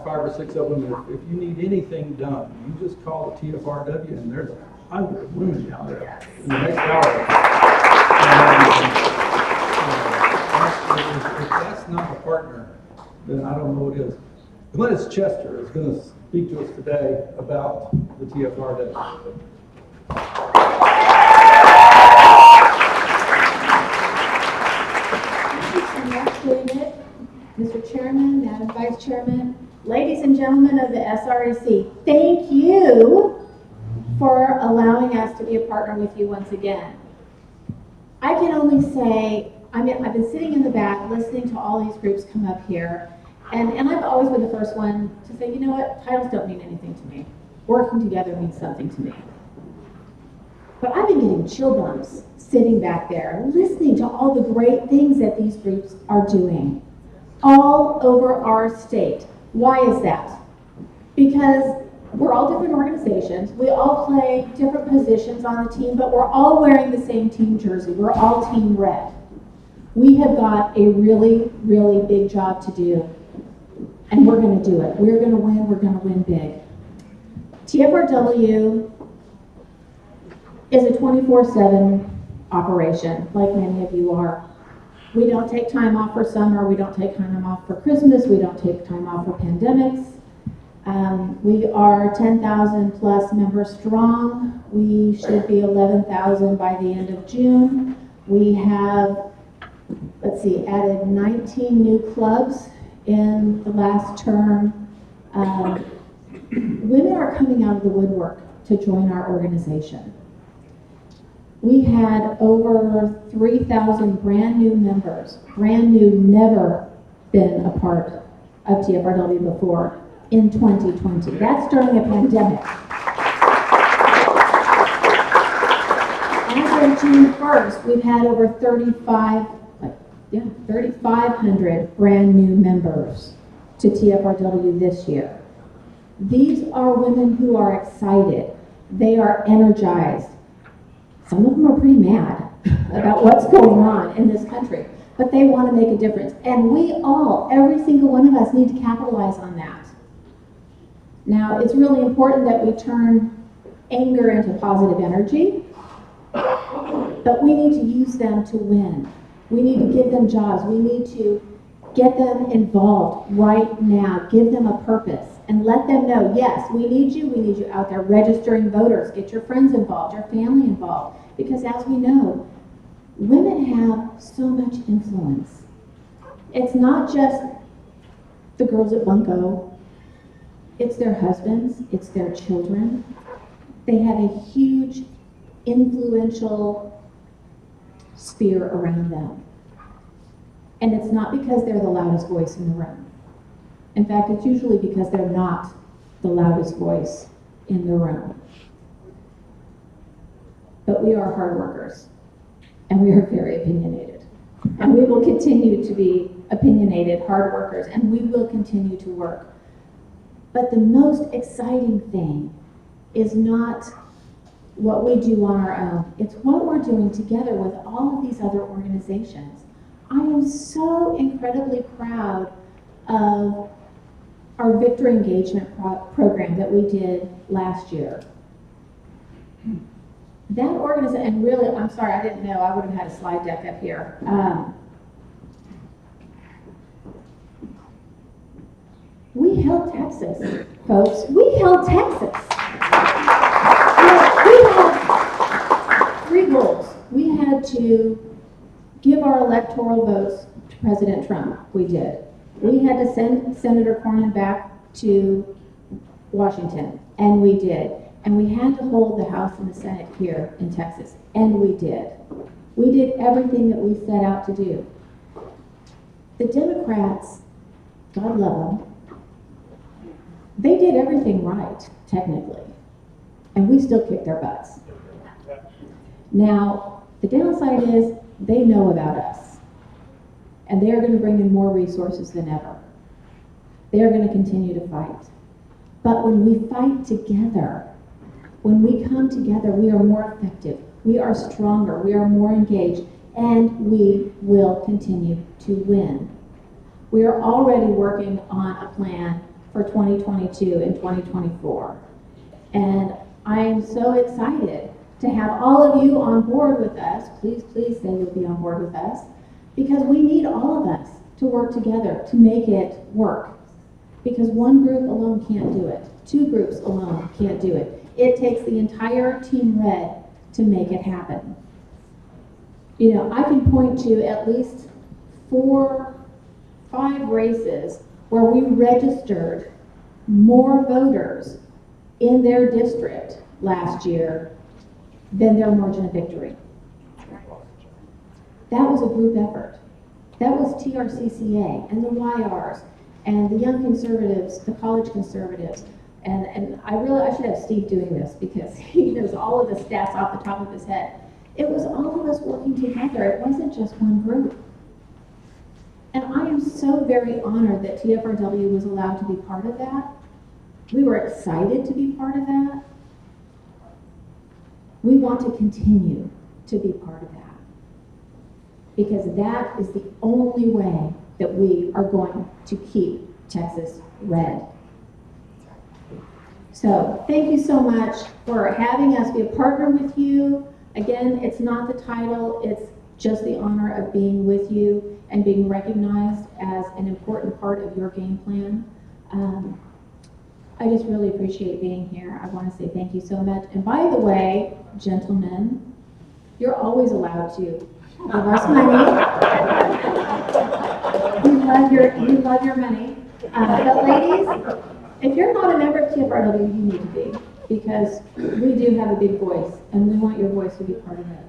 5 or 6 of them. If you need anything done, you just call the TFRW, and there's 100 women down there in the next hour. If that's not a partner, then I don't know what is. Glennis Chester is going to speak to us today about the TFRW. David, Mr. Chairman, Madam Vice Chairman, ladies and gentlemen of the SREC, thank you for allowing us to be a partner with you once again. I can only say, I've been sitting in the back listening to all these groups come up here, and I've always been the first one to say, you know what, titles don't mean anything to me. Working together means something to me. But I've been getting chill bumps sitting back there, listening to all the great things that these groups are doing all over our state. Why is that? Because we're all different organizations. We all play different positions on the team, but we're all wearing the same team jersey. We're all Team Red. We have got a really, really big job to do, and we're going to do it. We're going to win. We're going to win big. TFRW is a 24/7 operation, like many of you are. We don't take time off for summer. We don't take time off for Christmas. We don't take time off for pandemics. We are 10,000 plus members strong. We should be 11,000 by the end of June. We have, added 19 new clubs in the last term. Women are coming out of the woodwork to join our organization. We had over 3,000 brand new members, brand new, never been a part of TFRW before in 2020. That's during a pandemic. As of June 1st, we've had over 3,500 brand new members to TFRW this year. These are women who are excited. They are energized. Some of them are pretty mad about what's going on in this country, but they want to make a difference. And we all, every single one of us, need to capitalize on that. Now, it's really important that we turn anger into positive energy, but we need to use them to win. We need to give them jobs. We need to get them involved right now. Give them a purpose and let them know, yes, we need you out there registering voters. Get your friends involved, your family involved. Because as we know, women have so much influence. It's not just the girls at Bunko. It's their husbands, it's their children. They have a huge influential sphere around them. And it's not because they're the loudest voice in the room. In fact, it's usually because they're not the loudest voice in the room. But we are hard workers, and we are very opinionated. And we will continue to be opinionated, hard workers, and we will continue to work. But the most exciting thing is not what we do on our own. It's what we're doing together with all of these other organizations. I am so incredibly proud of our Victor Engagement program that we did last year. That organization, and really, I'm sorry, I didn't know, I would have had a slide deck up here. We held Texas, folks. We held Texas. We had 3 goals. We had to give our electoral votes to President Trump. We did. We had to send Senator Cornyn back to Washington, and we did. And we had to hold the House and the Senate here in Texas, and we did. We did everything that we set out to do. The Democrats, God love them, they did everything right, technically, and we still kicked their butts. Now, the downside is they know about us, and they are going to bring in more resources than ever. They are going to continue to fight. But when we fight together, when we come together, we are more effective, we are stronger, we are more engaged, and we will continue to win. We are already working on a plan for 2022 and 2024. And I'm so excited to have all of you on board with us. Please, please say you'll be on board with us, because we need all of us to work together to make it work. Because one group alone can't do it. Two groups alone can't do it. It takes the entire Team Red to make it happen. You know, I can point to at least 4, 5 races where we registered more voters in their district last year than their margin of victory. That was a group effort. That was TRCCA and the YRs and the Young Conservatives, the College Conservatives. And I should have Steve doing this because he knows all of the stats off the top of his head. It was all of us working together. It wasn't just one group. And I am so very honored that TFRW was allowed to be part of that. We were excited to be part of that. We want to continue to be part of that, because that is the only way that we are going to keep Texas red. So thank you so much for having us be a partner with you. Again, it's not the title, it's just the honor of being with you and being recognized as an important part of your game plan. I just really appreciate being here. I want to say thank you so much. And by the way, gentlemen, you're always allowed to give us money. We love your money. But ladies, if you're not a member of TFRW, you need to be, because we do have a big voice, and we want your voice to be part of it.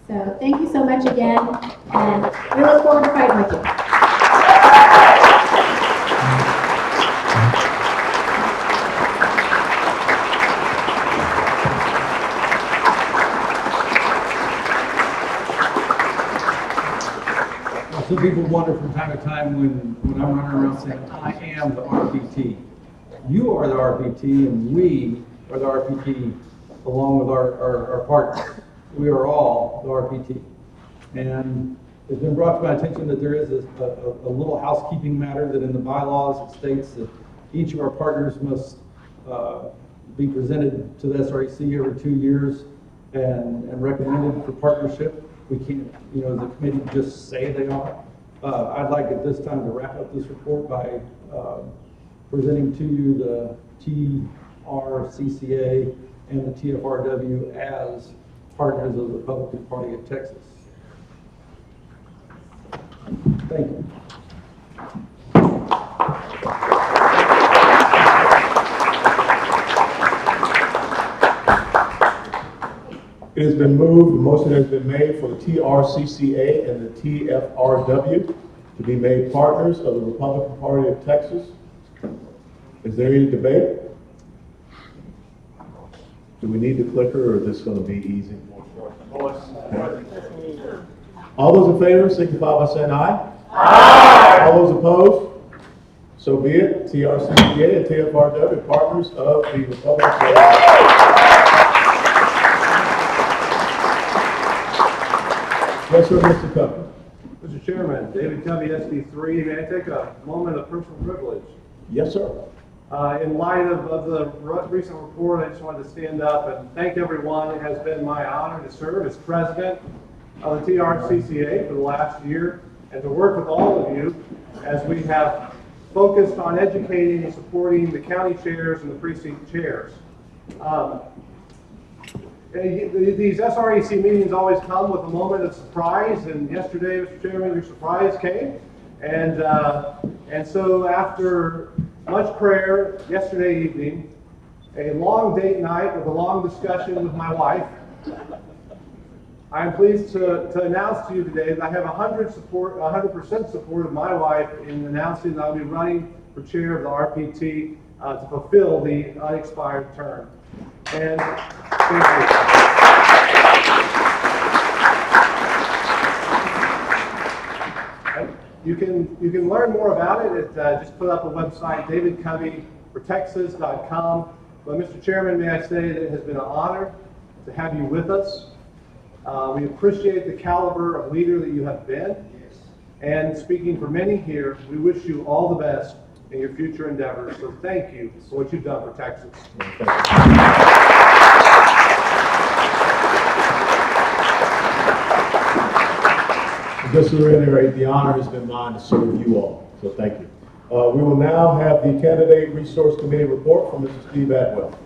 So thank you so much again, and we look forward to fighting with you. Some people wonder from time to time when I'm running around saying, I am the RPT. You are the RPT, and we are the RPT along with our partners. We are all the RPT. And it's been brought to my attention that there is a little housekeeping matter that in the bylaws it states that each of our partners must be presented to the SREC every 2 years and recommended for partnership. We can't, as a committee, just say they are. I'd like at this time to wrap up this report by presenting to you the TRCCA and the TFRW as partners of the Republican Party of Texas. Thank you. It has been moved, the motion has been made for the TRCCA and the TFRW to be made partners of the Republican Party of Texas. Is there any debate? Do we need the clicker, or is this going to be easy? Okay. All those in favor signify by saying aye. Aye. All those opposed? So be it. TRCCA and TFRW, partners of the Republican Party. Yes, sir, Mr. Clement. Mr. Chairman, David Covey, SD3. May I take a moment of personal privilege? Yes, sir. In light of the recent report, I just wanted to stand up and thank everyone. It has been my honor to serve as president of the TRCCA for the last year and to work with all of you as we have focused on educating and supporting the county chairs and the precinct chairs. These SREC meetings always come with a moment of surprise, and yesterday, Mr. Chairman, your surprise came. And so after much prayer yesterday evening, a long date night with a long discussion with my wife, I am pleased to announce to you today that I have 100% support of my wife in announcing that I'll be running for chair of the RPT to fulfill the unexpired term. And thank you. You can learn more about it. Just put up a website, davidcoveyfortexas.com. But Mr. Chairman, may I say that it has been an honor to have you with us. We appreciate the caliber of leader that you have been. And speaking for many here, we wish you all the best in your future endeavors. So thank you for what you've done for Texas. Just to reiterate, the honor has been mine to serve you all, so thank you. We will now have the Candidate Resource Committee report from Mr. Steve Atwell.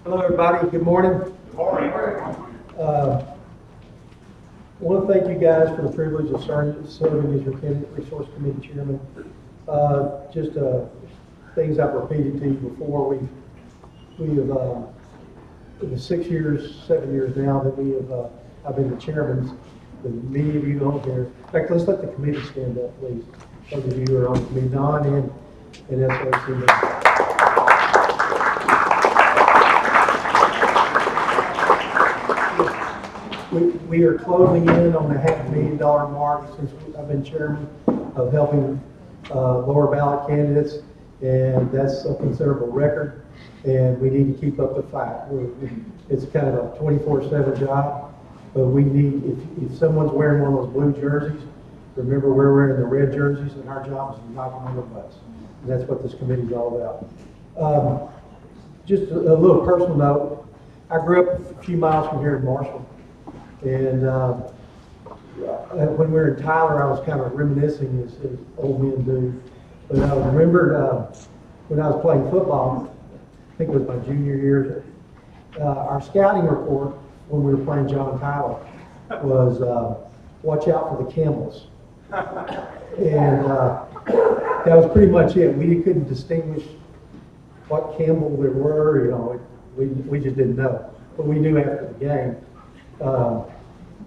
Hello, everybody. Good morning. Good morning. I want to thank you guys for the privilege of serving as your Candidate Resource Committee Chairman. Just things I've repeated to you before. We have in the 7 years now that I've been the chairman. Many of you on here. In fact, let's let the committee stand up, please. Those of you who are on the committee, Don and SREC. We are closing in on the $500,000 mark since I've been chairman of helping lower ballot candidates, and that's a considerable record, and we need to keep up the fight. It's kind of a 24/7 job, but we need, if someone's wearing one of those blue jerseys, remember we're wearing the red jerseys, and our job is to knock them on their butts. And that's what this committee is all about. Just a little personal note, I grew up a few miles from here in Marshall. And when we were in Tyler, I was kind of reminiscing as old men do. But I remembered when I was playing football, I think it was my junior year, our scouting report when we were playing John Tyler was watch out for the Campbells. And that was pretty much it. We couldn't distinguish what Campbell there were, you know, we just didn't know. But we knew after the game.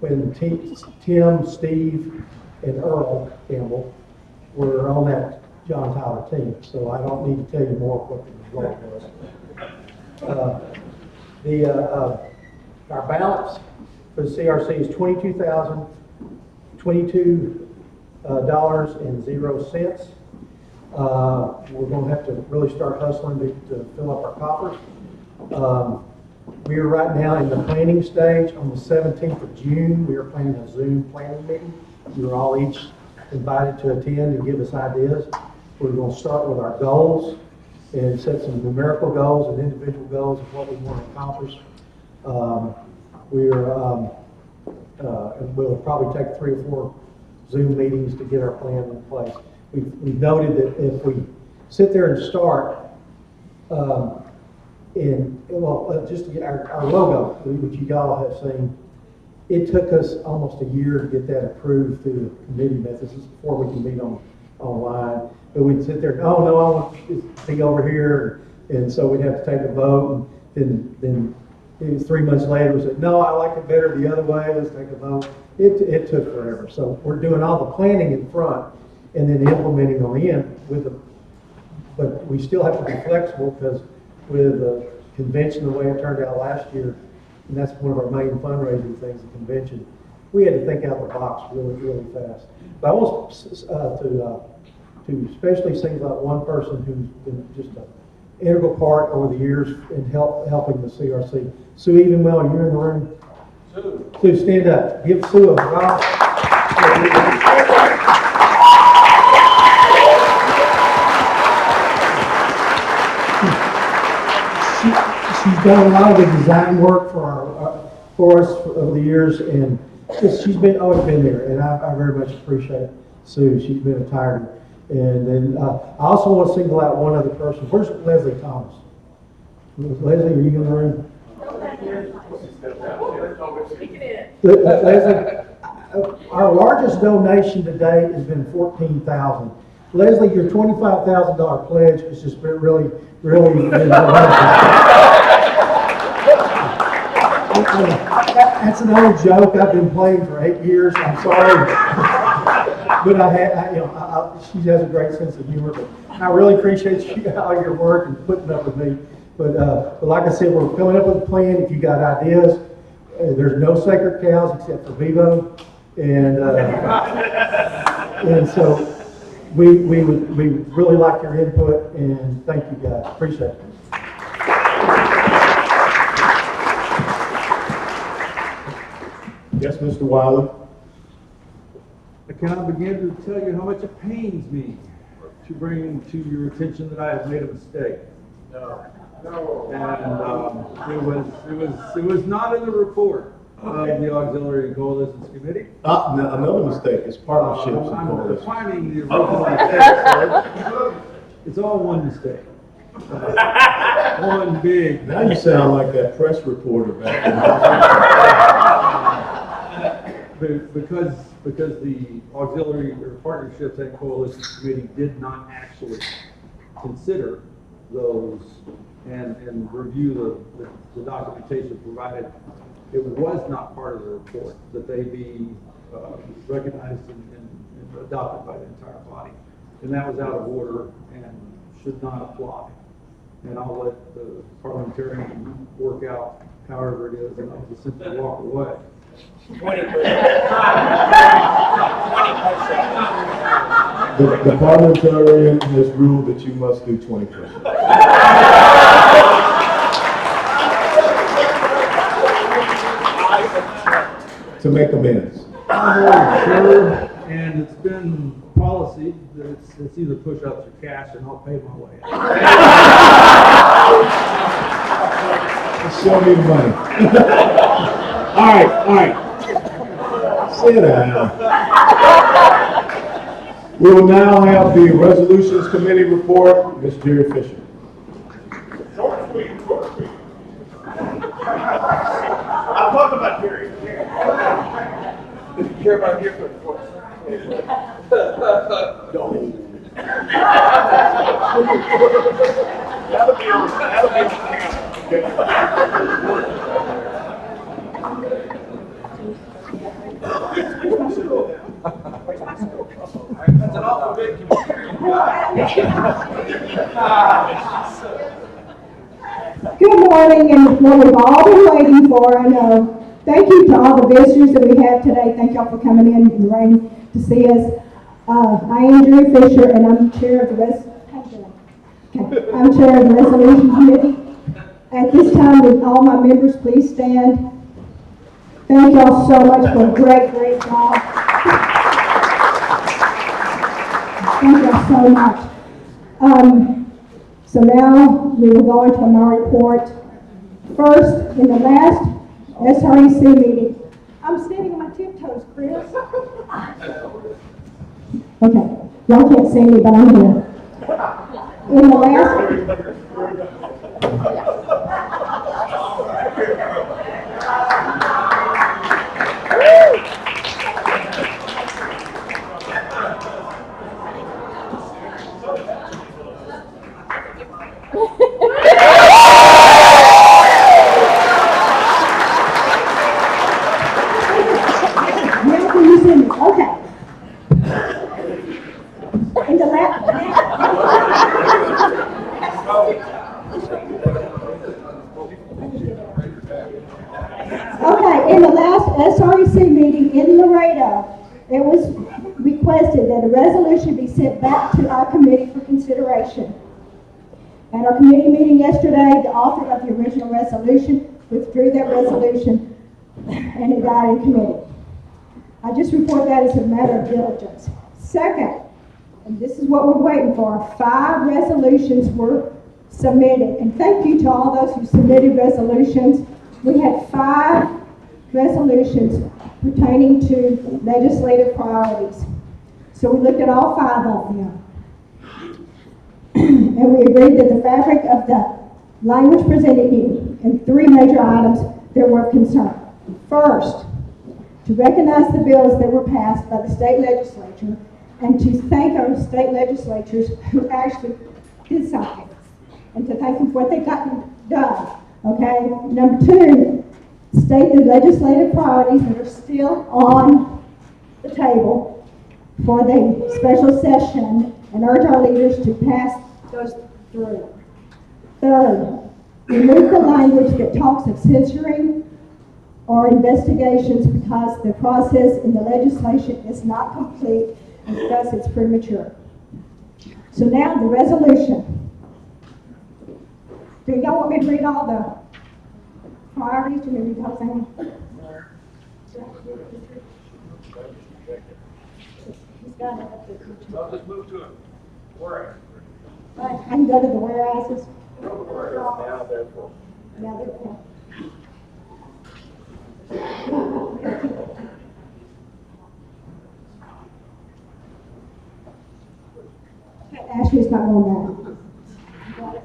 When Tim, Steve, and Earl Campbell were on that John Tyler team, so I don't need to tell you more what the result was. Our balance for the CRC is $22,022.00. We're going to have to really start hustling to fill up our coffers. We are right now in the planning stage. On the 17th of June, we are planning a Zoom planning meeting. You're all each invited to attend and give us ideas. We're going to start with our goals and set some numerical goals and individual goals of what we want to accomplish. We'll probably take 3 or 4 Zoom meetings to get our plan in place. We've noted that if we sit there and start, just to get our logo, which you all have seen, it took us almost a year to get that approved through the committee methods before we can meet online. But we'd sit there, oh no, I want it to be over here, and so we'd have to take a vote, and then it was 3 months later, we said, no, I like it better the other way, let's take a vote. It took forever. So we're doing all the planning in front and then implementing on the end but we still have to be flexible because with the convention, the way it turned out last year, and that's one of our main fundraising things, the convention, we had to think out the box really, really fast. But I want to especially single out one person who's been just an integral part over the years in helping the CRC. Sue Evenwell, you're in the room. Sue, stand up. Give Sue a round. She's done a lot of the design work for us over the years, and she's always been there, and I very much appreciate Sue. She's been a tiger. And then I also want to single out one other person. Where's Leslie Thomas? Leslie, are you in the room? Leslie, our largest donation to date has been $14,000. Leslie, your $25,000 pledge has just been really, really been That's an old joke I've been playing for 8 years. I'm sorry. But she has a great sense of humor. But I really appreciate all your work and putting up with me. But like I said, we're coming up with a plan. If you got ideas, there's no sacred cows except for Vivo. And so we really like your input, and thank you guys. Appreciate it. Yes, Mr. Wiley? I cannot begin to tell you how much it pains me to bring to your attention that I have made a mistake. And it was not in the report of the Auxiliary Coalitions Committee. No, another mistake is partnerships and I'm coalitions. defining the original mistake, sir. It's all one mistake. One big. Now you sound like that press reporter back Because the Auxiliary or Partnerships and Coalitions Committee did not actually consider those and review the documentation provided. It was not part of the report that they be recognized and adopted by the entire body. And that was out of order and should not apply. And I'll let the parliamentarian work out however it is, and I'll just simply walk away. 20%. The parliamentarian has ruled that you must do 20%. To make amends. I'm sure, and it's been policy that it's either push-ups or cash, and I'll pay my way out. Show me the money. All right. Sit down. We will now have the Resolutions Committee report. Ms. Jerry Fisher. I'm talking about Jerry. Care about your report. That'll be on That's an awful big computer you got. Good morning, and what we've all been waiting for, I know. Thank you to all the visitors that we have today. Thank y'all for coming in the rain to see us. I am Jerry Fisher, and I'm chair of the Resolution Committee. At this time, would all my members please stand? Thank y'all so much for a great job. Thank y'all so much. So now we will go into my report. First, in the last SREC meeting, I'm standing on my tiptoes, Chris. Okay, y'all can't see me, but I'm here. In the last. In the last SREC meeting in Laredo, it was requested that a resolution be sent back to our committee for consideration. At our committee meeting yesterday, the author of the original resolution withdrew that resolution and it died in committee. I just report that as a matter of diligence. Second, and this is what we're waiting for, 5 resolutions were submitted. And thank you to all those who submitted resolutions. We had 5 resolutions pertaining to legislative priorities. So we looked at all 5 of them. And we agreed that the fabric of the language presented in 3 major items that were of concern. First, to recognize the bills that were passed by the state legislature and to thank our state legislatures who actually did something and to thank them for what they got done. Okay? Number 2, state the legislative priorities that are still on the table for the special session and urge our leaders to pass those through. Third, remove the language that talks of censoring or investigations because the process in the legislation is not complete and thus it's premature. So now the resolution. Do y'all want me to read all the priorities? Do you want me to read the whole thing? He's got it up there. I'll just move to it. Where? I can go to the whereases. Now, therefore. Now they're. Ashley's not going back. Got it?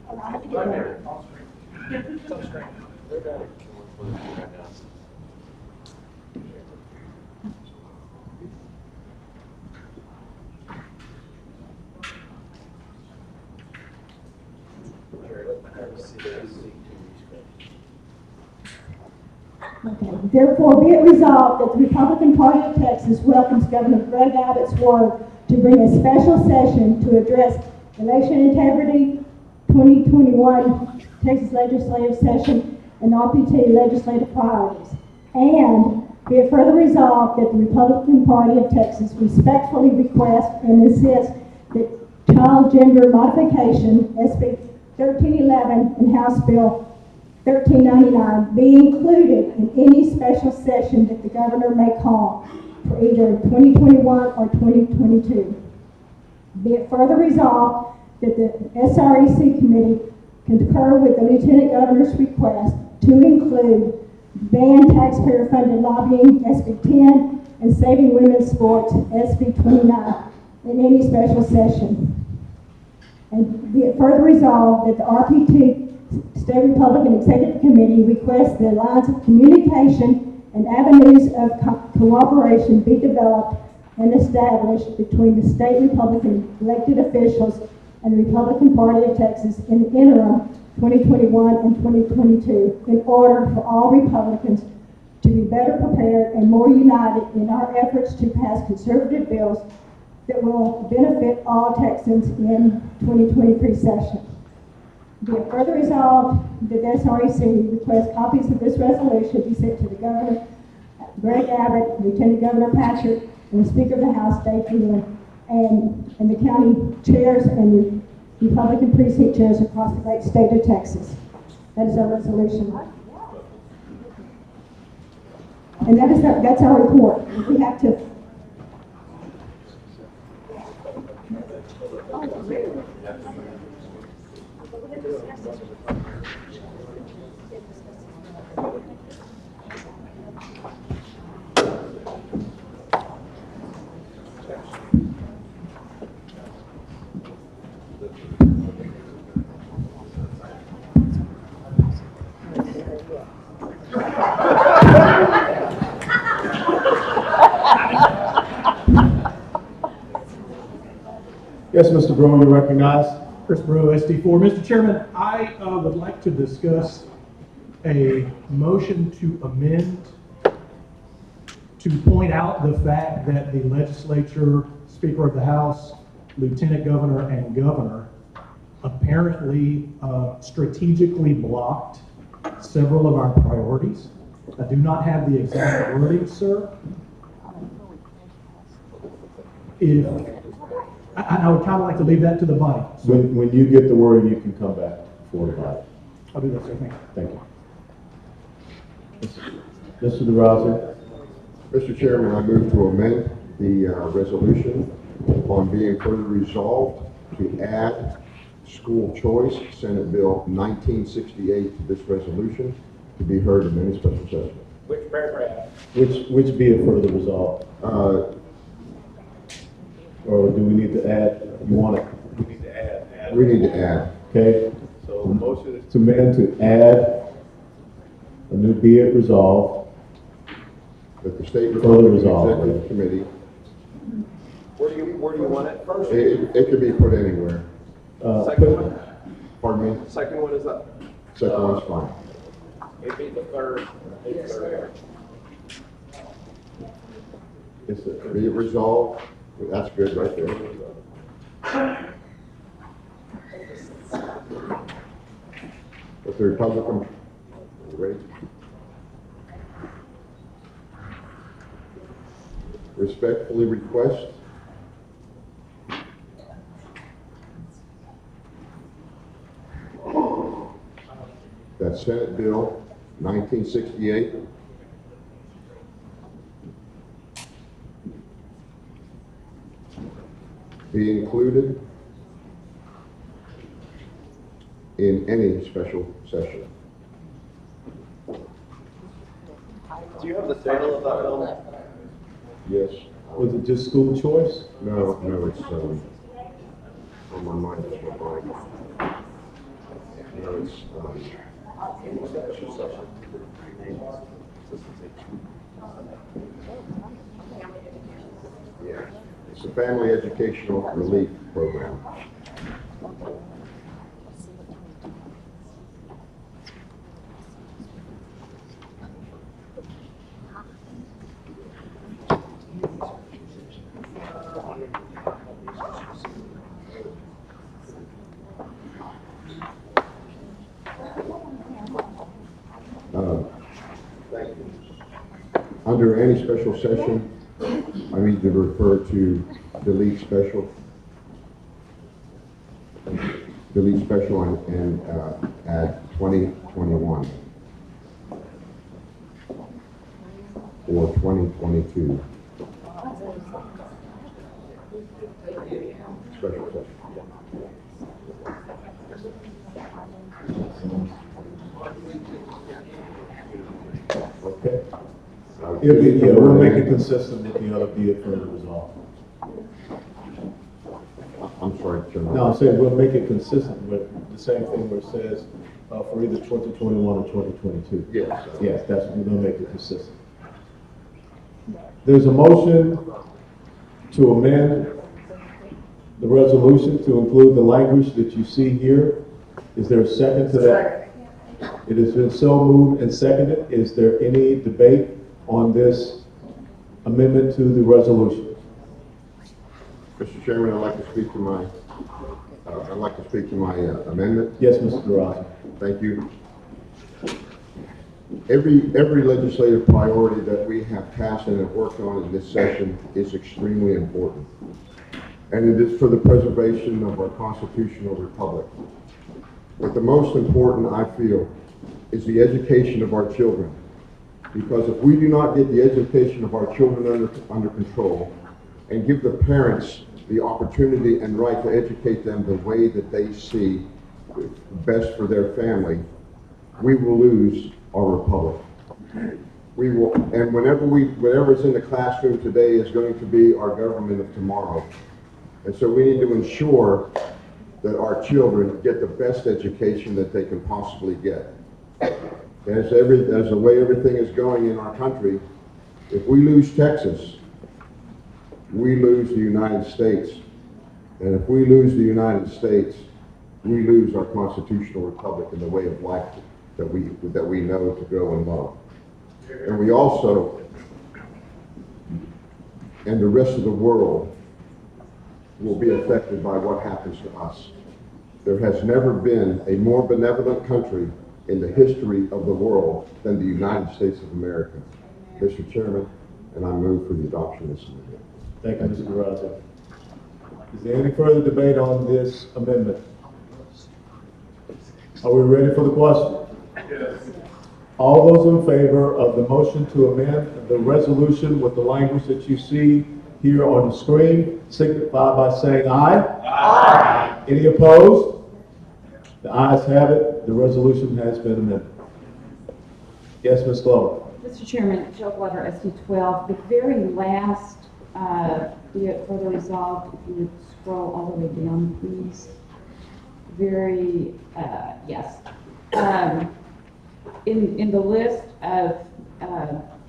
Oh, I have to get Right there. there. It's on screen. They're got it. Okay. Therefore, be it resolved that the Republican Party of Texas welcomes Governor Greg Abbott's word to bring a special session to address election integrity, 2021 Texas legislative session, and RPT legislative priorities. And be it further resolved that the Republican Party of Texas respectfully request and insists that child gender modification, SB 1311, and House Bill 1399 be included in any special session that the governor may call for either 2021 or 2022. Be it further resolved that the SREC committee concur with the lieutenant governor's request to include ban taxpayer-funded lobbying, SB 10, and saving women's sports, SB 29, in any special session. And be it further resolved that the RPT State Republican Executive Committee requests the lines of communication and avenues of cooperation be developed and established between the state Republican elected officials and the Republican Party of Texas in the interim 2021 and 2022 in order for all Republicans to be better prepared and more united in our efforts to pass conservative bills that will benefit all Texans in 2023 session. Be it further resolved that the SREC requests copies of this resolution be sent to the Governor, Greg Abbott, Lieutenant Governor Patrick, and the Speaker of the House, Dave Phelan, and the county chairs and the Republican precinct chairs across the great state of Texas. That is our resolution. And that's our report. We have to. Yes, Mr. Brewer, you're recognized. Chris Brewer, SD4. Mr. Chairman, I would like to discuss a motion to amend to point out the fact that the legislature, Speaker of the House, Lieutenant Governor, and Governor apparently strategically blocked several of our priorities. I do not have the exact wording, sir. I would kind of like to leave that to the body. So When you get the wording, you can come back for the body. I'll do that, sir. Thank you. Thank you. Mr. DeRosa. Mr. Chairman, I move to amend the resolution on being further resolved to add school choice, Senate Bill 1968, to this resolution to be heard in any special session. Which paragraph? Which be it further resolved? Or do we need to add, you want it? We need to add. We need to add. Okay, So the motion is to amend to add a new be it resolved. that the State Further Republican resolved. Executive Committee, Where do you want it first? it could be put anywhere. Second one? Pardon me? Second one is up. Second one's fine. It'd be the third. Be it resolved, that's good right there. With the Republican, are you ready? Respectfully request that Senate Bill 1968 be included in any special session. Do you have the title of that bill? Yes. Was it just school choice? No, it's, on my mind, it's my blank. No, it's, yeah, it's a family educational relief program. Under any special session, I need to refer to delete special and add 2021 or 2022. Special session. Okay. Yeah, we'll make it consistent with the other, be it further resolved. I'm sorry, Chairman. No, I'm saying we'll make it consistent with the same thing where it says for either 2021 or 2022. Yes. Yes, that's, we're gonna make it consistent. There's a motion to amend the resolution to include the language that you see here. Is there a second to that? It has been so moved and seconded. Is there any debate on this amendment to the resolution? Mr. Chairman, I'd like to speak to my, amendment. Yes, Mr. Durazo. Thank you. Every legislative priority that we have passed and have worked on in this session is extremely important. And it is for the preservation of our constitutional republic. But the most important, I feel, is the education of our children. Because if we do not get the education of our children under control and give the parents the opportunity and right to educate them the way that they see best for their family, we will lose our republic. We will, and whatever's in the classroom today is going to be our government of tomorrow. And so we need to ensure that our children get the best education that they can possibly get. As the way everything is going in our country, if we lose Texas, we lose the United States. And if we lose the United States, we lose our constitutional republic and the way of life that we know to grow and love. And we also, and the rest of the world, will be affected by what happens to us. There has never been a more benevolent country in the history of the world than the United States of America. Mr. Chairman, and I move for the adoption of this amendment. Thank you, Mr. Durazo. Is there any further debate on this amendment? Are we ready for the question? Yes. All those in favor of the motion to amend the resolution with the language that you see here on the screen, signify by saying aye. Aye. Any opposed? The ayes have it. The resolution has been amended. Yes, Ms. Glover. Mr. Chairman, Joe Glover, SD12, the very last, be it further resolved, if you would scroll all the way down, please. Yes. In the list of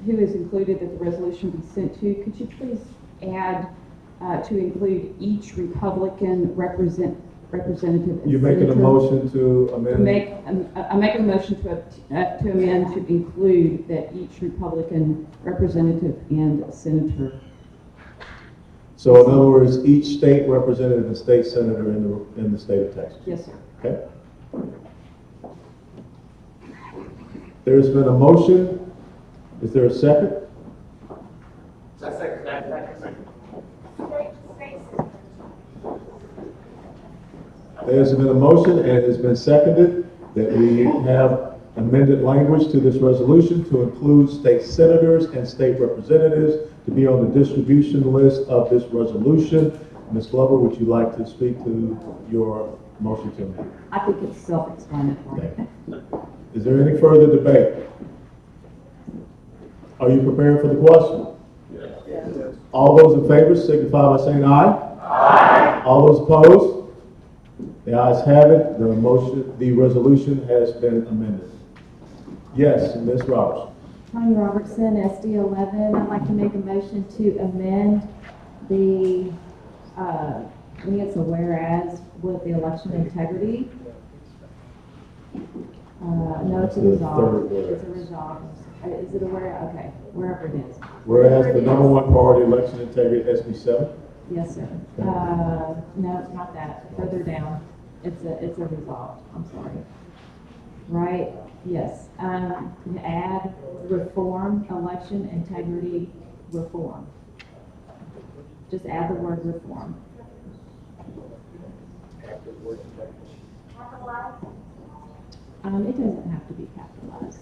who is included that the resolution be sent to, could you please add to include each Republican representative and You're making a senator? motion to amend? I'm making a motion to amend to include that each Republican representative and senator. So in other words, each state representative and state senator in the state of Texas. Yes, sir. Okay? There's been a motion. Is there a second? There's been a motion and it has been seconded that we have amended language to this resolution to include state senators and state representatives to be on the distribution list of this resolution. Ms. Glover, would you like to speak to your motion to amend? I think it's self-explanatory. Is there any further debate? Are you prepared for the question? Yes. All those in favor signify by saying aye. Aye. All those opposed? The ayes have it. The resolution has been amended. Yes, Ms. Roberts. Tanya Robertson, SD 11. I'd like to make a motion to amend the, I think it's a whereas with the election integrity. No, it's a resolve. It's a resolve. Is it a where? Okay, wherever it is. Whereas the number one priority, election integrity, SB 7. Yes, sir. No, it's not that. Further down. It's a resolve. I'm sorry. Right? Yes. Add reform, election integrity reform. Just add the word reform. It doesn't have to be capitalized.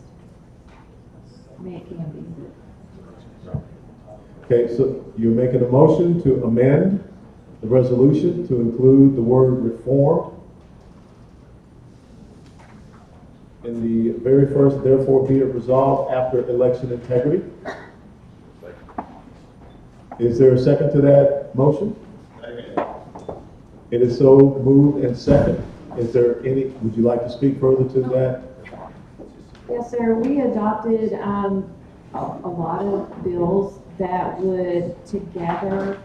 I mean, it can be. Okay, so you're making a motion to amend the resolution to include the word reform in the very first, therefore be it resolved after election integrity. Is there a second to that motion? It is so moved and second. Is there any, would you like to speak further to that? Yes, sir. We adopted a lot of bills that would together,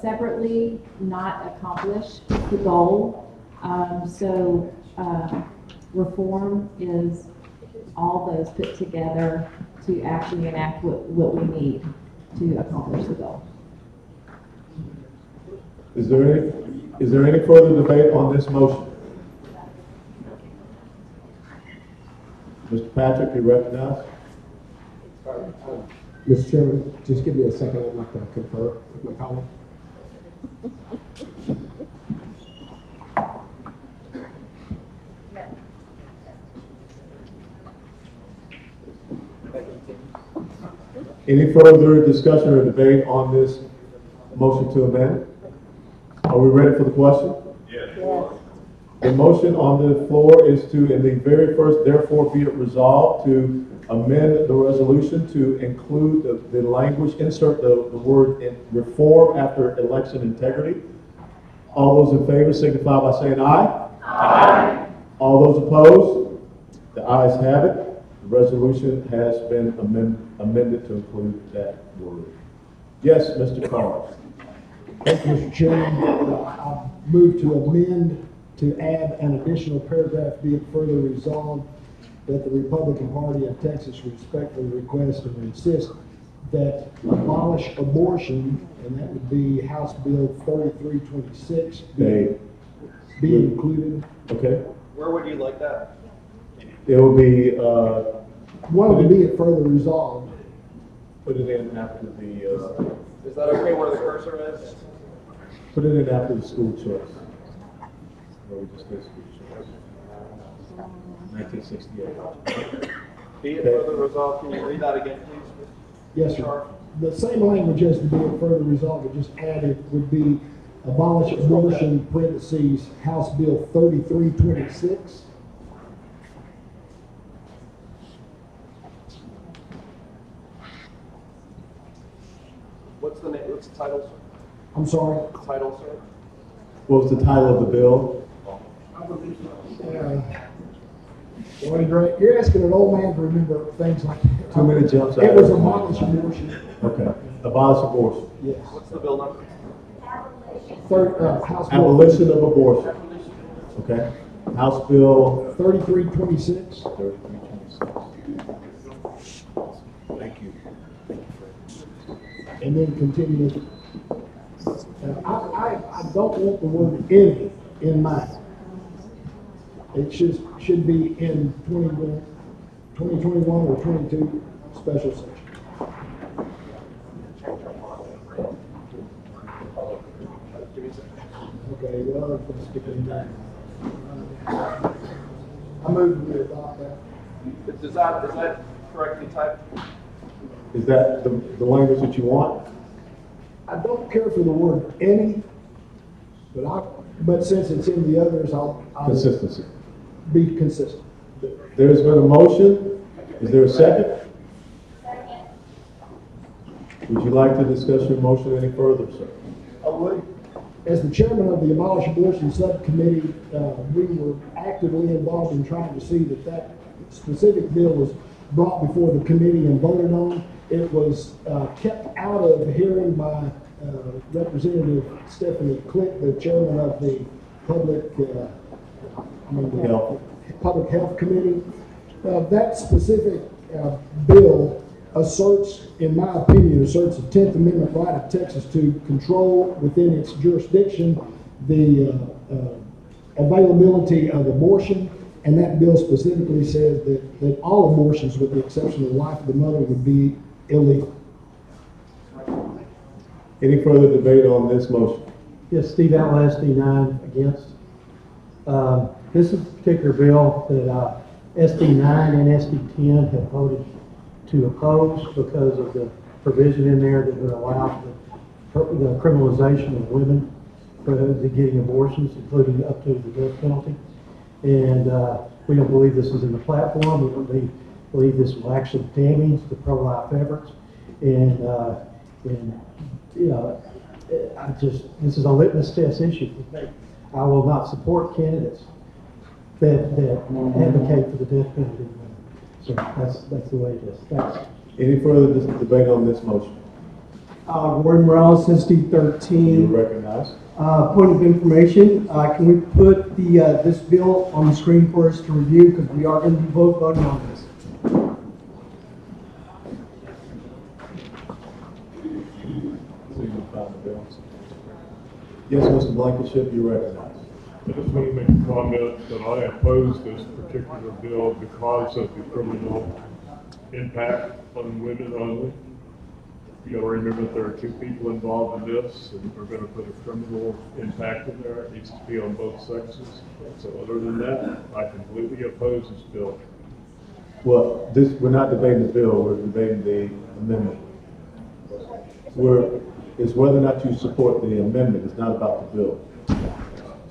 separately, not accomplish the goal. Reform is all those put together to actually enact what we need to accomplish the goal. Is there any further debate on this motion? Mr. Patrick, you recognize? Mr. Chairman, just give me a second. I'd like to confer with my colleague. Any further discussion or debate on this motion to amend? Are we ready for the question? Yes. The motion on the floor is to, in the very first, therefore be it resolved to amend the resolution to include the language, insert the word in reform after election integrity. All those in favor signify by saying aye. Aye. All those opposed? The ayes have it. The resolution has been amended to include that word. Yes, Mr. Carr. Thank you, Mr. Chairman. I move to amend to add an additional paragraph, be it further resolved that the Republican Party of Texas respectfully request and insist that abolish abortion, and that would be House Bill 3326, be included. Okay. Where would you like that? It will be, One to be it further resolved. put it in after the, Is that okay where the cursor is? put it in after the school choice. Where we just did school choice. 1968. Be it further resolved, can you read that again, please? Yes, sir. The same language as to be it further resolved, but just added would be abolish abortion, parentheses, House Bill 3326. What's the name, what's the title, sir? I'm sorry. Title, sir? What was the title of the bill? You're asking an old man to remember things like that. Too many jumps out. It was abolish abortion. Okay. Abolish abortion. Yes. What's the bill number? House Bill Abolition of abortion. Okay. House Bill 3326. 3326. Thank you. And then continue. I don't want the word any in mine. It should be in 21. 2021 or 22 special session. Okay, well, let's stick it in there. I move to adopt that. Is that correctly typed? Is that the language that you want? I don't care for the word any, but since it's in the others, I'll Consistency. be consistent. There's been a motion. Is there a second? Would you like to discuss your motion any further, sir? I would. As the chairman of the Abolish Abortion Subcommittee, we were actively involved in trying to see that specific bill was brought before the committee and voted on. It was kept out of the hearing by Representative Stephanie Click, the chairman of the Public Health Committee. That specific bill asserts, in my opinion, asserts the 10th Amendment right of Texas to control within its jurisdiction the availability of abortion, and that bill specifically says that all abortions, with the exception of the life of the mother, would be illegal. Any further debate on this motion? Yes, Steve Outlaw, SD9 against. This is a particular bill that SD9 and SD10 have voted to oppose because of the provision in there that would allow the criminalization of women for getting abortions, including up to the death penalty. And we don't believe this is in the platform. We don't believe this will actually damage the pro-life efforts. And this is a litmus test issue for me. I will not support candidates that advocate for the death penalty. So that's the way it is. Thanks. Any further debate on this motion? Gordon Morales, SD13. You recognize. Point of information, can we put this bill on the screen for us to review, because we are going to be voting on this. Yes, Mr. Blankenship, you recognize. I just want to make a comment that I oppose this particular bill because of the criminal impact on women only. You got to remember that there are two people involved in this, and we're going to put a criminal impact in there. It needs to be on both sexes. So other than that, I completely oppose this bill. Well, we're not debating the bill, we're debating the amendment. It's whether or not you support the amendment, it's not about the bill.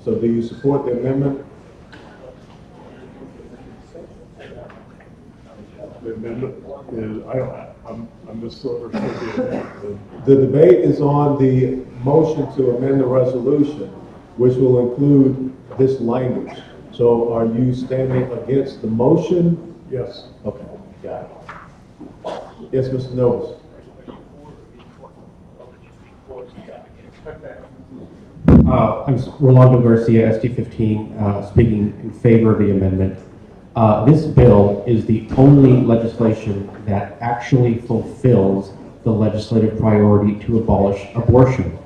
So do you support the amendment? The amendment is, I'm just sort of The debate is on the motion to amend the resolution, which will include this language. So are you standing against the motion? Yes. Okay, got it. Yes, Mr. Novus. I'm Rolando Garcia, SD15, speaking in favor of the amendment. This bill is the only legislation that actually fulfills the legislative priority to abolish abortion.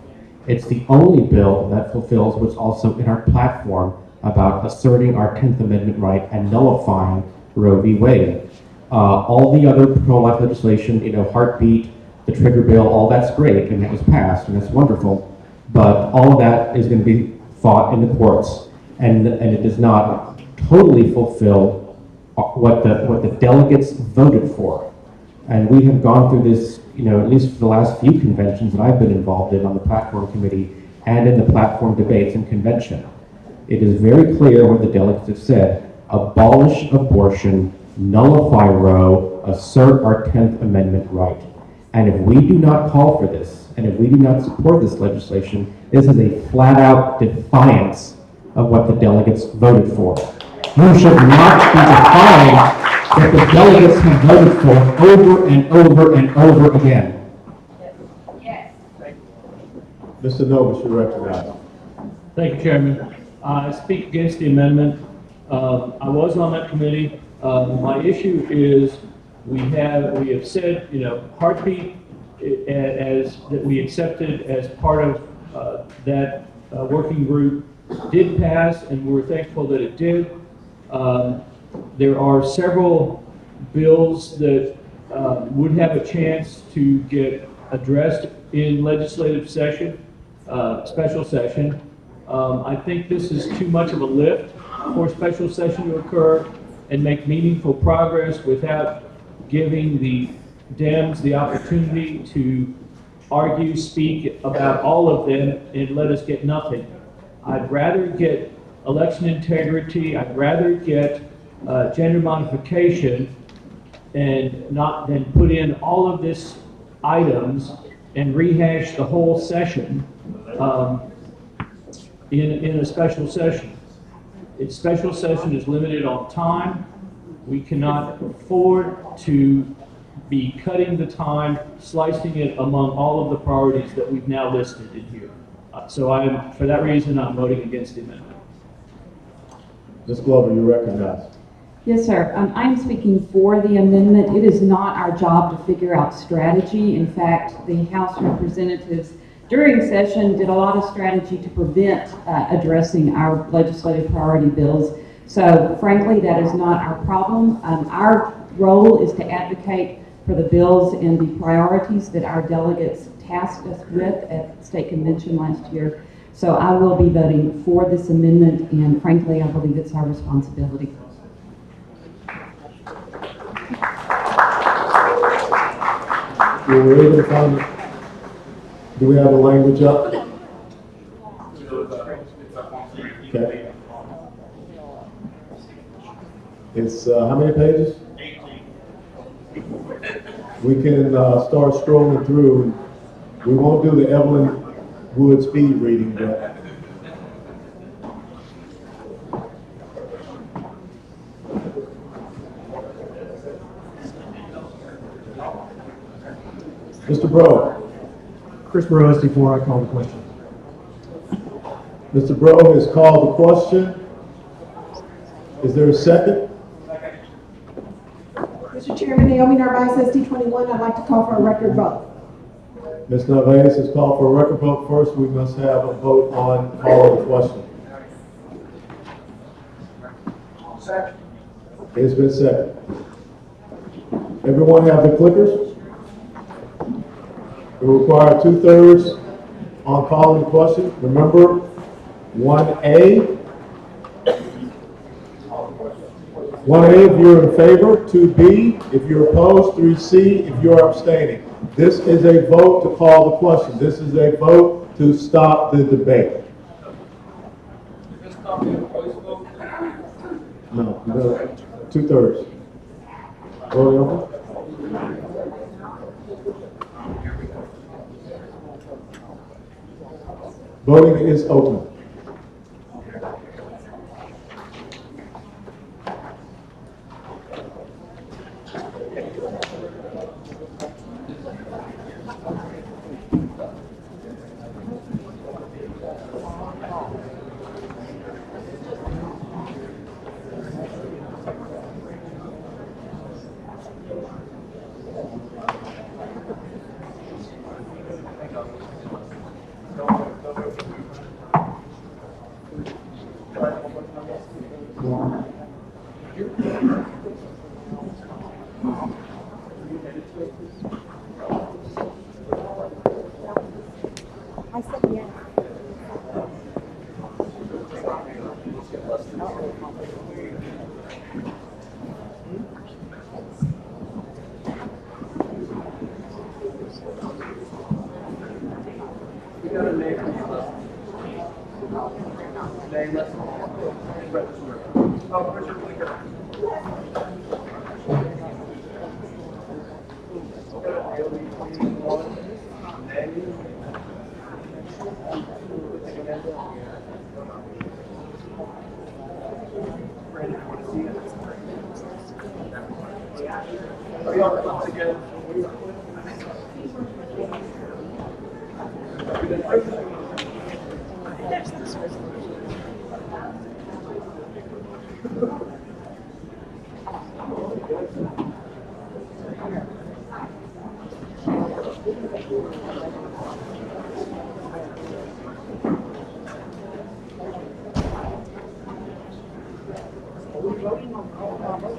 It's the only bill that fulfills what's also in our platform about asserting our 10th Amendment right and nullifying Roe v. Wade. All the other pro-life legislation, heartbeat, the trigger bill, all that's great, and it was passed, and it's wonderful. But all of that is going to be fought in the courts, and it does not totally fulfill what the delegates voted for. And we have gone through this, at least for the last few conventions that I've been involved in on the platform committee and in the platform debates and convention. It is very clear what the delegates have said: abolish abortion, nullify Roe, assert our 10th Amendment right. And if we do not call for this, and if we do not support this legislation, this is a flat-out defiance of what the delegates voted for. You should not be defying what the delegates have voted for over and over and over again. Yes. Mr. Novus, you recognize. Thank you, Chairman. I speak against the amendment. I was on that committee. My issue is we have said, heartbeat as that we accepted as part of that working group did pass, and we're thankful that it did. There are several bills that would have a chance to get addressed in legislative session, special session. I think this is too much of a lift for special session to occur and make meaningful progress without giving the Dems the opportunity to argue, speak about all of them, and let us get nothing. I'd rather get election integrity, I'd rather get gender modification, and not then put in all of this items and rehash the whole session in a special session. Its special session is limited on time. We cannot afford to be cutting the time, slicing it among all of the priorities that we've now listed in here. So for that reason, I'm voting against the amendment. Ms. Glover, you recognize. Yes, sir. I'm speaking for the amendment. It is not our job to figure out strategy. In fact, the House representatives during session did a lot of strategy to prevent addressing our legislative priority bills. So frankly, that is not our problem. Our role is to advocate for the bills and the priorities that our delegates tasked us with at the state convention last year. So I will be voting for this amendment, and frankly, I believe it's our responsibility. We were able to find it. Do we have the language up? Okay. It's how many pages? 18. We can start scrolling through. We won't do the Evelyn Wood speed reading, but Mr. Bro. Chris Bro, SD4, I call the question. Mr. Bro has called the question. Is there a second? Mr. Chairman, Naomi Narvaez, SD21, I'd like to call for a record vote. Ms. Narvaez has called for a record vote. First, we must have a vote on calling the question. Second. It's been seconded. Everyone have the clickers? We require 2/3 on calling the question. Remember, 1A. 1A if you're in favor, 2B if you're opposed, 3C if you're abstaining. This is a vote to call the question. This is a vote to stop the debate. No, 2/3. Voting open. Voting is open. I said yes.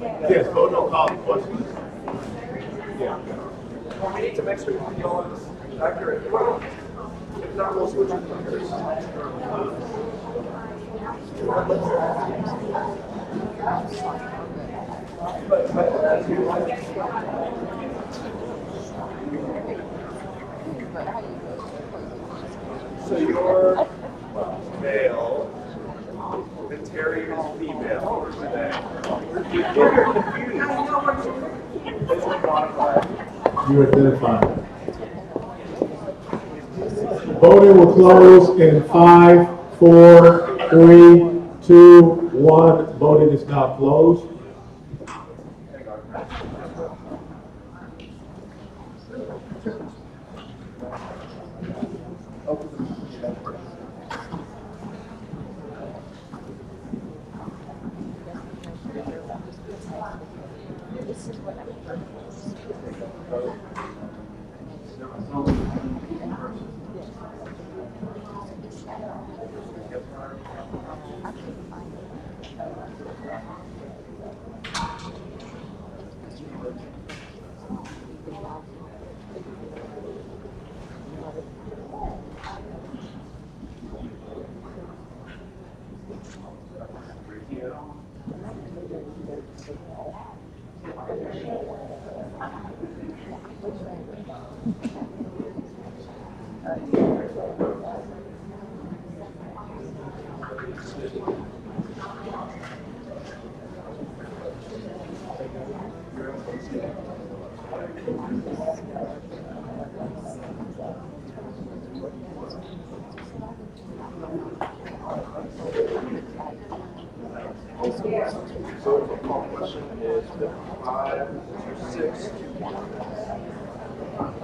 Yes, vote on call the question. Yeah. We need to make sure the bill is accurate. If not, we'll switch it. So you're male, and Terry is female today. You identify. Voting will close in 5, 4, 3, 2, 1. Voting is now closed.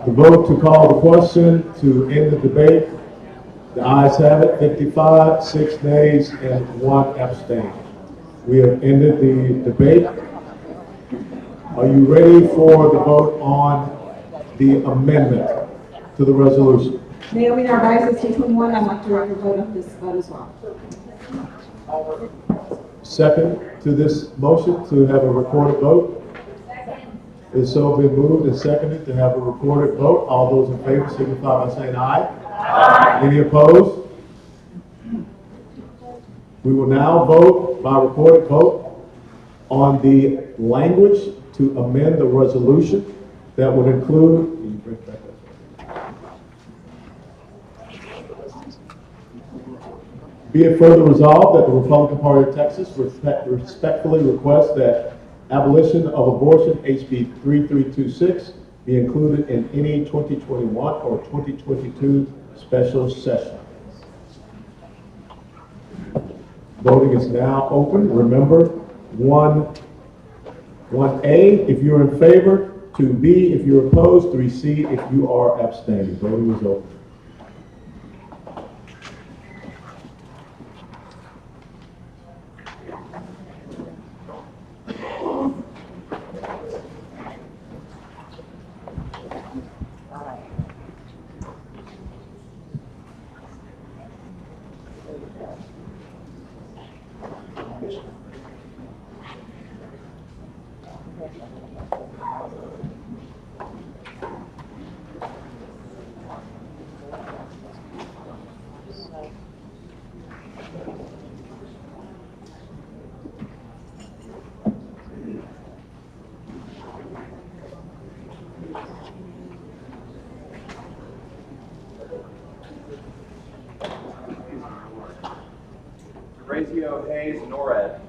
The vote to call the question to end the debate. The ayes have it, 55, 6 nays, and 1 abstain. We have ended the debate. Are you ready for the vote on the amendment to the resolution? Naomi Narvaez, C21. I'd like to vote on this vote as well. Second to this motion to have a recorded vote. It's so been moved and seconded to have a recorded vote. All those in favor signify by saying aye. Aye. Any opposed? We will now vote by recorded vote on the language to amend the resolution that would include. Can you bring it back up? Be it further resolved that the Republican Party of Texas respectfully requests that abolition of abortion, HB 3326, be included in any 2021 or 2022 special session. Voting is now open. Remember, 1A if you're in favor, 2B if you're opposed, 3C if you are abstaining. Voting is open. Razio, Hayes, Norad.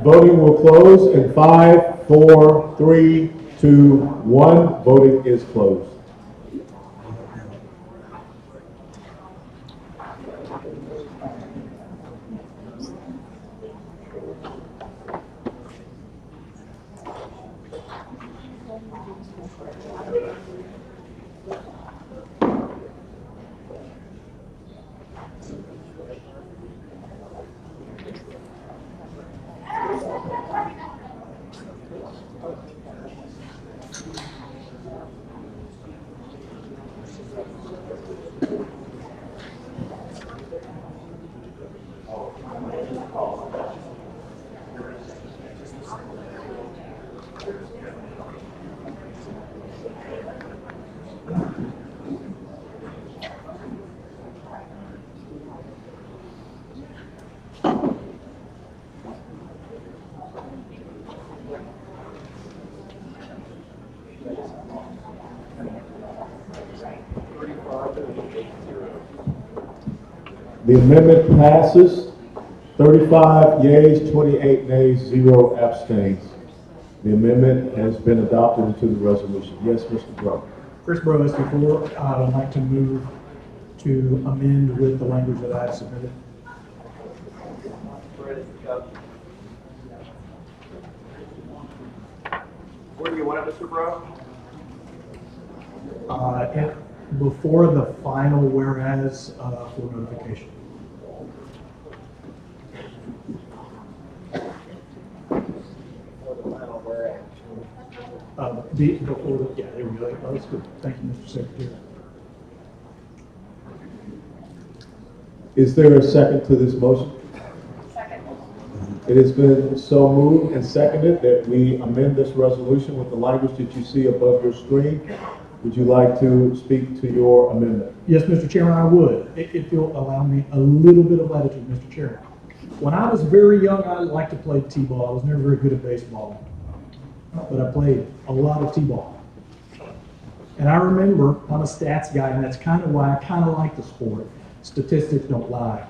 Voting will close in 5, 4, 3, 2, 1. Voting is closed. The amendment passes. 35 yeas, 28 nays, 0 abstains. The amendment has been adopted into the resolution. Yes, Mr. Bro. Chris Bro, SB4, I would like to move to amend with the language that I have submitted. Where do you want it, Mr. Bro? Before the final whereas for notification. Yeah, there we go. Oh, that's good. Thank you, Mr. Secretary. Is there a second to this motion? Second. It has been so moved and seconded that we amend this resolution with the language that you see above your screen. Would you like to speak to your amendment? Yes, Mr. Chairman, I would, if you'll allow me a little bit of latitude, Mr. Chairman. When I was very young, I liked to play t-ball. I was never very good at baseball, but I played a lot of t-ball. And I remember, I'm a stats guy, and that's kind of why I kind of like the sport. Statistics don't lie.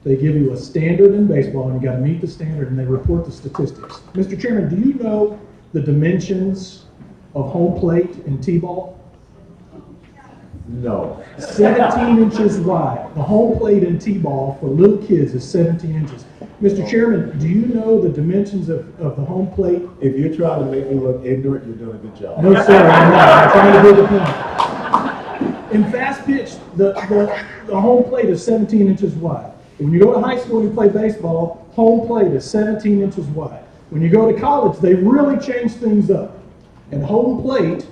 They give you a standard in baseball, and you got to meet the standard, and they report the statistics. Mr. Chairman, do you know the dimensions of home plate in t-ball? No. 17 inches wide. The home plate in t-ball for little kids is 17 inches. Mr. Chairman, do you know the dimensions of the home plate? If you're trying to make me look ignorant, you're doing a good job. No, sir, I'm not. I'm trying to do the point. In fast pitch, the home plate is 17 inches wide. When you go to high school and you play baseball, home plate is 17 inches wide. When you go to college, they really change things up. And home plate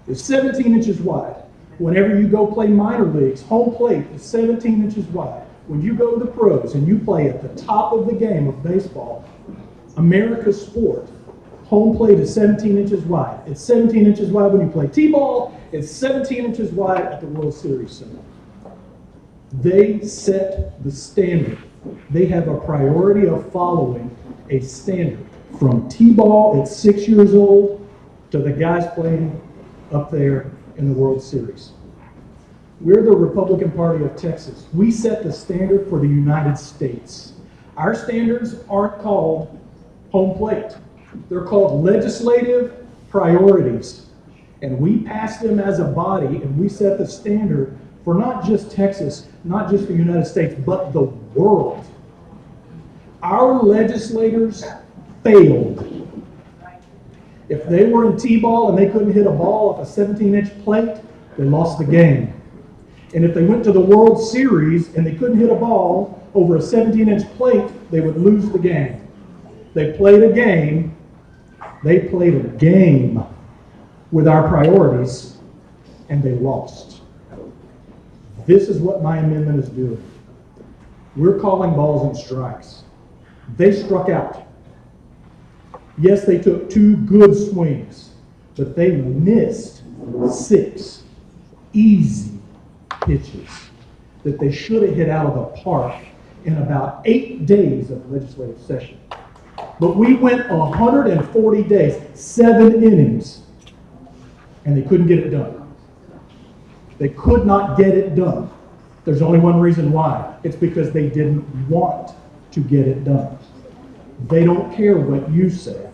is 17 inches wide. Whenever you go play minor leagues, home plate is 17 inches wide. When you go to the pros and you play at the top of the game of baseball, America's sport, home plate is 17 inches wide. It's 17 inches wide when you play t-ball. It's 17 inches wide at the World Series Center. They set the standard. They have a priority of following a standard. From t-ball at 6 years old to the guys playing up there in the World Series. We're the Republican Party of Texas. We set the standard for the United States. Our standards aren't called home plate. They're called legislative priorities. And we pass them as a body, and we set the standard for not just Texas, not just the United States, but the world. Our legislators failed. If they were in t-ball and they couldn't hit a ball off a 17-inch plate, they lost the game. And if they went to the World Series and they couldn't hit a ball over a 17-inch plate, they would lose the game. They played a game with our priorities, and they lost. This is what my amendment is doing. We're calling balls and strikes. They struck out. Yes, they took 2 good swings, but they missed 6 easy pitches that they should have hit out of the park in about 8 days of legislative session. But we went 140 days, 7 innings, and they couldn't get it done. They could not get it done. There's only one reason why. It's because they didn't want to get it done. They don't care what you say.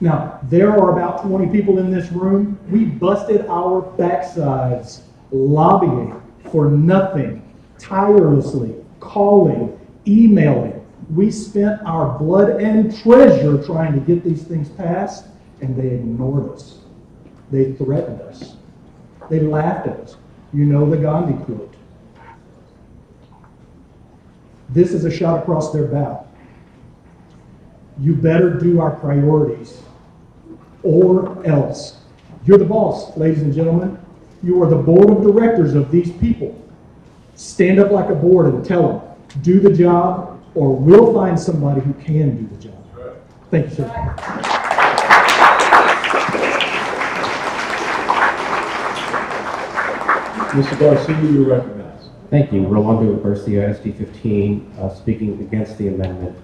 Now, there are about 20 people in this room. We busted our backsides lobbying for nothing, tirelessly, calling, emailing. We spent our blood and treasure trying to get these things passed, and they ignored us. They threatened us. They laughed at us. You know the Gandhi quote. This is a shot across their bow. You better do our priorities, or else. You're the boss, ladies and gentlemen. You are the board of directors of these people. Stand up like a board and tell them, do the job, or we'll find somebody who can do the job. Thank you, sir. Mr. Garcia, you're recognized. Thank you. Rolando Garcia, SD15, speaking against the amendment.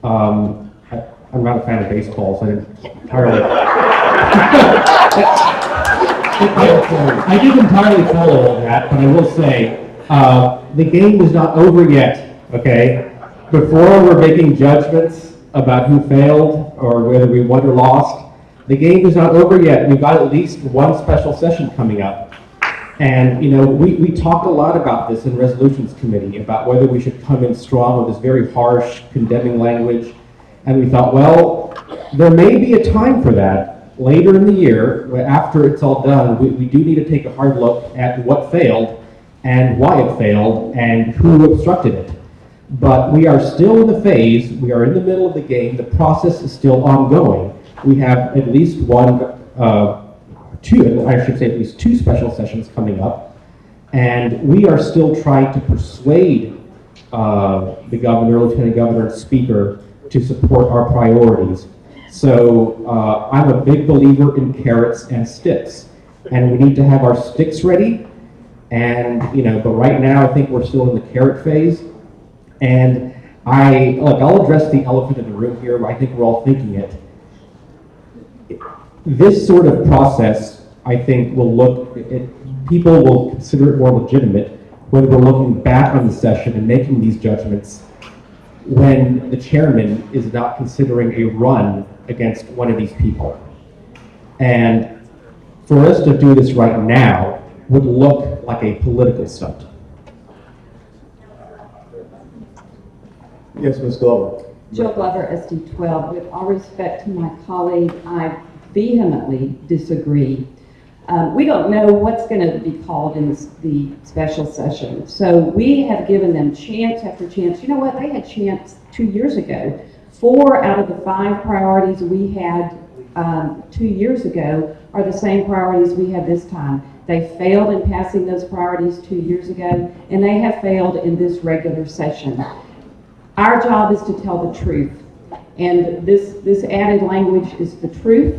I'm not a fan of baseball, so I didn't entirely. I didn't entirely follow all that, but I will say The game is not over yet, okay? Before we're making judgments about who failed or whether we won or lost, the game is not over yet. We've got at least one special session coming up. And, you know, we talked a lot about this in Resolutions Committee, about whether we should come in strong with this very harsh, condemning language. And we thought, well, there may be a time for that later in the year, after it's all done. We do need to take a hard look at what failed and why it failed and who obstructed it. But we are still in the phase, we are in the middle of the game, the process is still ongoing. We have at least at least two special sessions coming up, and we are still trying to persuade the governor, lieutenant governor, and speaker to support our priorities. So I'm a big believer in carrots and sticks, and we need to have our sticks ready. And but right now I think we're still in the carrot phase. And I'll address the elephant in the room here. I think we're all thinking it. This sort of process, I think, people will consider it more legitimate when we're looking back on the session and making these judgments, when the chairman is not considering a run against one of these people. And for us to do this right now would look like a political stunt. Yes, Ms. Glover. Jill Glover, SD12. With all respect to my colleague, I vehemently disagree. We don't know what's going to be called in the special session. So we have given them chance after chance. You know what? They had chance 2 years ago. 4 out of the 5 priorities we had 2 years ago are the same priorities we have this time. They failed in passing those priorities 2 years ago, and they have failed in this regular session. Our job is to tell the truth, and this added language is the truth,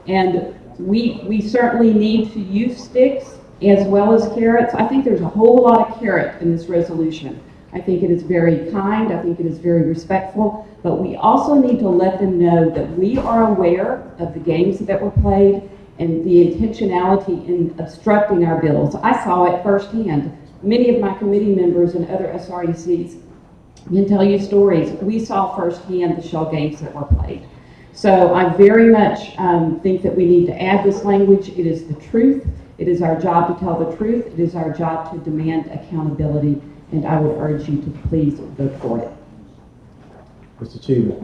and we certainly need to use sticks as well as carrots. I think there's a whole lot of carrot in this resolution. I think it is very kind, I think it is very respectful, but we also need to let them know that we are aware of the games that were played and the intentionality in obstructing our bills. I saw it firsthand. Many of my committee members and other SRECs can tell you stories. We saw firsthand the shell games that were played. So I very much think that we need to add this language. It is the truth. It is our job to tell the truth. It is our job to demand accountability, and I would urge you to please vote for it. Mr. Cheever.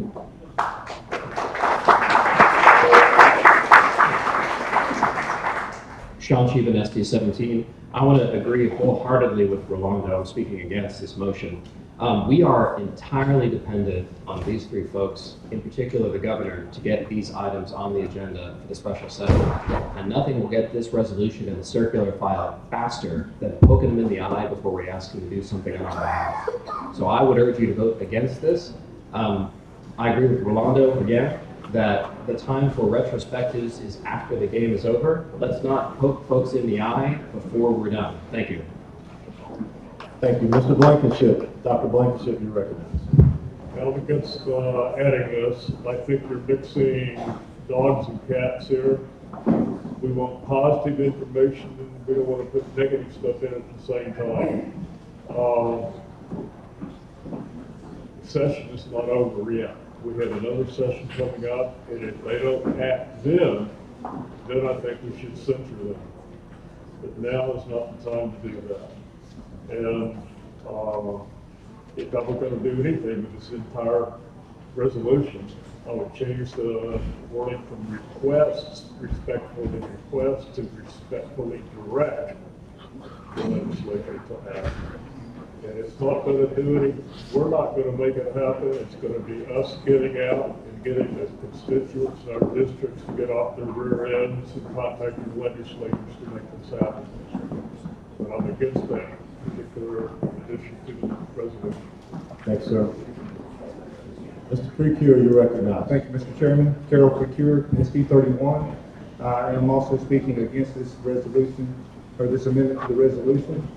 Sean Cheevan, SD17. I want to agree wholeheartedly with Rolando speaking against this motion. We are entirely dependent on these 3 folks, in particular the governor, to get these items on the agenda for the special session. And nothing will get this resolution in the circular file faster than poking them in the eye before we ask them to do something on our behalf. So I would urge you to vote against this. I agree with Rolando again that the time for retrospectives is after the game is over. Let's not poke folks in the eye before we're done. Thank you. Thank you. Mr. Blankenship. Dr. Blankenship, you recognize. Well, against adding this, I think you're mixing dogs and cats here. We want positive information, and we don't want to put negative stuff in at the same time. Session is not over yet. We have another session coming up, and if they don't act then I think we should censure them. But now is not the time to do that. And if I were going to do anything with this entire resolution, I would change the wording from respectfully request to respectfully direct the legislature to act. And it's not going to do any, we're not going to make it happen. It's going to be us getting out and getting the constituents in our districts to get off their rear ends and contacting the legislators to make this happen. But I'm against that particular addition to the resolution. Thanks, sir. Mr. Precure, you recognize. Thank you, Mr. Chairman. Carol Precure, SD31. I am also speaking against this resolution, or this amendment to the resolution.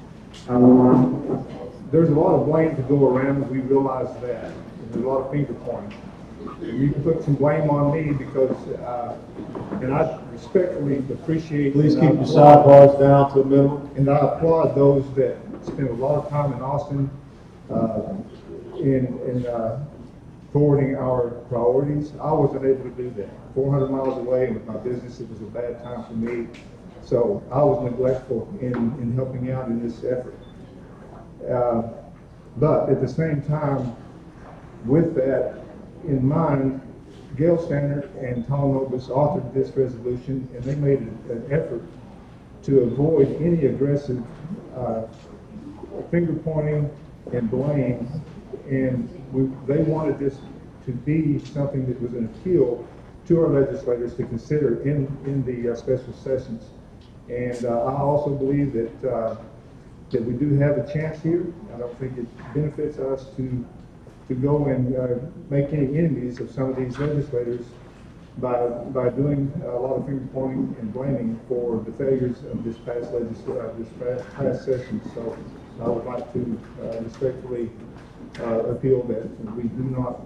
There's a lot of blame to go around, we realize that. There's a lot of finger pointing. You can put some blame on me because, and I respectfully appreciate. Please keep your sidebars down to a minimum. And I applaud those that spent a lot of time in Austin in forwarding our priorities. I wasn't able to do that. 400 miles away with my business, it was a bad time for me. So I was neglectful in helping out in this effort. But at the same time, with that in mind, Gail Stannard and Tom Nobis authored this resolution, and they made an effort to avoid any aggressive finger pointing and blame, and they wanted this to be something that was an appeal to our legislators to consider in the special sessions. And I also believe that that we do have a chance here. I don't think it benefits us to go and make any enemies of some of these legislators by doing a lot of finger pointing and blaming for the failures of this past session. So I would like to respectfully appeal that we do not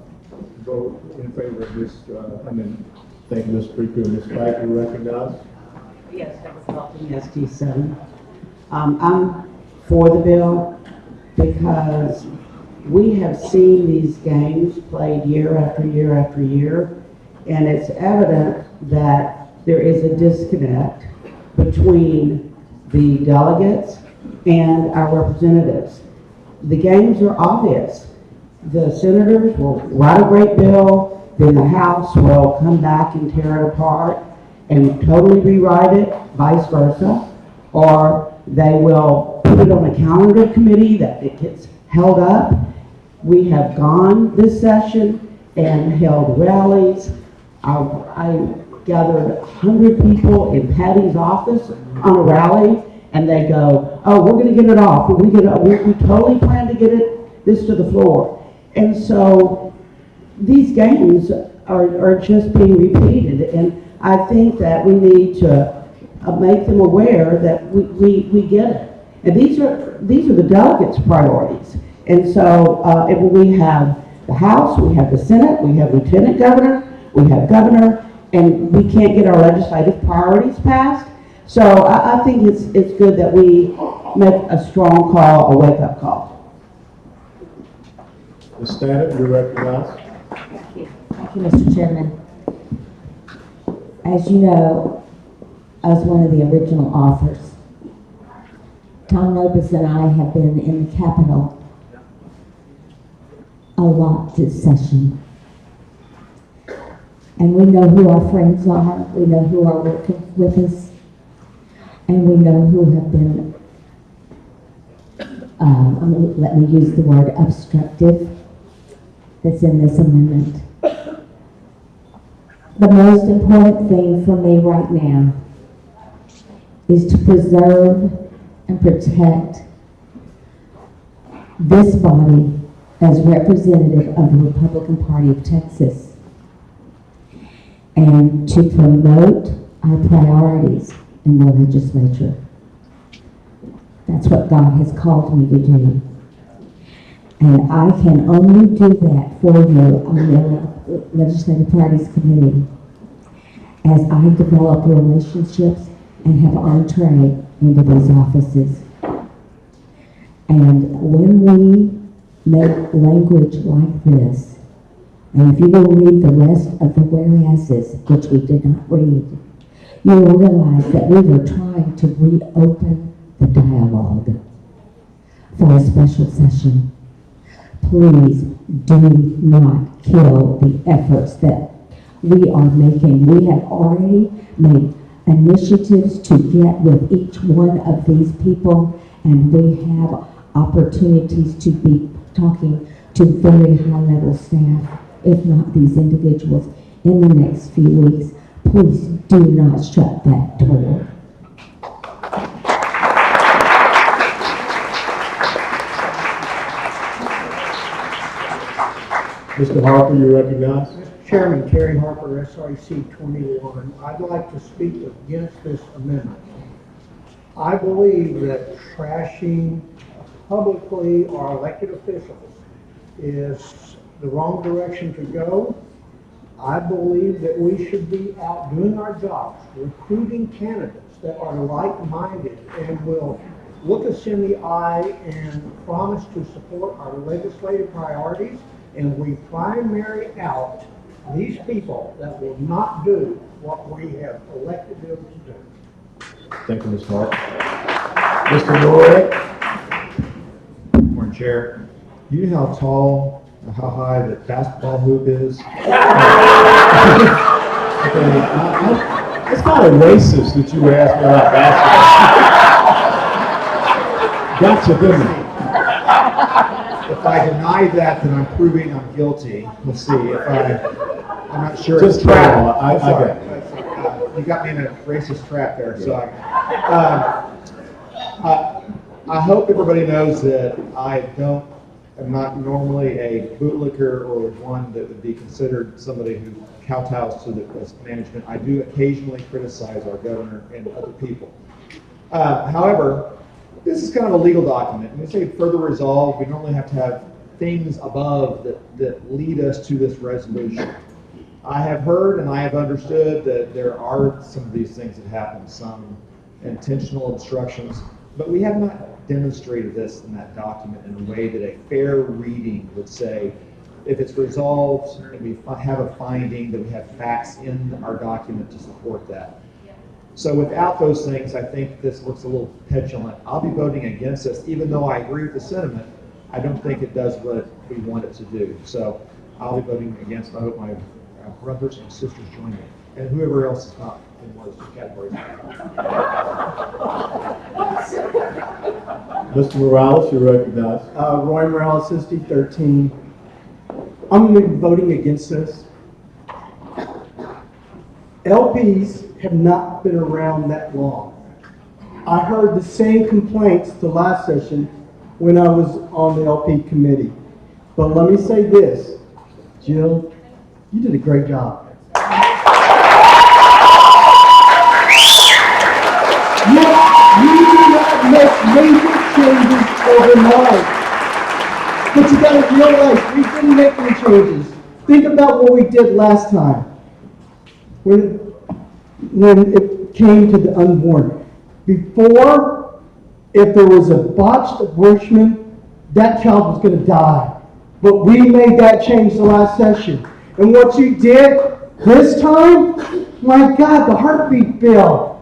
vote in favor of this amendment. Thank you, Mr. Speaker. Ms. Pike, you recognize? Yes, that was Dalton, ST7. I'm for the bill because we have seen these games played year after year after year, and it's evident that there is a disconnect between the delegates and our representatives. The games are obvious. The senators will write a great bill, then the House will come back and tear it apart and totally rewrite it, vice versa, or they will put it on a calendar committee that it gets held up. We have gone this session and held rallies. I gathered 100 people in Patty's office on a rally, and they go, "Oh, we're going to get it off. We totally plan to get this to the floor." And so these games are just being repeated, and I think that we need to make them aware that we get it. And these are the delegates' priorities. And so we have the House, we have the Senate, we have Lieutenant Governor, we have Governor, and we can't get our legislative priorities passed. So I think it's good that we make a strong call, a wake-up call. Ms. Stannard, you recognize? Thank you, Mr. Chairman. As you know, I was one of the original authors. Tom Nobis and I have been in the Capitol a lot this session. And we know who our friends are, we know who are working with us, and we know who have been, let me use the word obstructive, that's in this amendment. The most important thing for me right now is to preserve and protect this body as representative of the Republican Party of Texas, and to promote our priorities in the legislature. That's what God has called me to do. And I can only do that for you on the Legislative Priorities Committee as I develop relationships and have entree into these offices. And when we make language like this, and if you will read the rest of the whereases, which we did not read, you will realize that we were trying to reopen the dialogue for a special session. Please do not kill the efforts that we are making. We have already made initiatives to get with each one of these people, and we have opportunities to be talking to very high-level staff, if not these individuals, in the next few weeks. Please do not shut that door. Mr. Harper, you recognize? Mr. Chairman, Terry Harper, SREC 21. I'd like to speak against this amendment. I believe that trashing publicly our elected officials is the wrong direction to go. I believe that we should be out doing our jobs, recruiting candidates that are like-minded and will look us in the eye and promise to support our legislative priorities, and we primary out these people that will not do what we have elected them to do. Thank you, Mr. Hart. Mr. Roy? Morning, Chair. You know how tall, or how high the basketball hoop is? It's kind of racist that you asked me about basketball. Gotcha, didn't it? If I deny that, then I'm proving I'm guilty. Let's see. I'm not sure. Just travel. I sorry. get it. You got me in a racist trap there. So I hope everybody knows that I'm not normally a bootlicker or one that would be considered somebody who kowtows to the management. I do occasionally criticize our governor and other people. However, this is kind of a legal document. When we say further resolve, we normally have to have things above that lead us to this resolution. I have heard and I have understood that there are some of these things that happen, some intentional obstructions, but we have not demonstrated this in that document in a way that a fair reading would say, if it's resolved and we have a finding, that we have facts in our document to support that. So without those things, I think this looks a little petulant. I'll be voting against this, even though I agree with the sentiment. I don't think it does what we want it to do. So I'll be voting against. I hope my brothers and sisters join me, and whoever else is not in one of those categories. Mr. Morales, you're recognized. Roy Morales, ST 13. I'm going to be voting against this. LPs have not been around that long. I heard the same complaints the last session when I was on the LP committee. But let me say this, Jill, you did a great job. You do not make major changes overnight. But you gotta realize we didn't make any changes. Think about what we did last time. When it came to the unborn. Before, if there was a botched abortion, that child was gonna die. But we made that change the last session. And what you did this time, my God, the heartbeat bill.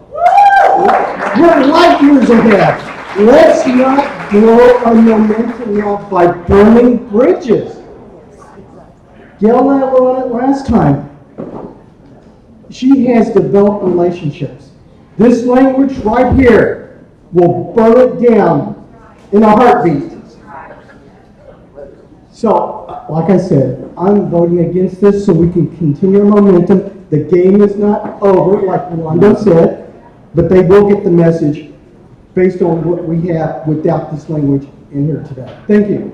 We're light years ahead. Let's not blow our momentum off by burning bridges. Gail and I were on it last time. She has developed relationships. This language right here will burn it down in a heartbeat. So, like I said, I'm voting against this so we can continue our momentum. The game is not over, like Rolando said, but they will get the message based on what we have without this language in here today. Thank you.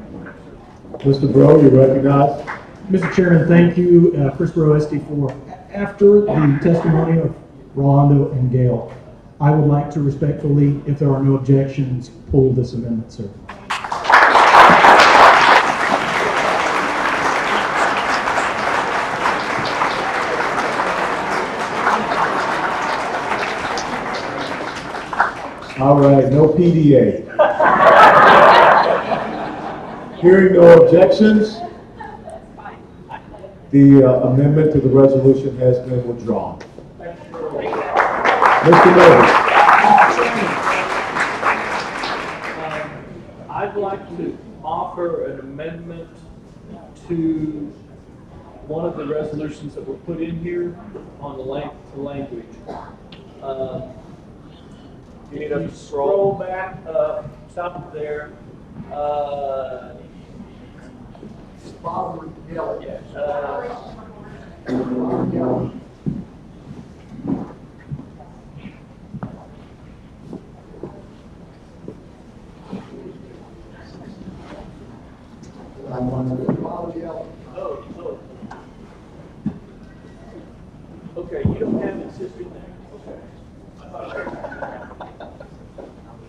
Mr. Bro, you recognized. Mr. Chairman, thank you. First row SD4. After the testimony of Rolando and Gail, I would like to respectfully, if there are no objections, pull this amendment, sir. All right, no PDA. Hearing no objections, the amendment to the resolution has been withdrawn. Mr. Miller. I'd like to offer an amendment to one of the resolutions that were put in here on the language. You need to scroll back up, stop there. Okay, you don't have it, sister, there. Okay.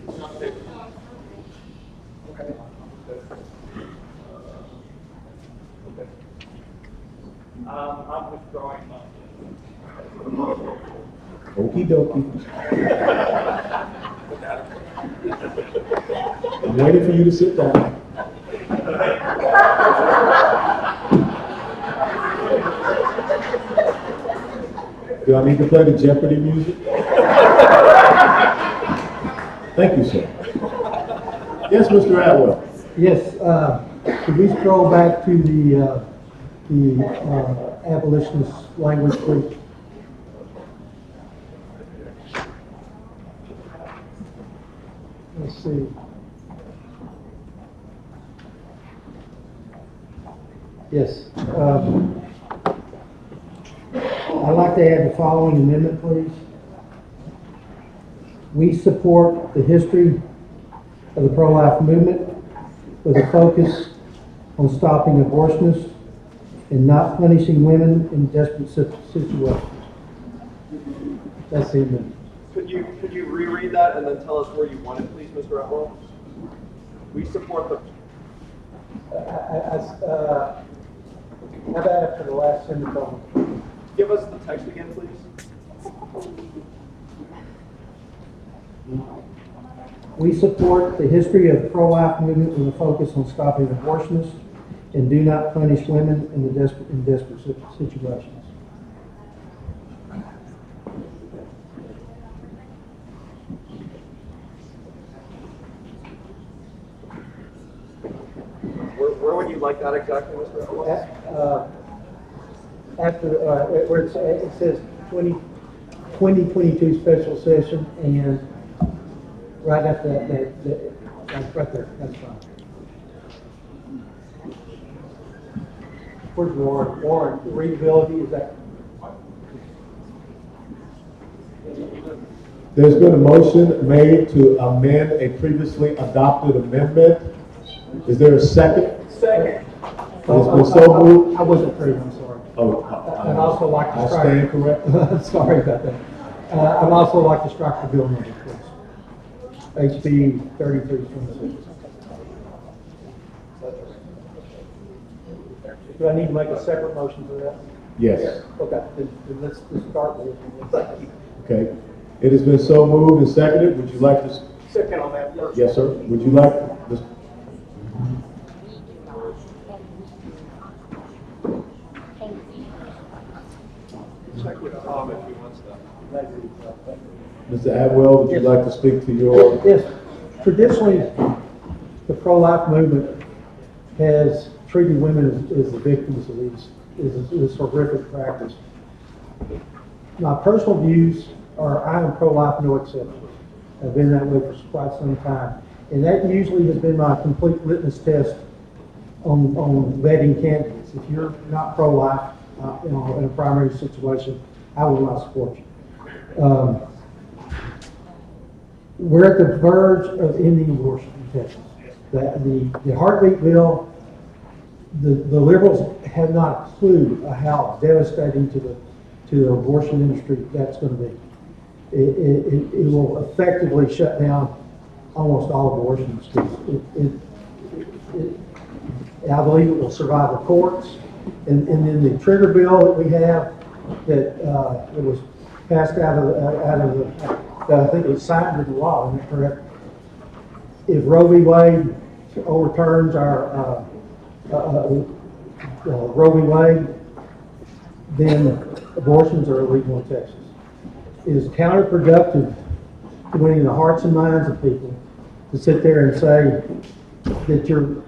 It's not there. Okay. Okay. I'm withdrawing mine. Okie dokie. I'm waiting for you to sit down. Do I need to play the Jeopardy music? Thank you, sir. Yes, Mr. Atwell. Yes, could we scroll back to the abolitionist language, please? Let's see. Yes. I'd like to add the following amendment, please. We support the history of the pro-life movement with a focus on stopping abortionists and not punishing women in desperate situations. That's the amendment. Could you reread that and then tell us where you want it, please, Mr. Atwell? We support the. How about after the last sentence? Give us the text again, please. We support the history of the pro-life movement with a focus on stopping abortionists and do not punish women in desperate situations. Where would you like that exactly, Mr. Atwell? After where it says 2022 special session, and right after that, right there, that's fine. Where's Warren? Warren, readability, is that? There's been a motion made to amend a previously adopted amendment. Is there a second? Second. It's been so moved. I wasn't through, I'm sorry. Oh, I'd also like to I strike. stand corrected. Sorry about that. I'd also like to strike the bill number, please. HB 3326. Do I need to make a separate motion for that? Yes. Okay, then let's start with it. Okay. It has been so moved and seconded. Would you like to? Second on that first. Yes, sir. Would you like this? Check with Tom if he wants that. Mr. Atwell, would you like to speak to your? Yes. Traditionally, the pro-life movement has treated women as the victims of this horrific practice. My personal views are I am pro-life, no exceptions. I've been that way for quite some time. And that usually has been my complete litmus test on vetting candidates. If you're not pro-life in a primary situation, I will not support you. We're at the verge of ending abortion in Texas. The heartbeat bill, the liberals have not a clue of how devastating to the abortion industry that's going to be. It will effectively shut down almost all abortions. I believe it will survive the courts, and then the trigger bill that we have that it was passed out of the I think it was signed into law. Isn't that correct? If Roe v. Wade overturns our Roe v. Wade, then abortions are illegal in Texas. It is counterproductive to winning the hearts and minds of people to sit there and say that your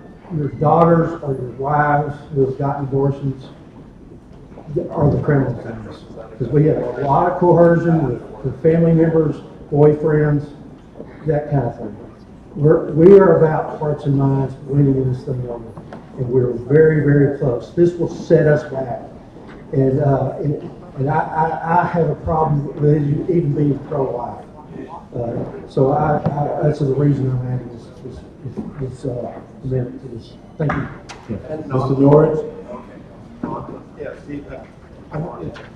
daughters or your wives who have gotten abortions are the criminals in this. Because we have a lot of coercion with family members, boyfriends, that kind of thing. We are about hearts and minds winning in this thing over, and we're very, very close. This will set us back. And I have a problem with it even being pro-life. So that's the reason I'm adding this amendment to this. Thank you. Mr. Norris? Yeah, Steve,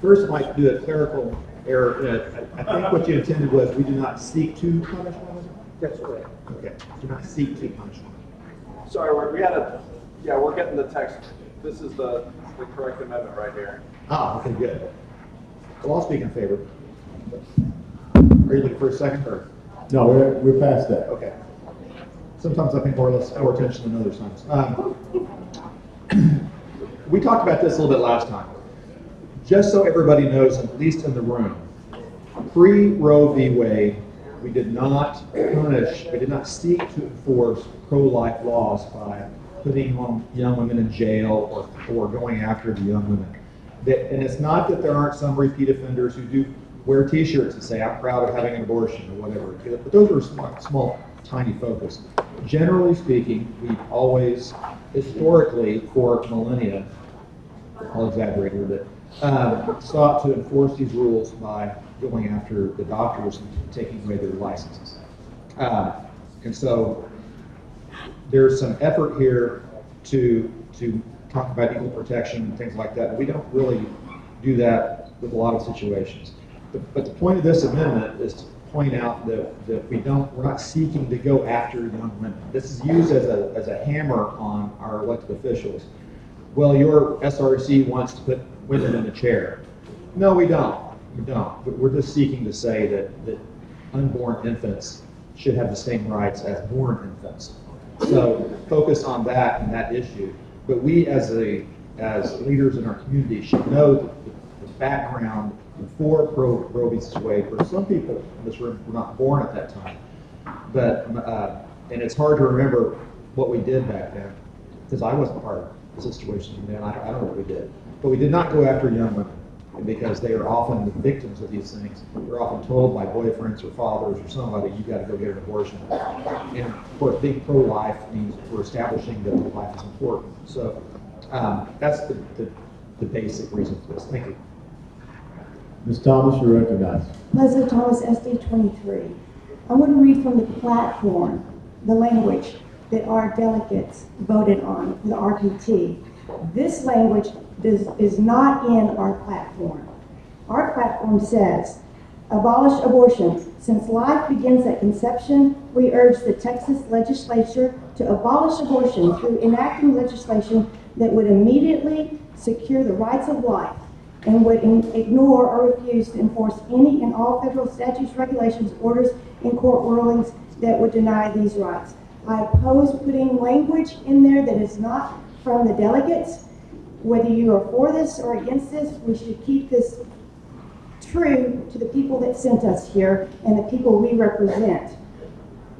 first I'd like to do a clerical error. I think what you intended was we do not seek to punish women? That's correct. Okay, do not seek to punish women. Sorry, we're getting the text. This is the correct amendment right here. Ah, okay, good. Well, I'll speak in favor. Are you looking for a second or? No, we're past that. Okay. Sometimes I think more attention than other times. We talked about this a little bit last time. Just so everybody knows, at least in the room, pre-Roe v. Wade, we did not seek to enforce pro-life laws by putting young women in jail or going after the young women. And it's not that there aren't some repeat offenders who do wear t-shirts that say, I'm proud of having an abortion or whatever. But those are small, tiny focus. Generally speaking, we've always, historically, for millennia, I'll exaggerate a little bit, sought to enforce these rules by going after the doctors and taking away their licenses. And so there's some effort here to talk about equal protection and things like that, but we don't really do that with a lot of situations. But the point of this amendment is to point out that we're not seeking to go after young women. This is used as a hammer on our elected officials. Well, your SREC wants to put women in a chair. No, we don't. We don't. We're just seeking to say that unborn infants should have the same rights as born infants. So focus on that and that issue. But we as leaders in our community should know the background before Roe v. Wade. For some people in this room were not born at that time. But and it's hard to remember what we did back then, because I wasn't part of the situation then. I don't know what we did. But we did not go after young women, because they are often the victims of these things. They're often told by boyfriends or fathers or somebody, you got to go get an abortion. And of course, being pro-life means we're establishing that life is important. So that's the basic reason for this. Thank you. Ms. Thomas, you're recognized. Leslie Thomas, SD 23. I want to read from the platform the language that our delegates voted on, the RPT. This language is not in our platform. Our platform says, abolish abortion. Since life begins at conception, we urge the Texas legislature to abolish abortion through enacting legislation that would immediately secure the rights of life and would ignore or refuse to enforce any and all federal statutes, regulations, orders, and court rulings that would deny these rights. I oppose putting language in there that is not from the delegates. Whether you are for this or against this, we should keep this true to the people that sent us here and the people we represent.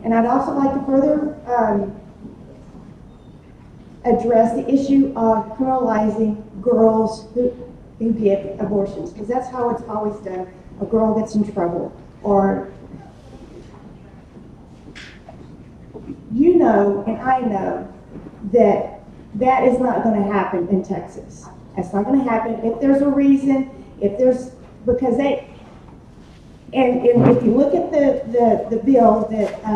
And I'd also like to further address the issue of criminalizing girls who get abortions, because that's how it's always done. A girl gets in trouble, or you know and I know that that is not going to happen in Texas. That's not going to happen. If there's a reason, because they, and if you look at the bill that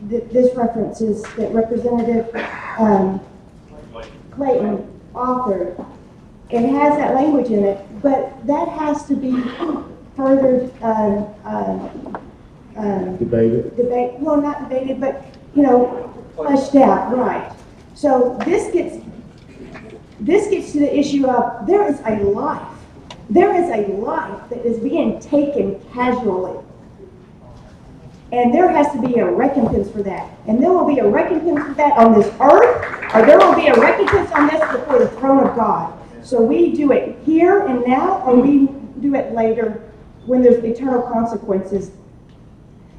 this references, that Representative Clayton authored, it has that language in it, but that has to be further debated. Well, not debated, but fleshed out, right? So this gets to the issue of there is a life that is being taken casually, and there has to be a recompense for that, and there will be a recompense for that on this earth, or there will be a recompense on this before the throne of God. So we do it here and now, or we do it later when there's eternal consequences.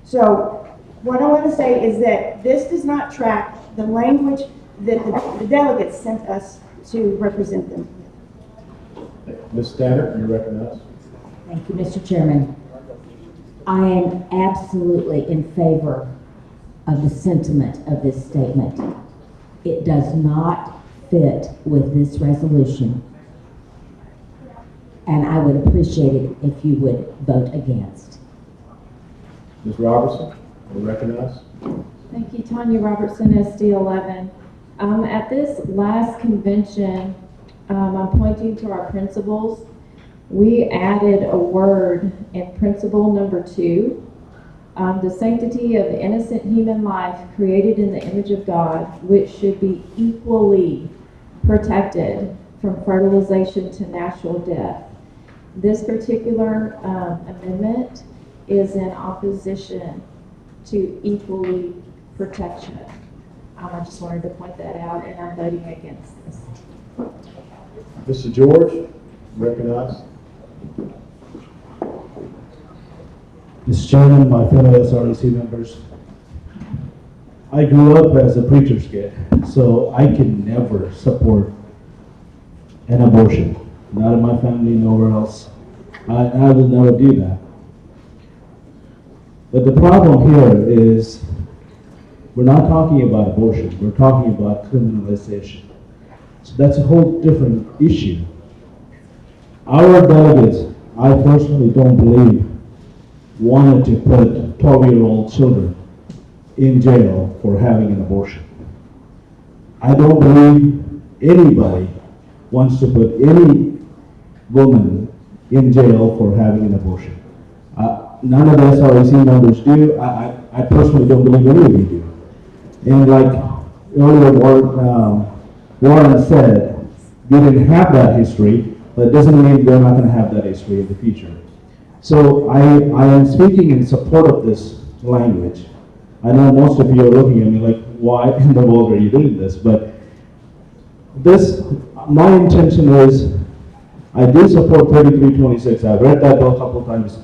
So what I want to say is that this does not track the language that the delegates sent us to represent them. Ms. Stannard, you're recognized. Thank you, Mr. Chairman. I am absolutely in favor of the sentiment of this statement. It does not fit with this resolution, and I would appreciate it if you would vote against. Ms. Robertson, you're recognized. Thank you, Tanya Robertson, SD 11. At this last convention, I'm pointing to our principles. We added a word in principle number 2, the sanctity of the innocent human life created in the image of God, which should be equally protected from fertilization to natural death. This particular amendment is in opposition to equally protection. I just wanted to point that out, and I'm voting against this. Mr. George, recognized. Mr. Chairman, my fellow SREC members, I grew up as a preacher's kid, so I can never support an abortion. Not in my family, nowhere else. I will never do that. But the problem here is we're not talking about abortion, we're talking about criminalization. So that's a whole different issue. Our delegates, I personally don't believe, wanted to put 12-year-old children in jail for having an abortion. I don't believe anybody wants to put any woman in jail for having an abortion. None of the SREC members do. I personally don't believe any of you do. And like earlier Warren said, we didn't have that history, but it doesn't mean we're not going to have that history in the future. So I am speaking in support of this language. I know most of you are looking at me like, why in the world are you doing this? But my intention is, I do support 3326. I've read that bill a couple of times.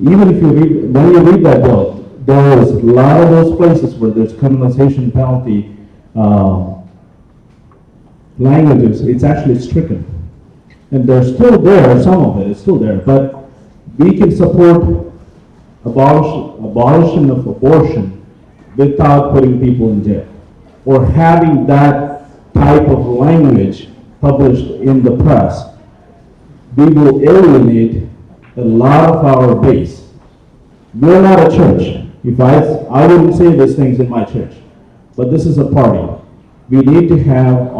Even if when you read that bill, there is a lot of those places where there's criminalization penalty languages, it's actually stricken. And they're still there, some of it is still there, but we can support abolition of abortion without putting people in jail or having that type of language published in the press. We will alienate a lot of our base. We're not a church. I wouldn't say these things in my church, but this is a party. We need to have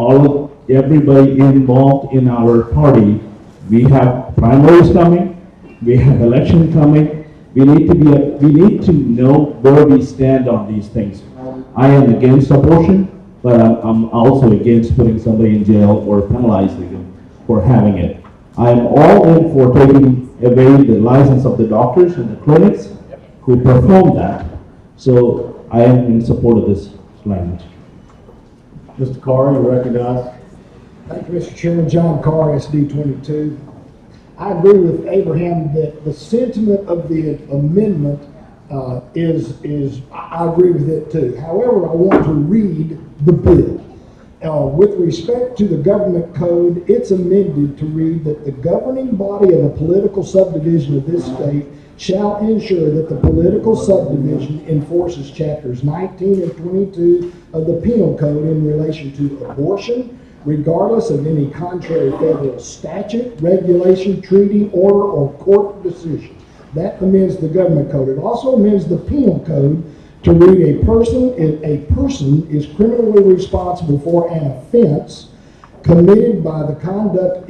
everybody involved in our party. We have primaries coming. We have election coming. We need to know where we stand on these things. I am against abortion, but I'm also against putting somebody in jail or penalizing them for having it. I am all in for taking away the license of the doctors and the clinics who perform that. So I am in support of this language. Mr. Carr, you recognize. Thank you, Mr. Chairman. John Carr, SD 22. I agree with Abraham that the sentiment of the amendment I agree with it too. However, I want to read the bill. With respect to the government code, it's amended to read that the governing body of a political subdivision of this state shall ensure that the political subdivision enforces chapters 19 and 22 of the penal code in relation to abortion, regardless of any contrary federal statute, regulation, treaty, order, or court decision. That amends the government code. It also amends the penal code to read a person is criminally responsible for an offense committed by the conduct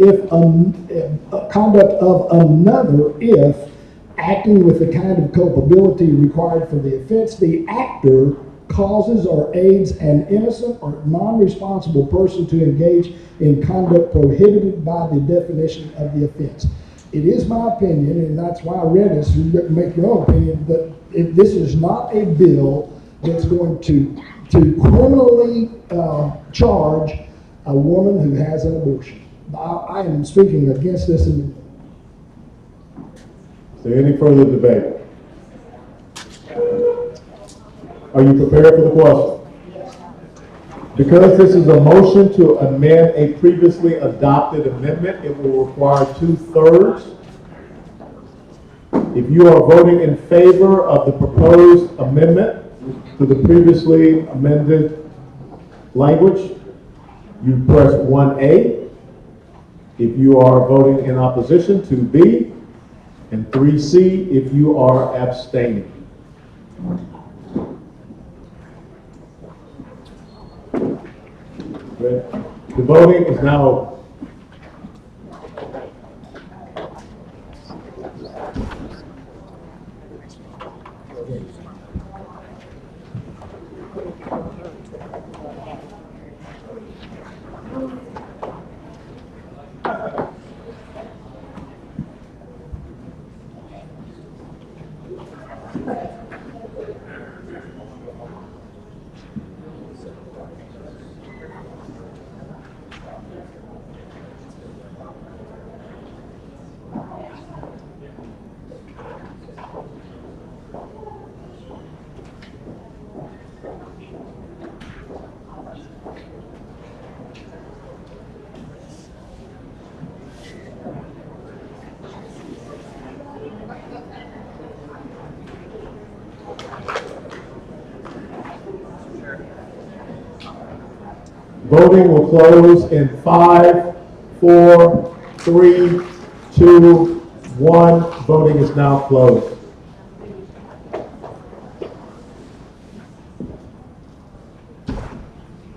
of another if, acting with the kind of culpability required for the offense, the actor causes or aids an innocent or non-responsible person to engage in conduct prohibited by the definition of the offense. It is my opinion, and that's why I read this, you can make your own opinion, but this is not a bill that's going to criminally charge a woman who has an abortion. I am speaking against this amendment. Is there any further debate? Are you prepared for the question? Because this is a motion to amend a previously adopted amendment, it will require 2/3. If you are voting in favor of the proposed amendment to the previously amended language, you press 1A. If you are voting in opposition, 2B, and 3C if you are abstaining. The voting is now open. Voting will close in 5, 4, 3, 2, 1. Voting is now closed.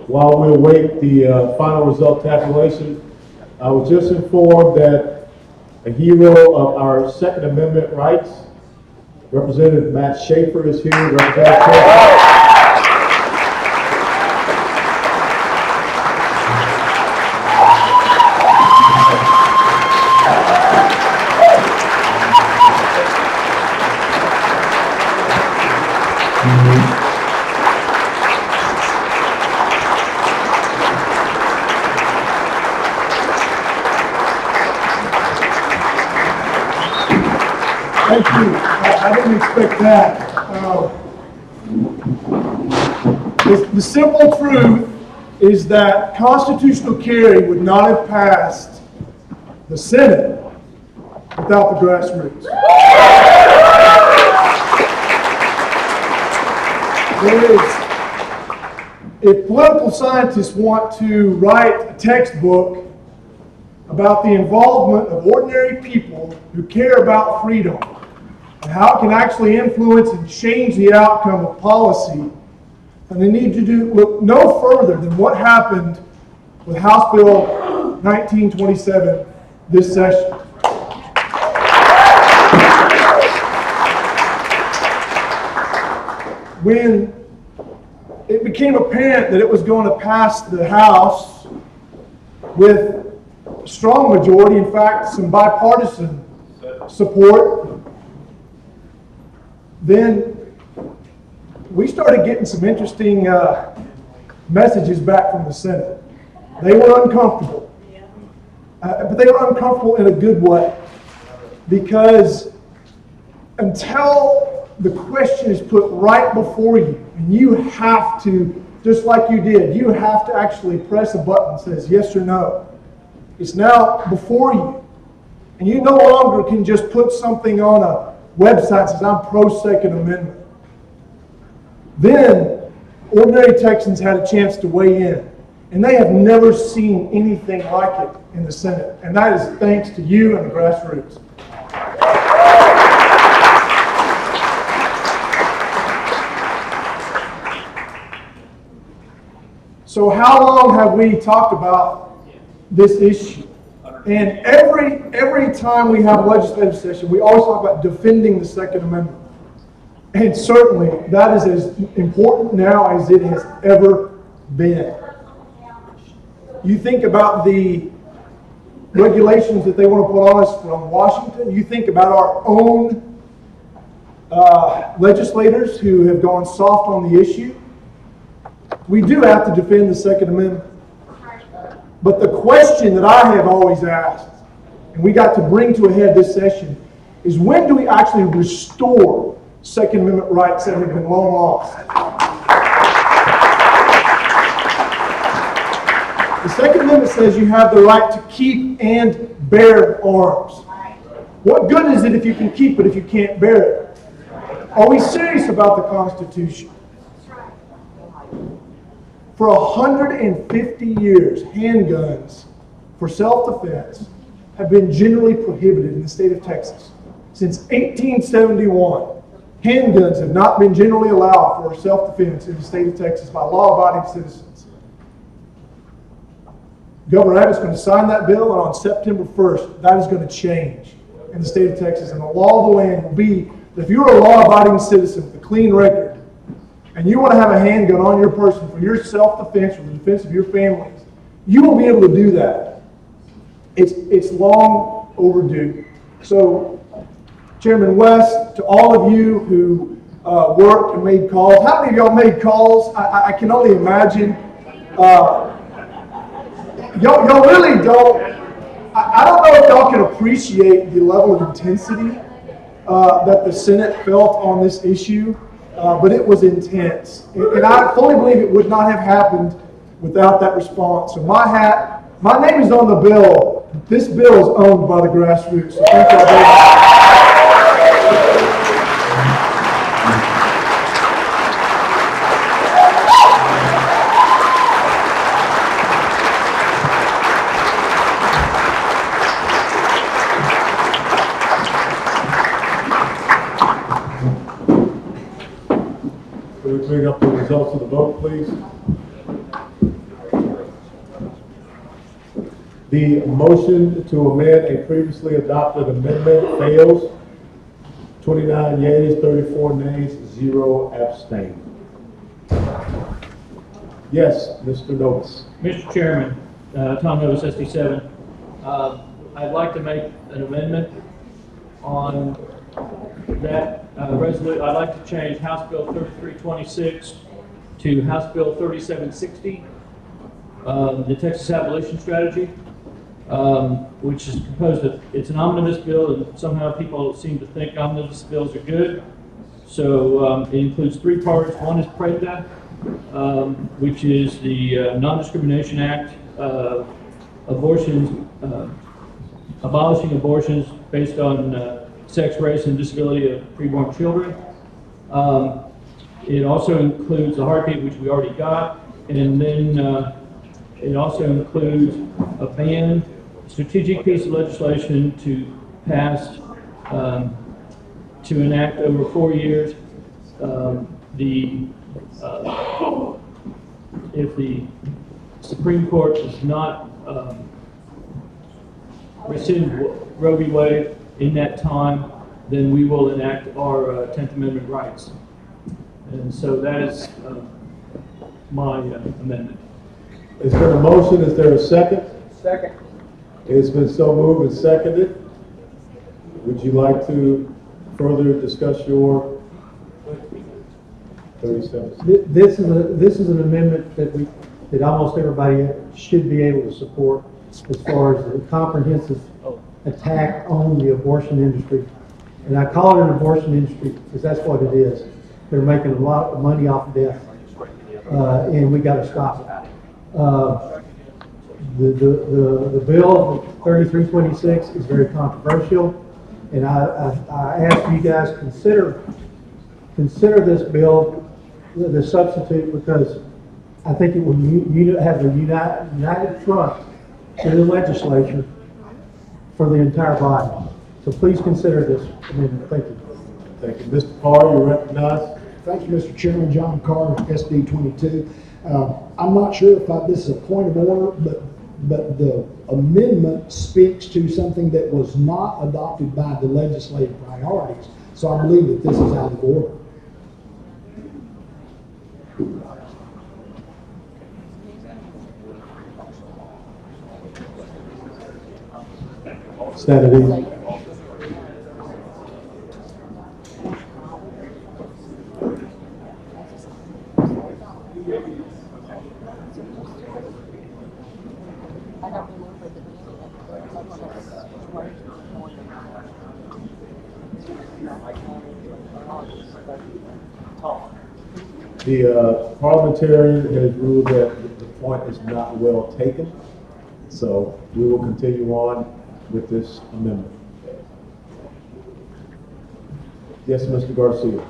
While we await the final result tabulation, I was just informed that a hero of our Second Amendment rights, Representative Matt Schaefer, is here. Representative Schaefer. Thank you. I didn't expect that. The simple truth is that constitutional carry would not have passed the Senate without the grassroots. If political scientists want to write a textbook about the involvement of ordinary people who care about freedom and how it can actually influence and change the outcome of policy, and they need to look no further than what happened with House Bill 1927 this session. When it became apparent that it was going to pass the House with a strong majority, in fact, some bipartisan support, then we started getting some interesting messages back from the Senate. They were uncomfortable. But they were uncomfortable in a good way. Because until the question is put right before you, and you have to, just like you did, you have to actually press a button that says yes or no. It's now before you. And you no longer can just put something on a website that says, I'm pro-Second Amendment. Then, ordinary Texans had a chance to weigh in. And they have never seen anything like it in the Senate. And that is thanks to you and the grassroots. So how long have we talked about this issue? And every time we have a legislative session, we always talk about defending the Second Amendment. And certainly, that is as important now as it has ever been. You think about the regulations that they want to put on us from Washington. You think about our own legislators who have gone soft on the issue. We do have to defend the Second Amendment. But the question that I have always asked, and we got to bring to a head this session, is when do we actually restore Second Amendment rights that have been long lost? The Second Amendment says you have the right to keep and bear arms. What good is it if you can keep it if you can't bear it? Are we serious about the Constitution? For 150 years, handguns for self-defense have been generally prohibited in the state of Texas. Since 1871, handguns have not been generally allowed for self-defense in the state of Texas by law-abiding citizens. Governor Abbott's going to sign that bill, and on September 1st, that is going to change in the state of Texas. And the law of the land will be that if you're a law-abiding citizen with a clean record, and you want to have a handgun on your person for your self-defense or the defense of your families, you will be able to do that. It's long overdue. So, Chairman West, to all of you who worked and made calls, how many of y'all made calls? I can only imagine. Y'all really don't. I don't know if y'all can appreciate the level of intensity that the Senate felt on this issue. But it was intense. And I fully believe it would not have happened without that response. So my name is on the bill. This bill is owned by the grassroots. So thank you all very much. you bring up the results of the vote, please? The motion to amend a previously adopted amendment fails. 29 yeas, 34 nays, 0 abstain. Yes, Mr. Novus. Mr. Chairman, Tom Novus, SD7. I'd like to make an amendment on that resolution. I'd like to change House Bill 3326 to House Bill 3760, the Texas Abolition Strategy, which is composed of, it's an omnibus bill, and somehow people seem to think omnibus bills are good. So it includes 3 parts. One is PREDA, which is the Non-Discrimination Act, abolishing abortions based on sex, race, and disability of preborn children. It also includes the heartbeat, which we already got, and then it also includes a ban, strategic piece of legislation to pass, to enact over 4 years, if the Supreme Court does not rescind Roe v. Wade in that time, then we will enact our 10th Amendment rights. And so that is my amendment. Is there a motion? Is there a second? Second. It's been so moved and seconded. Would you like to further discuss your 37? This is an amendment that almost everybody should be able to support as far as the comprehensive attack on the abortion industry. And I call it an abortion industry because that's what it is. They're making a lot of money off of death, and we got to stop it. The bill 3326 is very controversial, and I ask you guys consider this bill the substitute, because I think it will have a united front in the legislature for the entire body. So please consider this amendment. Thank you. Thank you. Mr. Carr, you're recognized. Thank you, Mr. Chairman. John Carr, SD 22. I'm not sure if this is a point of order, but the amendment speaks to something that was not adopted by the legislative priorities. So I believe that this is out of order. Stand at ease. The parliamentarian has ruled that the point is not well taken, so we will continue on with this amendment. Yes, Mr. Garcia.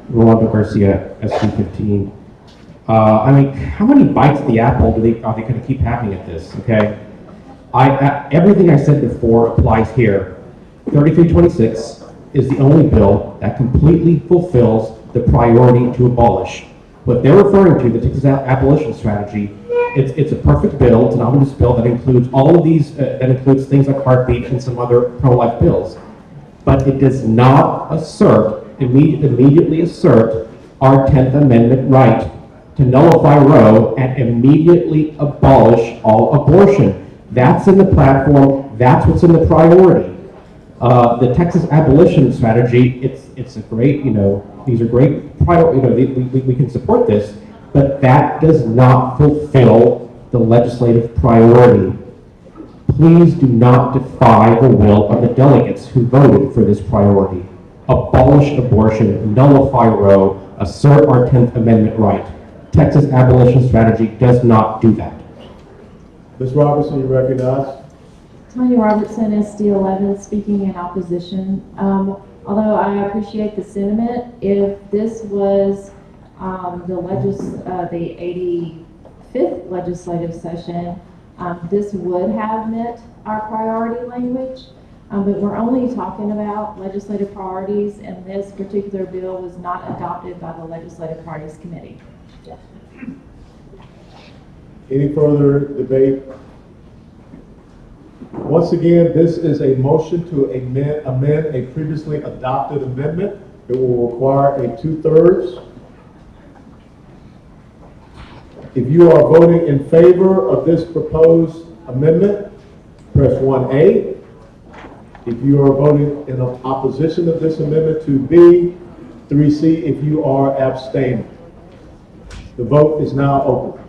Rolando Garcia, SC15. I mean, how many bites of the apple are they going to keep having at this? Okay, everything I said before applies here. 3326 is the only bill that completely fulfills the priority to abolish. What they're referring to, the Texas Abolition Strategy, it's a perfect bill. It's an omnibus bill that includes all of these, that includes things like heartbeat and some other pro-life bills. But it does not immediately assert our 10th Amendment right to nullify Roe and immediately abolish all abortion. That's in the platform. That's what's in the priority. The Texas Abolition Strategy, it's a great, these are great we can support this, but that does not fulfill the legislative priority. Please do not defy the will of the delegates who voted for this priority. Abolish abortion, nullify Roe, assert our 10th Amendment right. Texas Abolition Strategy does not do that. Ms. Robertson, you recognize. Tanya Robertson, SD11, speaking in opposition. Although I appreciate the sentiment, if this was the 85th legislative session, this would have met our priority language. But we're only talking about legislative priorities, and this particular bill was not adopted by the Legislative Priorities Committee. Any further debate? Once again, this is a motion to amend a previously adopted amendment. It will require a 2/3. If you are voting in favor of this proposed amendment, press 1A. If you are voting in opposition of this amendment, 2B, 3C if you are abstaining. The vote is now open.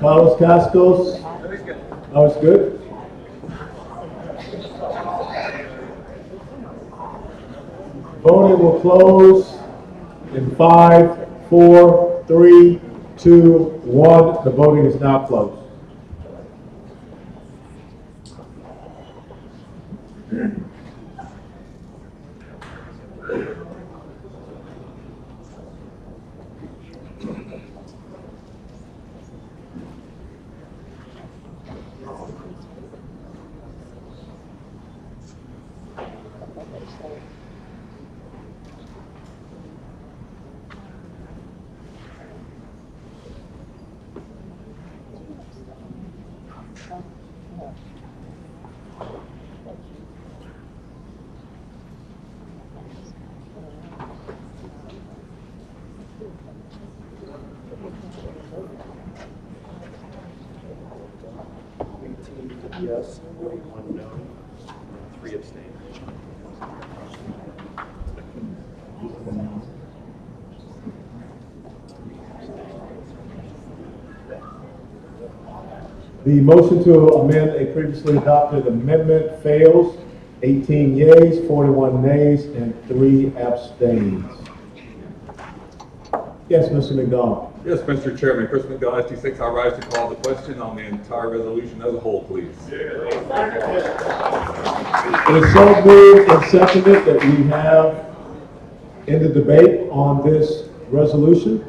Carlos Cascos. Oh, it's good. Voting will close in 5, 4, 3, 2, 1. The voting is now closed. Yes, 1 no, 3 abstain. The motion to amend a previously adopted amendment fails. 18 yeas, 41 nays, and 3 abstains. Yes, Mr. McDonald. Yes, Mr. Chairman, Chris McDonald, ST6, I rise to call the question on the entire resolution as a whole, please. It is so moved and seconded that we have in the debate on this resolution.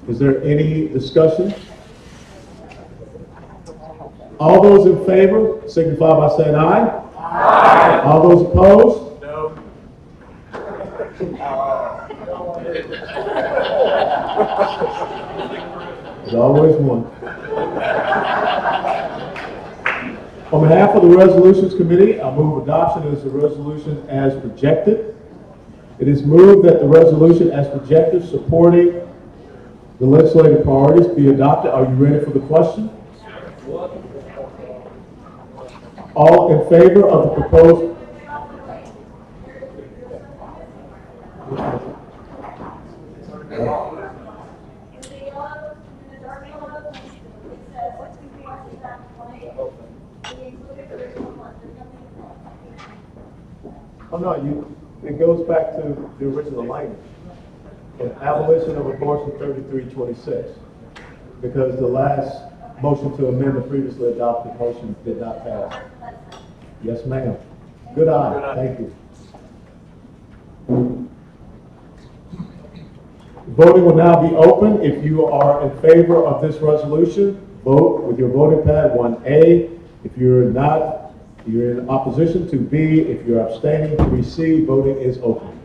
Is there any discussion? All those in favor signify by saying aye. Aye. All those opposed? No. There's always one. On behalf of the Resolutions Committee, I move adoption of the resolution as projected. It is moved that the resolution as projected supporting the legislative priorities be adopted. Are you ready for the question? All in favor of the proposed? Oh no, it goes back to the original language. An abolition of abortion 3326. Because the last motion to amend the previously adopted motion did not pass. Yes, ma'am. Good eye. Thank you. Voting will now be open. If you are in favor of this resolution, vote with your voting pad 1A. If you're not, you're in opposition to B. If you're abstaining to receive, voting is open.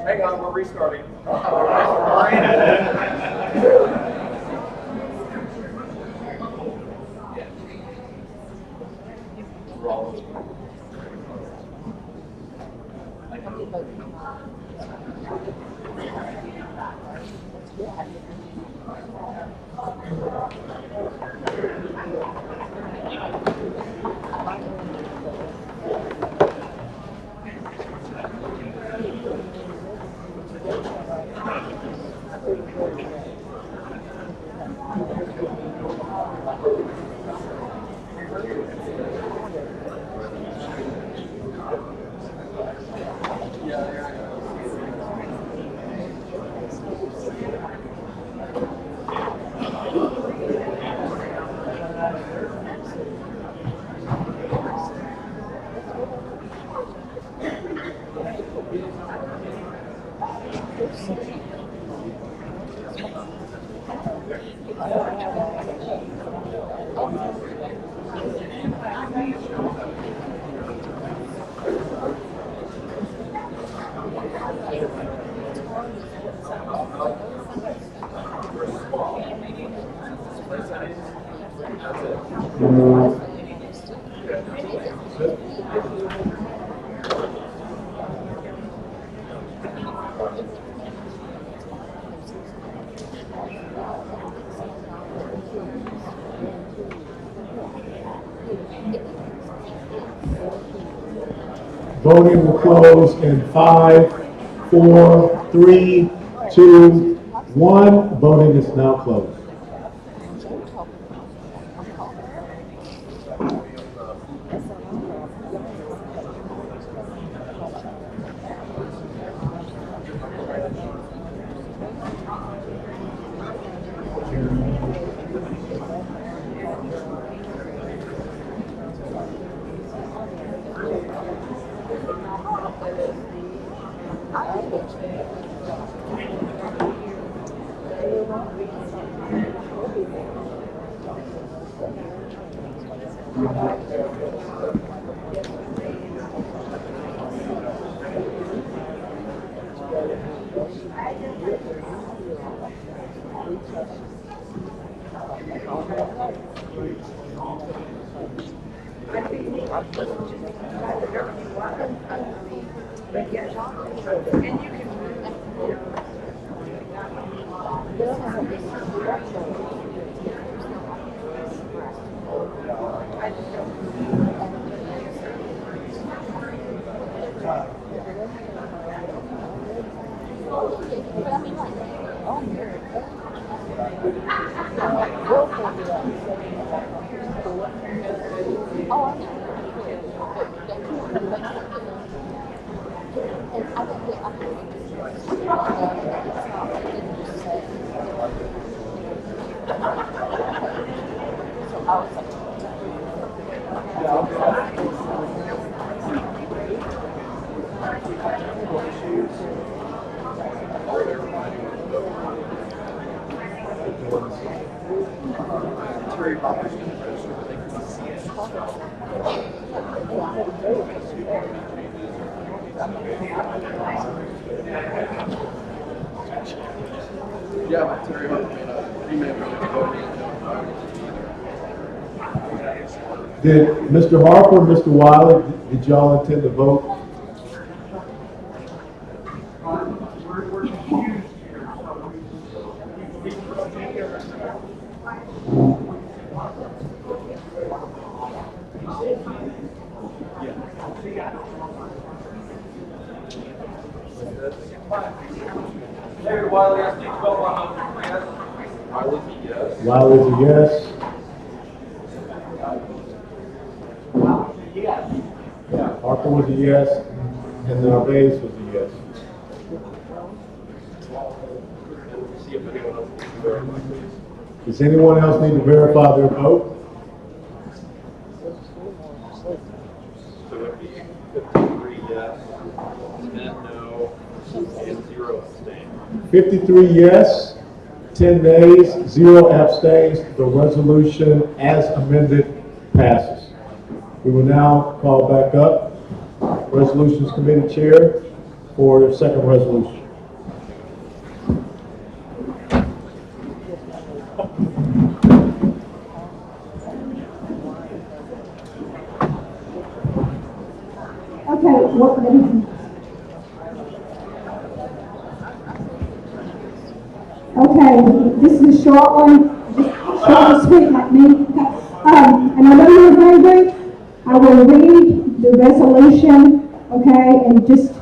Hang on, we're restarting. Voting will close in 5, 4, 3, 2, 1. Voting is now closed. Yeah, but Terry, he may have Did Mr. Harper, Mr. Wiley, did y'all intend to vote? David Wiley, I speak 12 yes. Wiley's a yes. Wiley's a yes. Harper was a yes. And the base was a yes. Does anyone else need to verify their vote? So it'd be 53 yes, 10 no, and 0 abstain. 53 yes, 10 nays, 0 abstains. The resolution as amended passes. We will now call back up Resolutions Committee Chair for the second resolution. Okay, what, okay, this is a short one, just short and sweet like me. And I know you're very brief. I will read the resolution, okay, and just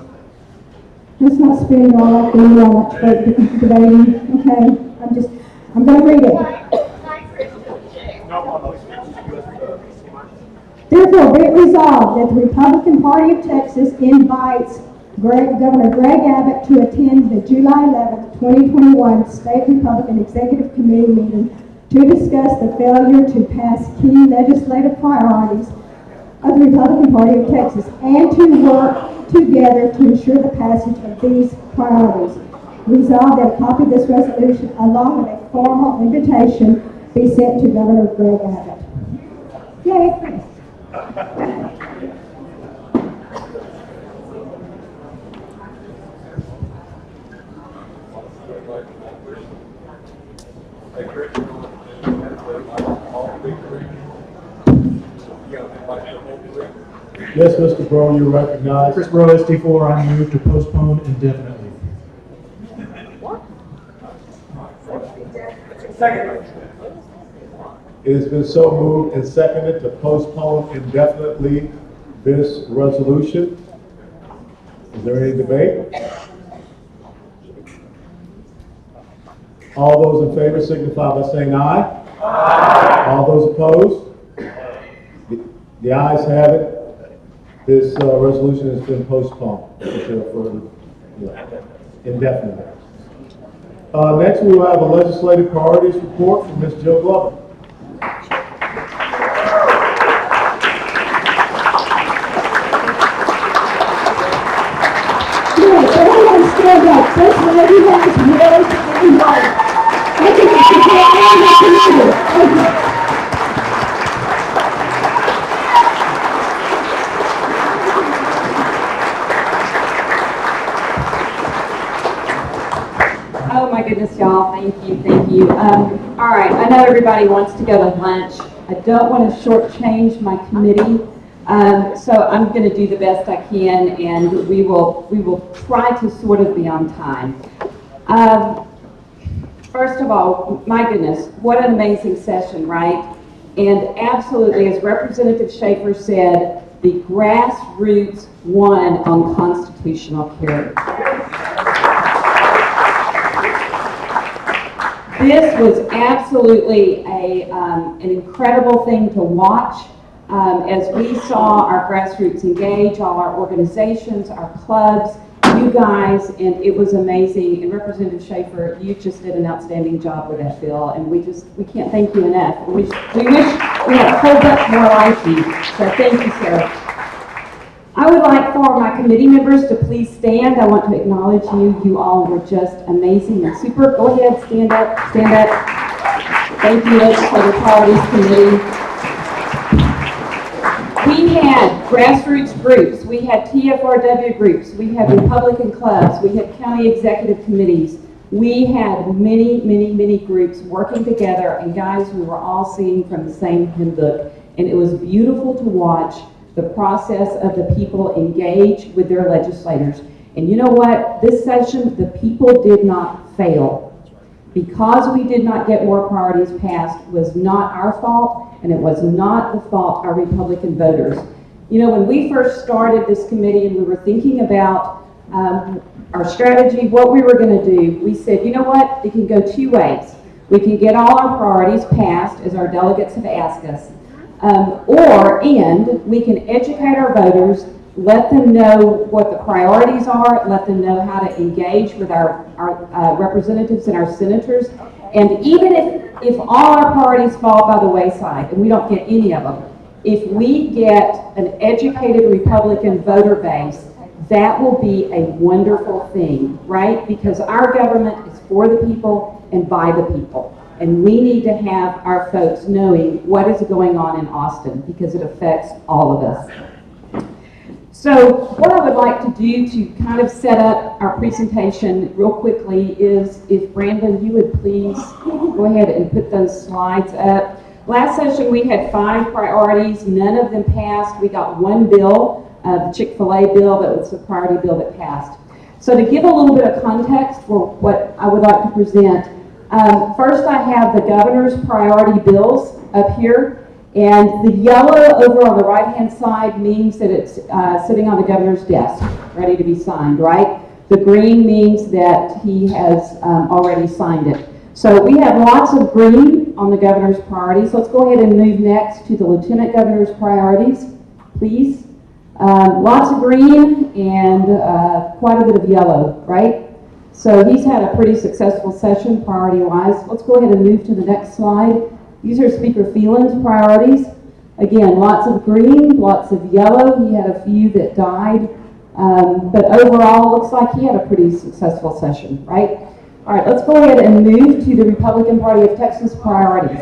not spend all that time on that debating, okay? I'm gonna read it. Therefore, be it resolved that the Republican Party of Texas invites Governor Greg Abbott to attend the July 11th, 2021 State Republican Executive Committee meeting to discuss the failure to pass key legislative priorities of the Republican Party of Texas and to work together to ensure the passage of these priorities. Resolved that a copy of this resolution, along with a formal invitation, be sent to Governor Greg Abbott. Yay! Yes, Mr. Bro, you're recognized. Chris Bro, ST4, I move to postpone indefinitely. Second. It has been so moved and seconded to postpone indefinitely this resolution. Is there any debate? All those in favor signify by saying aye. Aye. All those opposed? The ayes have it. This resolution has been postponed for indefinitely. Next, we will have a legislative priorities report from Ms. Jill Glover. Yes, everyone stand up. This lady has words and words. I think we should get all the community. Oh my goodness, y'all, thank you. All right, I know everybody wants to go to lunch. I don't want to shortchange my committee, so I'm going to do the best I can, and we will try to sort of be on time. First of all, my goodness, what an amazing session, right? And absolutely, as Representative Schaefer said, the grassroots won on constitutional carry. This was absolutely an incredible thing to watch as we saw our grassroots engage, all our organizations, our clubs, you guys, and it was amazing. And Representative Schaefer, you just did an outstanding job with that bill, and we can't thank you enough. We wish we had a whole bunch more like you, so thank you, sir. I would like for my committee members to please stand. I want to acknowledge you. You all were just amazing and super. Go ahead, stand up, stand up. Thank you, Legislative Priorities Committee. We had grassroots groups, we had TFRW groups, we had Republican clubs, we had county executive committees. We had many groups working together, and guys, we were all singing from the same hymn book. And it was beautiful to watch the process of the people engage with their legislators. And you know what? This session, the people did not fail. Because we did not get more priorities passed was not our fault, and it was not the fault of our Republican voters. You know, when we first started this committee and we were thinking about our strategy, what we were going to do, we said, you know what? It can go two ways. We can get all our priorities passed, as our delegates have asked us, and we can educate our voters let them know what the priorities are, let them know how to engage with our representatives and our senators. And even if all our priorities fall by the wayside and we don't get any of them, if we get an educated Republican voter base, that will be a wonderful thing, right? Because our government is for the people and by the people. And we need to have our folks knowing what is going on in Austin because it affects all of us. So what I would like to do to kind of set up our presentation real quickly is if Brandon, you would please go ahead and put those slides up. Last session we had 5 priorities, none of them passed. We got one bill, the Chick-fil-A bill, that was the priority bill that passed. So to give a little bit of context for what I would like to present, first I have the governor's priority bills up here. And the yellow over on the right-hand side means that it's sitting on the governor's desk, ready to be signed, right? The green means that he has already signed it. So we have lots of green on the governor's priorities. Let's go ahead and move next to the lieutenant governor's priorities, please. Lots of green and quite a bit of yellow, right? So he's had a pretty successful session priority-wise. Let's go ahead and move to the next slide. These are Speaker Phelan's priorities. Again, lots of green, lots of yellow. He had a few that died. But overall, looks like he had a pretty successful session, right? All right, let's go ahead and move to the Republican Party of Texas priorities.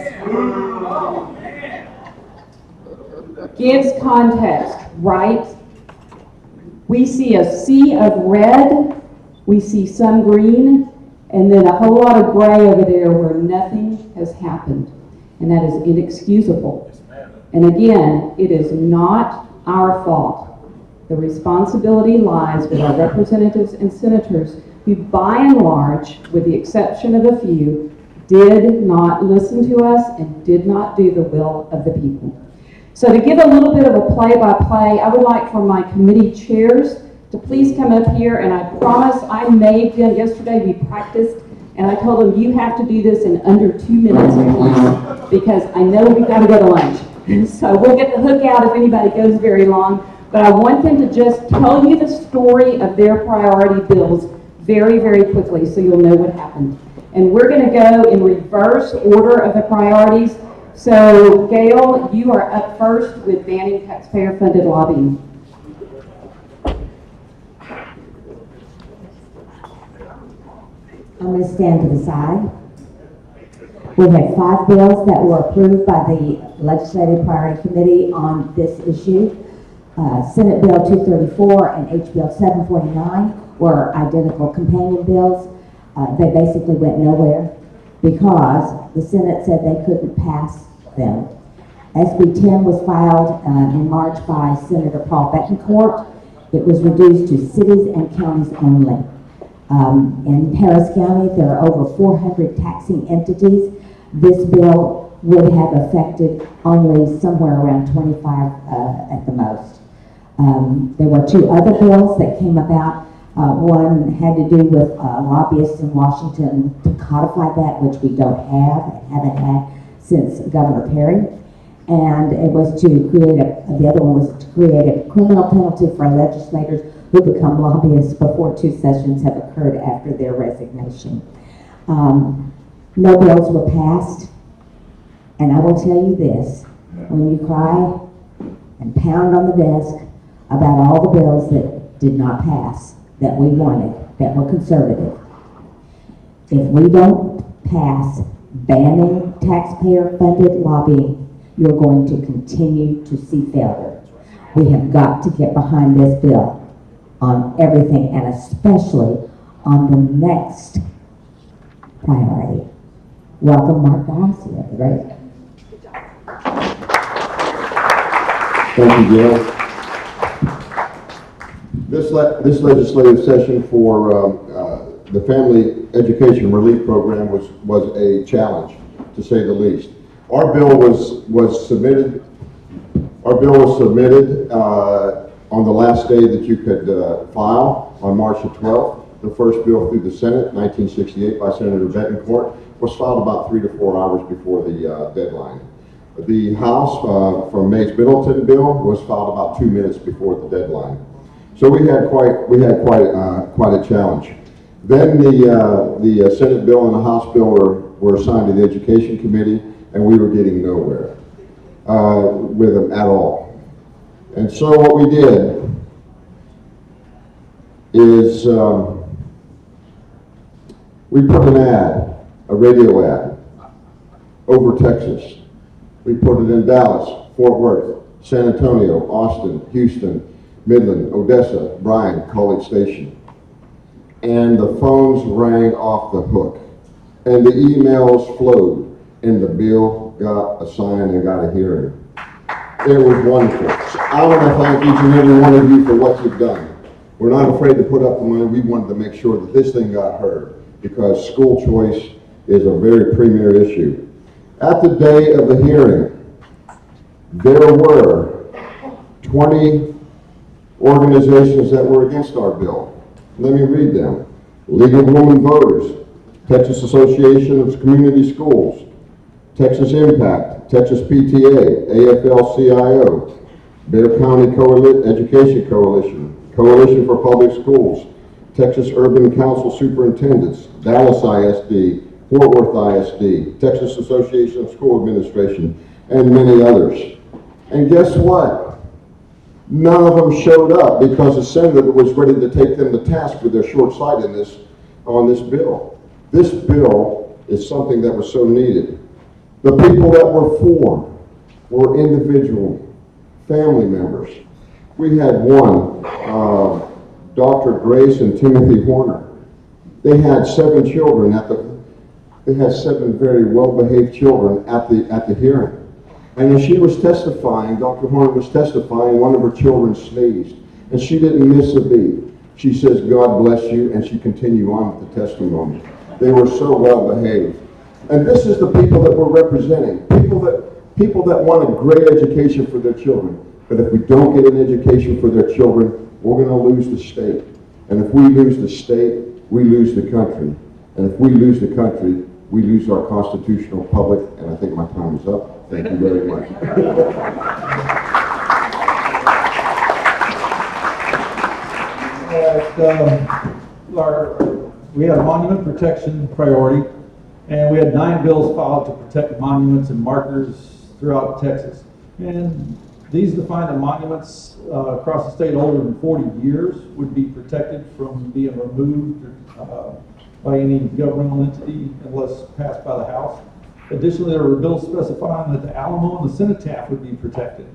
Gives context, right? We see a sea of red, we see some green, and then a whole lot of gray over there where nothing has happened. And that is inexcusable. And again, it is not our fault. The responsibility lies with our representatives and senators who, by and large, with the exception of a few, did not listen to us and did not do the will of the people. So to give a little bit of a play-by-play, I would like for my committee chairs to please come up here, and I promise I made them yesterday, we practiced, and I told them, you have to do this in under 2 minutes, please, because I know we've got to go to lunch. And so we'll get the hook out if anybody goes very long. But I want them to just tell you the story of their priority bills very, very quickly so you'll know what happened. And we're going to go in reverse order of the priorities. So, Gail, you are up first with banning taxpayer-funded lobbying. I'm going to stand to the side. We had 5 bills that were approved by the Legislative Priority Committee on this issue. Senate Bill 234 and H. Bill 749 were identical companion bills. They basically went nowhere because the Senate said they couldn't pass them. SB 10 was filed in March by Senator Paul Betancourt. It was reduced to cities and counties only. In Harris County, there are over 400 taxing entities. This bill would have affected only somewhere around 25 at the most. There were 2 other bills that came about. One had to do with lobbyists in Washington to codify that, which we don't have and haven't had since Governor Perry. And it was to create the other one was to create a criminal penalty for legislators who become lobbyists before 2 sessions have occurred after their resignation. No bills were passed, and I will tell you this, when you cry and pound on the desk about all the bills that did not pass, that we wanted, that were conservative, if we don't pass banning taxpayer-funded lobbying, you're going to continue to see failure. We have got to get behind this bill on everything, and especially on the next priority. Welcome, Mark Garcia, everybody. Thank you, Gail. This legislative session for the Family Education Relief Program was a challenge, to say the least. Our bill was submitted. Our bill was submitted on the last day that you could file, on March the 12th. The first bill through the Senate, 1968, by Senator Betancourt, was filed about 3 to 4 hours before the deadline. The House from Mace Middleton bill was filed about 2 minutes before the deadline. So we had quite a challenge. Then the Senate bill and the House bill were assigned to the Education Committee, and we were getting nowhere with them at all. And so what we did is we put an ad, a radio ad, over Texas. We put it in Dallas, Fort Worth, San Antonio, Austin, Houston, Midland, Odessa, Bryan, College Station. And the phones rang off the hook. And the emails flowed. And the bill got assigned and got a hearing. It was wonderful. So I want to thank each and every one of you for what you've done. We're not afraid to put up the money. We wanted to make sure that this thing got heard, because school choice is a very premier issue. At the day of the hearing, there were 20 organizations that were against our bill. Let me read them. League of Women Voters, Texas Association of Community Schools, Texas Impact, Texas PTA, AFL-CIO, Bear County Education Coalition, Coalition for Public Schools, Texas Urban Council Superintendents, Dallas ISD, Fort Worth ISD, Texas Association of School Administration, and many others. And guess what? None of them showed up because the Senate was ready to take them to task for their short-sightedness on this bill. This bill is something that was so needed. The people that were for were individual family members. We had one, Dr. Grace and Timothy Horner. They had 7 children they had 7 very well-behaved children at the hearing. And as she was testifying, Dr. Horner was testifying, one of her children sneezed. And she didn't miss a beat. She says, God bless you, and she continued on with the testimony. They were so well-behaved. And this is the people that we're representing, people that want a great education for their children. But if we don't get an education for their children, we're going to lose the state. And if we lose the state, we lose the country. And if we lose the country, we lose our constitutional public. And I think my time is up. Thank you very much. We had a monument protection priority, and we had 9 bills filed to protect monuments and markers throughout Texas. And these define that monuments across the state older than 40 years would be protected from being removed by any governmental entity unless passed by the House. Additionally, there were bills specifying that the Alamo and the cenotaph would be protected.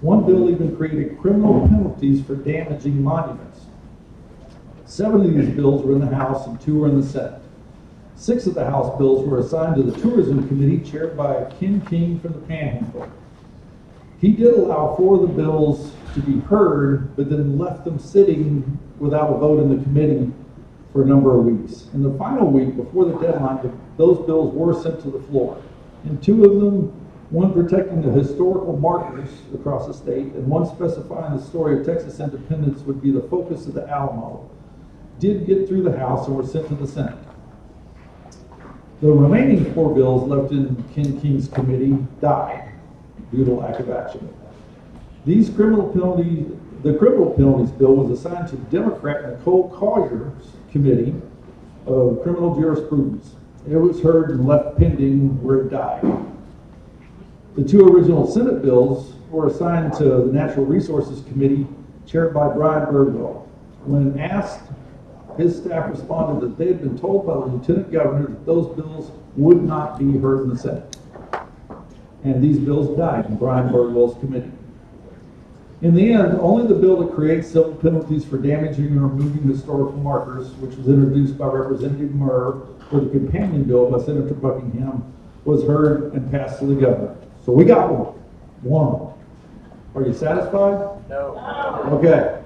One bill even created criminal penalties for damaging monuments. 7 of these bills were in the House and 2 were in the Senate. 6 of the House bills were assigned to the Tourism Committee chaired by Ken King from the Panhandle. He did allow 4 of the bills to be heard, but then left them sitting without a vote in the committee for a number of weeks. In the final week before the deadline, those bills were sent to the floor. And 2 of them, one protecting the historical markers across the state, and one specifying the story of Texas independence would be the focus of the Alamo, did get through the House and were sent to the Senate. The remaining 4 bills left in Ken King's committee died due to lack of action. The criminal penalties bill was assigned to Democrat Nicole Collier's committee of criminal jurisprudence. It was heard and left pending where it died. The 2 original Senate bills were assigned to the Natural Resources Committee chaired by Brian Birdwell. When asked, his staff responded that they had been told by the Lieutenant Governor that those bills would not be heard in the Senate. And these bills died in Brian Birdwell's committee. In the end, only the bill that creates civil penalties for damaging or removing historical markers, which was introduced by Representative Murr for the companion bill by Senator Buckingham, was heard and passed to the governor. So we got one. Are you satisfied? No. Okay.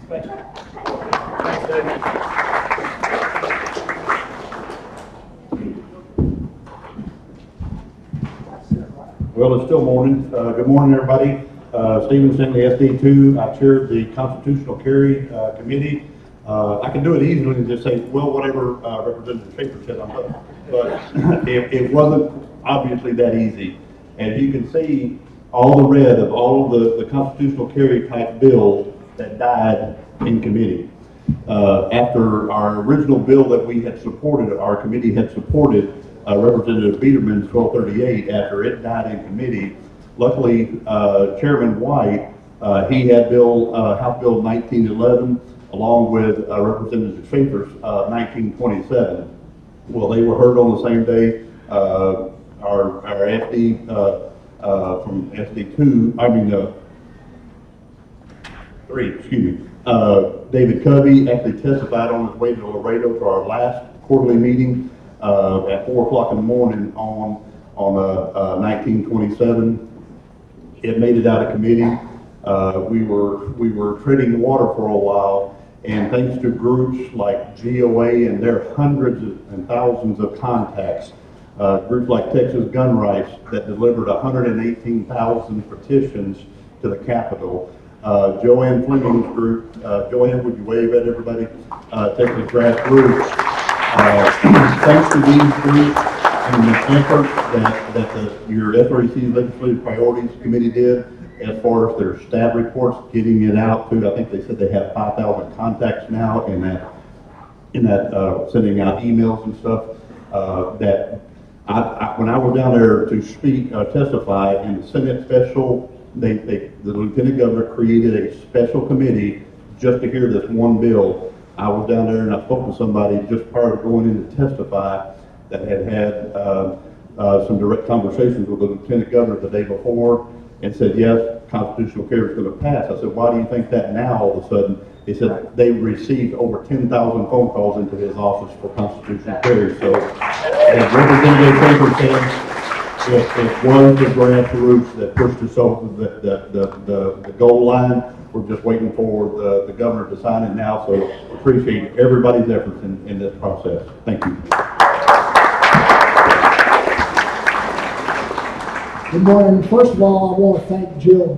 Thank you. Thanks, David. Well, it's still morning. Good morning, everybody. Stephen Stanley, SD2. I chaired the Constitutional Carry Committee. I can do it easily and just say, well, whatever Representative Schaefer said, I'm done. But it wasn't obviously that easy. And you can see all the red of all of the constitutional carry type bills that died in committee. After our original bill that we had supported, our committee had supported, Representative Biedermann's 1238, after it died in committee, luckily Chairman White, he had House Bill 1911 along with Representative Schaefer's 1927. Well, they were heard on the same day. Our FD from SD2, I mean 3, excuse me, David Covey actually testified on his way to Laredo for our last quarterly meeting at 4 o'clock in the morning on 1927. It made it out of committee. We were treading water for a while, and thanks to groups like GOA and their hundreds and thousands of contacts, groups like Texas Gun Rights that delivered 118,000 petitions to the Capitol. Joanne Fleming's group, Joanne, would you wave at everybody? Texas Grassroots. Thanks to these groups and the effort that your SREC Legislative Priorities Committee did, as far as their staff reports, getting it out to, I think they said they have 5,000 contacts now in that sending out emails and stuff. That when I was down there to speak, testify in the Senate special, the Lieutenant Governor created a special committee just to hear this one bill. I was down there and I spoke to somebody just prior to going in to testify that had some direct conversations with the Lieutenant Governor the day before and said, yes, constitutional carry is going to pass. I said, why do you think that now all of a sudden? He said they received over 10,000 phone calls into his office for constitutional carry. So, as Representative Schaefer said, it was the grassroots that pushed us over the goal line. We're just waiting for the governor to sign it now. So, appreciate everybody's efforts in this process. Thank you. Good morning. First of all, I want to thank Jill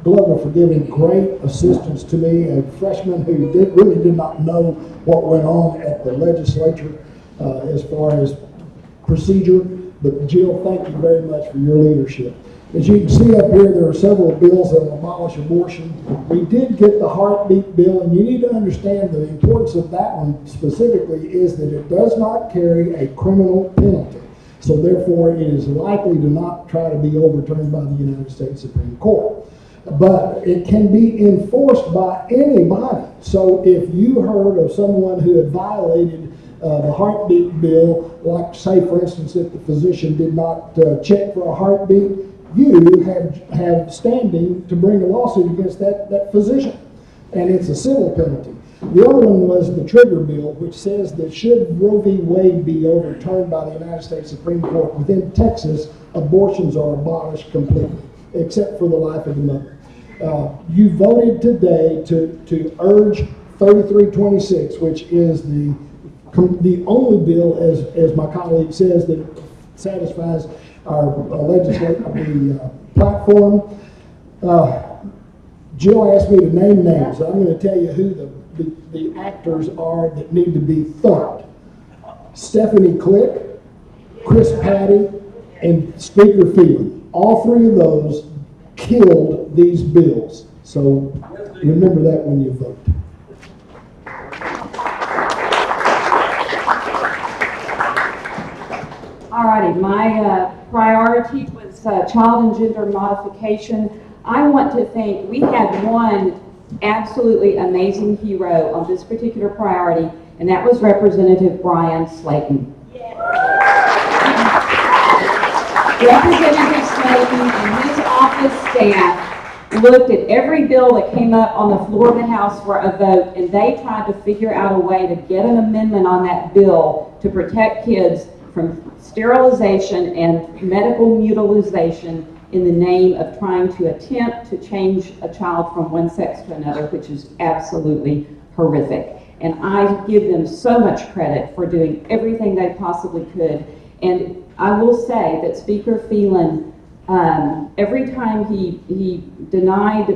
Glover for giving great assistance to me, a freshman who really did not know what went on at the legislature as far as procedure. But Jill, thank you very much for your leadership. As you can see up here, there are several bills that will abolish abortion. We did get the heartbeat bill, and you need to understand the importance of that one specifically is that it does not carry a criminal penalty. So therefore, it is likely to not try to be overturned by the United States Supreme Court. But it can be enforced by anybody. So if you heard of someone who had violated the heartbeat bill, like say for instance if the physician did not check for a heartbeat, you have standing to bring a lawsuit against that physician. And it's a civil penalty. The other one was the trigger bill, which says that should Roe v. Wade be overturned by the United States Supreme Court within Texas, abortions are abolished completely, except for the life of the mother. You voted today to urge 3326, which is the only bill, as my colleague says, that satisfies our legislative platform. Jill asked me to name names. I'm going to tell you who the actors are that need to be thumped. Stephanie Click, Chris Patty, and Speaker Phelan. All three of those killed these bills. So remember that when you vote. Alrighty, my priority was child and gender modification. I want to thank, we had one absolutely amazing hero on this particular priority, and that was Representative Brian Slayton. Representative Slayton and his office staff looked at every bill that came up on the floor of the House for a vote, and they tried to figure out a way to get an amendment on that bill to protect kids from sterilization and medical mutilization in the name of trying to attempt to change a child from one sex to another, which is absolutely horrific. And I give them so much credit for doing everything they possibly could. And I will say that Speaker Phelan, every time he denied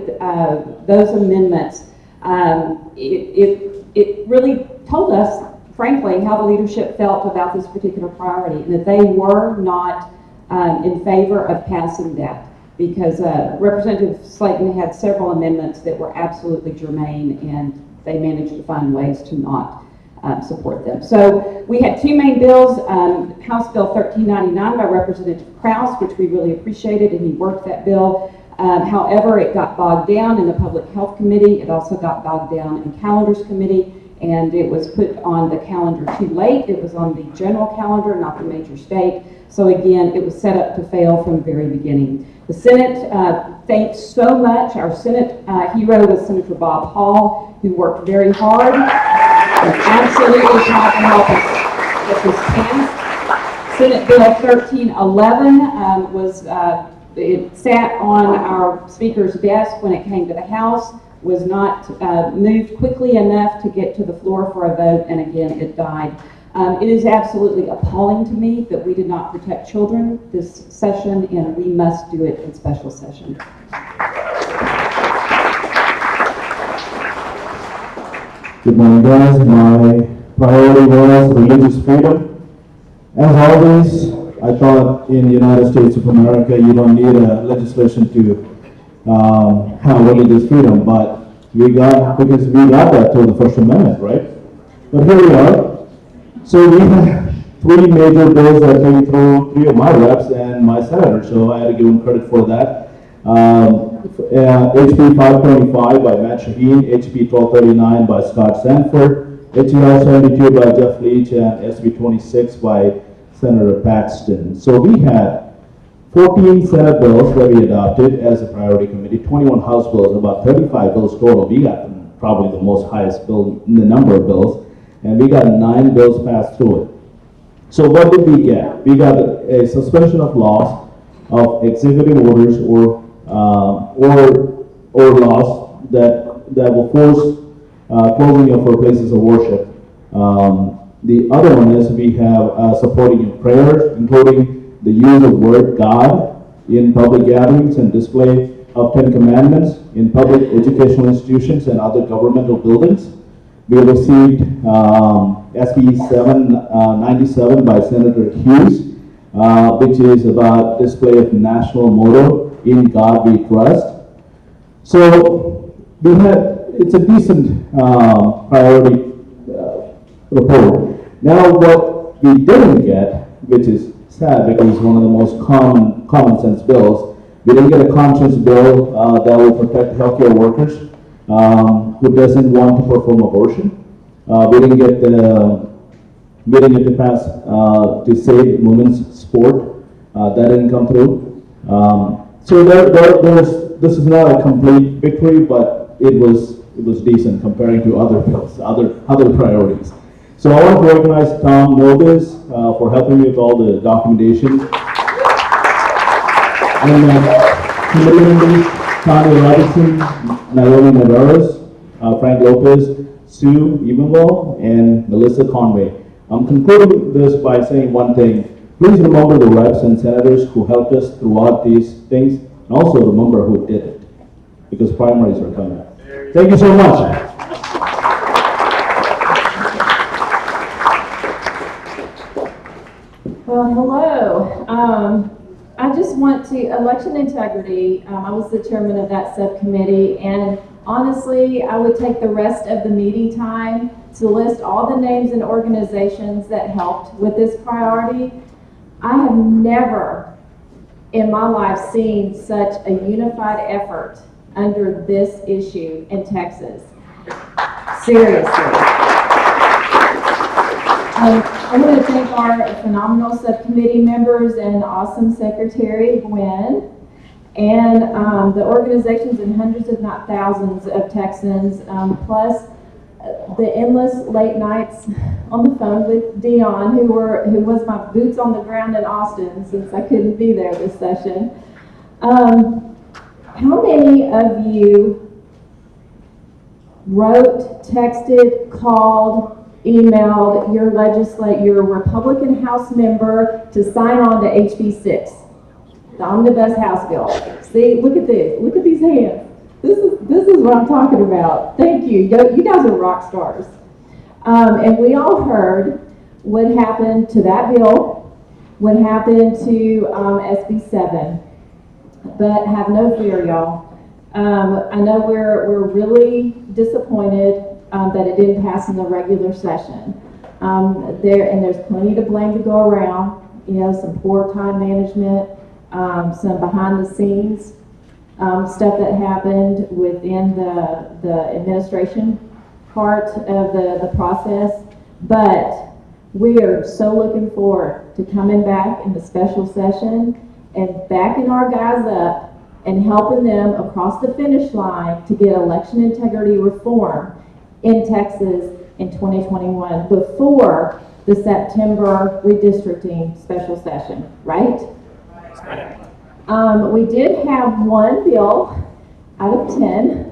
those amendments, it really told us, frankly, how the leadership felt about this particular priority, and that they were not in favor of passing that, because Representative Slayton had several amendments that were absolutely germane, and they managed to find ways to not support them. So we had two main bills, House Bill 1399 by Representative Krause, which we really appreciated, and he worked that bill. However, it got bogged down in the Public Health Committee. It also got bogged down in Calendars Committee, and it was put on the calendar too late. It was on the general calendar, not the major state. So again, it was set up to fail from the very beginning. The Senate thanked so much. Our Senate hero was Senator Bob Hall, who worked very hard and absolutely tried to help us get this passed. Senate Bill 1311 it sat on our Speaker's desk when it came to the House, was not moved quickly enough to get to the floor for a vote, and again, it died. It is absolutely appalling to me that we did not protect children this session, and we must do it in special session. Good morning, guys. My priority was religious freedom. As always, I thought in the United States of America, you don't need a legislation to have religious freedom, but we got that through the First Amendment, right? But here we are. So we have three major bills that came through, three of my reps and my senator, so I had to give them credit for that. HB 525 by Matt Shaheen, HB 1239 by Scott Sanford, HR 72 by Jeff Leach, and SB 26 by Senator Paxton. So we had 14 Senate bills that we adopted as a priority committee, 21 House bills, about 35 bills total. We got probably the most highest bill in the number of bills, and we got 9 bills passed through it. So what did we get? We got a suspension of laws, of executive orders, or laws that will force closing of our places of worship. The other one is we have supporting in prayers, including the use of word God in public gatherings and display of 10 Commandments in public educational institutions and other governmental buildings. We received SB 797 by Senator Hughes, which is about display of national motto, "In God We Trust." So we had, it's a decent priority report. Now what we didn't get, which is sad because it's one of the most common sense bills, we didn't get a conscience bill that will protect healthcare workers who doesn't want to perform abortion. We didn't get to pass to save women's sport. That didn't come through. So this is not a complete victory, but it was decent comparing to other bills, other priorities. So I want to recognize Tom Nobis for helping me with all the documentation. And committee members, Tanya Robinson, Naomi Navarez, Frank Lopez, Sue Evenwell, and Melissa Conway. I'm concluding this by saying one thing. Please remember the reps and senators who helped us throughout these things, and also remember who did it, because primaries are coming up. Thank you so much. Well, hello. I just want to, election integrity, I was the chairman of that subcommittee, and honestly, I would take the rest of the meeting time to list all the names and organizations that helped with this priority. I have never in my life seen such a unified effort under this issue in Texas. Seriously. I want to thank our phenomenal subcommittee members and awesome secretary, Joanne, and the organizations and hundreds, if not thousands, of Texans, plus the endless late nights on the phone with Dion, who was my boots on the ground in Austin since I couldn't be there this session. How many of you wrote, texted, called, emailed your Republican House member to sign on to HB 6, the Omnibus House Bill? See, look at this. Look at these hands. This is what I'm talking about. Thank you. You guys are rock stars. And we all heard what happened to that bill what happened to SB 7. But have no fear, y'all. I know we're really disappointed that it didn't pass in the regular session. There's plenty to blame to go around. You know, some poor time management, some behind the scenes stuff that happened within the administration part of the process. But we are so looking forward to coming back in the special session and backing our guys up and helping them across the finish line to get election integrity reform in Texas in 2021 before the September redistricting special session, right? We did have one bill out of 10,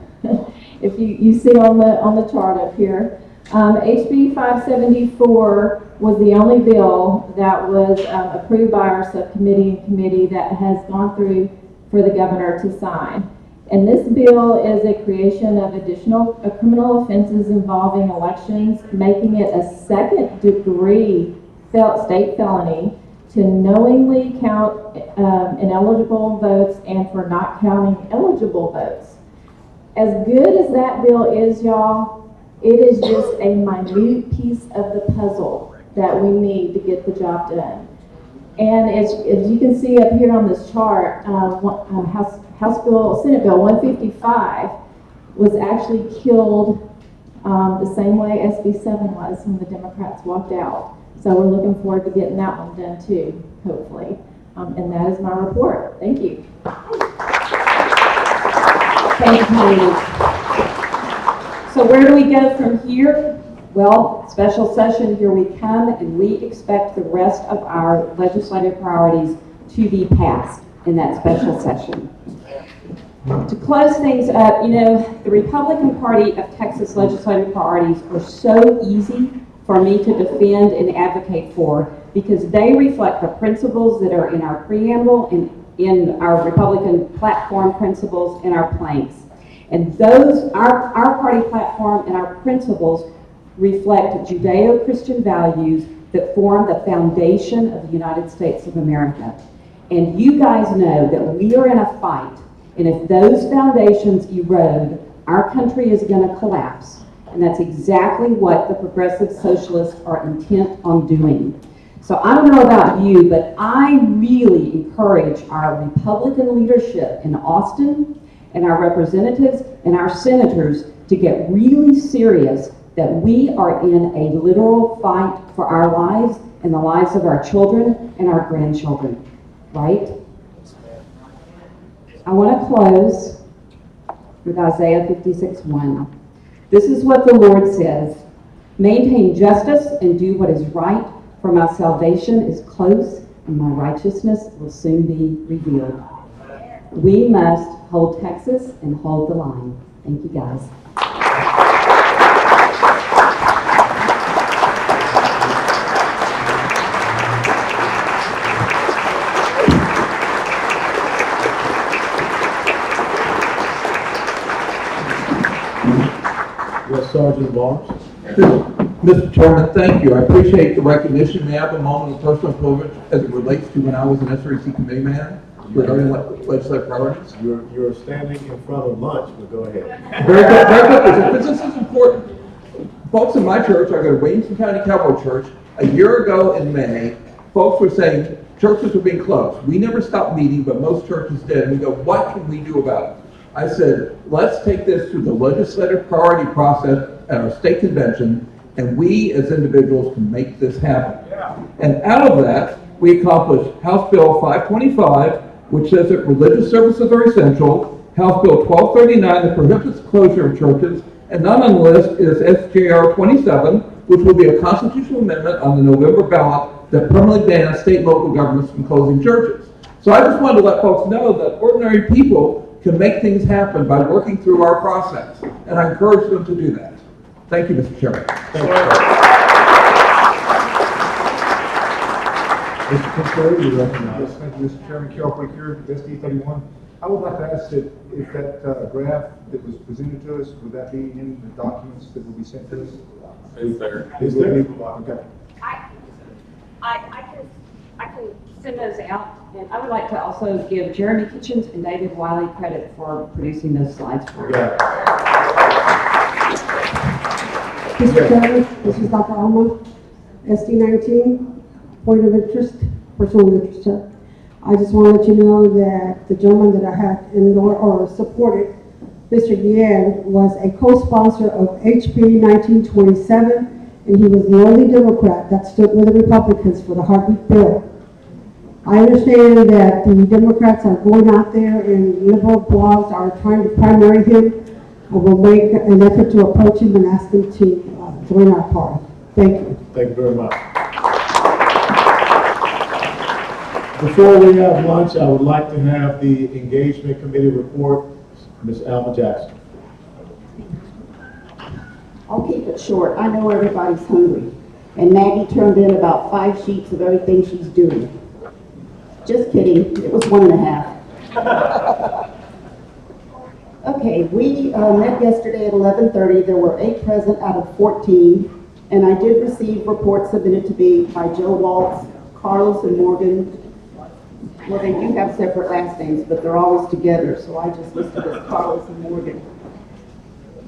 if you see on the chart up here. HB 574 was the only bill that was approved by our subcommittee and committee that has gone through for the governor to sign. And this bill is a creation of additional criminal offenses involving elections, making it a second-degree state felony to knowingly count ineligible votes and for not counting eligible votes. As good as that bill is, y'all, it is just a minute piece of the puzzle that we need to get the job done. And as you can see up here on this chart, Senate Bill 155 was actually killed the same way SB 7 was when the Democrats walked out. So we're looking forward to getting that one done too, hopefully. And that is my report. Thank you. Thank you. So where do we go from here? Well, special session, here we come, and we expect the rest of our legislative priorities to be passed in that special session. To close things up, you know, the Republican Party of Texas legislative priorities are so easy for me to defend and advocate for because they reflect the principles that are in our preamble and in our Republican platform principles and our planks. And those, our party platform and our principles reflect Judeo-Christian values that form the foundation of the United States of America. And you guys know that we are in a fight, and if those foundations erode, our country is going to collapse. And that's exactly what the progressive socialists are intent on doing. So I don't know about you, but I really encourage our Republican leadership in Austin and our representatives and our senators to get really serious that we are in a literal fight for our lives and the lives of our children and our grandchildren, right? I want to close with Isaiah 56:1. This is what the Lord says, maintain justice and do what is right, for my salvation is close and my righteousness will soon be revealed. We must hold Texas and hold the line. Thank you, guys. Yes, Sergeant Barnes. Mr. Chairman, thank you. I appreciate the recognition. May I have a moment of personal privilege as it relates to when I was an SREC committee man regarding legislative priorities? You're standing in front of lunch, but go ahead. Very good, because this is important. Folks in my church, I go to Williamson County Cowboy Church, a year ago in May, folks were saying churches were being closed. We never stopped meeting, but most churches did. And we go, what can we do about it? I said, let's take this through the legislative priority process at our state convention, and we as individuals can make this happen. Yeah. And out of that, we accomplished House Bill 525, which says that religious services are essential, House Bill 1239 that prohibits closure of churches, and not on the list is SJR 27, which will be a constitutional amendment on the November ballot that permanently bans state and local governments from closing churches. So I just wanted to let folks know that ordinary people can make things happen by working through our process, and I encourage them to do that. Thank you, Mr. Chairman. Thank you. Mr. Controller, you recognize. Yes, thank you, Mr. Chairman. Carol Quick here, SD 31. I would like to ask that if that graph that was presented to us, would that be in the documents that will be sent to us? Is there? Is there? Okay. I can send those out. And I would like to also give Jeremy Kitchens and David Wiley credit for producing those slides for us. Mr. Chairman, this is Dr. Alma, SD 19, point of interest, personal interest. Sir. I just want to let you know that the gentleman that I had endorsed or supported, Mr. Guillen, was a co-sponsor of HB 1927, and he was the only Democrat that stood with the Republicans for the heartbeat bill. I understand that the Democrats are going out there and liberal blogs are trying to primary him. I will make an effort to approach him and ask him to join our party. Thank you. Thank you very much. Before we have lunch, I would like to have the Engagement Committee report. Ms. Alma Jackson. I'll keep it short. I know everybody's hungry. And Maggie turned in about 5 sheets of everything she's doing. Just kidding. It was 1.5. Okay, we met yesterday at 11:30. There were 8 present out of 14. And I did receive reports submitted to me by Joe Waltz, Carlos, and Morgan. Well, they do have separate last names, but they're always together, so I just listed as Carlos and Morgan.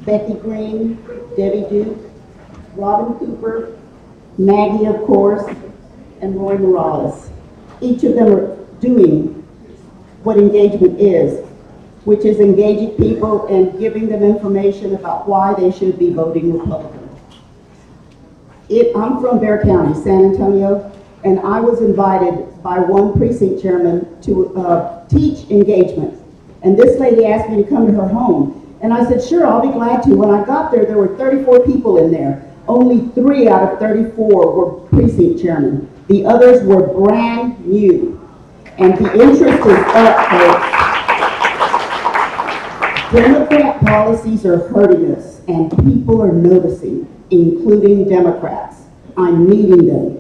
Becky Green, Debbie Duke, Robin Cooper, Maggie, of course, and Roy Morales. Each of them are doing what engagement is, which is engaging people and giving them information about why they should be voting Republican. I'm from Bexar County, San Antonio, and I was invited by one precinct chairman to teach engagement. And this lady asked me to come to her home. And I said, sure, I'll be glad to. When I got there, there were 34 people in there. Only 3 out of 34 were precinct chairmen. The others were brand new. And the interest is up, folks. Democrat policies are hurting us, and people are noticing, including Democrats. I'm meeting them.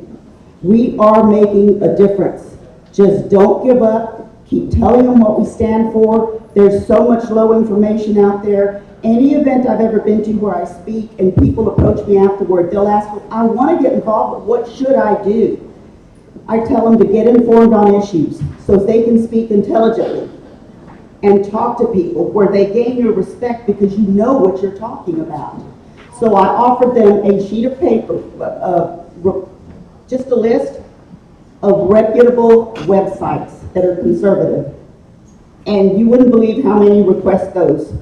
We are making a difference. Just don't give up. Keep telling them what we stand for. There's so much low information out there. Any event I've ever been to where I speak and people approach me afterward, they'll ask, I want to get involved, but what should I do? I tell them to get informed on issues so they can speak intelligently and talk to people where they gain your respect because you know what you're talking about. So I offered them a sheet of paper, just a list of reputable websites that are conservative. And you wouldn't believe how many request those.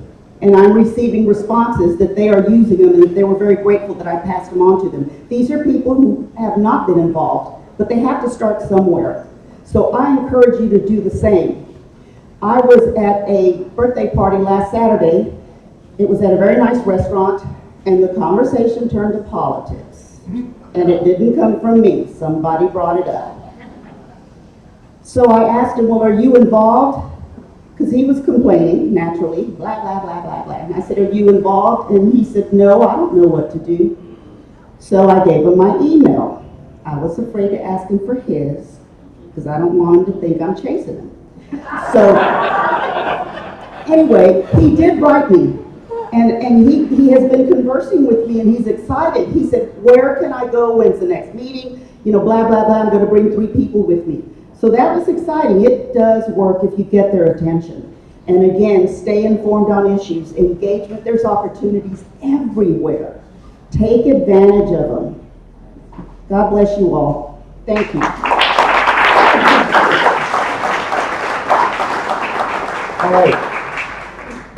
And I'm receiving responses that they are using them and that they were very grateful that I passed them on to them. These are people who have not been involved, but they have to start somewhere. So I encourage you to do the same. I was at a birthday party last Saturday. It was at a very nice restaurant, and the conversation turned to politics. And it didn't come from me. Somebody brought it up. So I asked him, well, are you involved? Because he was complaining, naturally, blah, blah, blah, blah, blah. And I said, are you involved? And he said, no, I don't know what to do. So I gave him my email. I was afraid to ask him for his, because I don't want him to think I'm chasing him. So anyway, he did write me. And he has been conversing with me, and he's excited. He said, where can I go? When's the next meeting? You know, blah, blah, blah. I'm going to bring 3 people with me. So that was exciting. It does work if you get their attention. And again, stay informed on issues. Engagement, there's opportunities everywhere. Take advantage of them. God bless you all. Thank you. All right.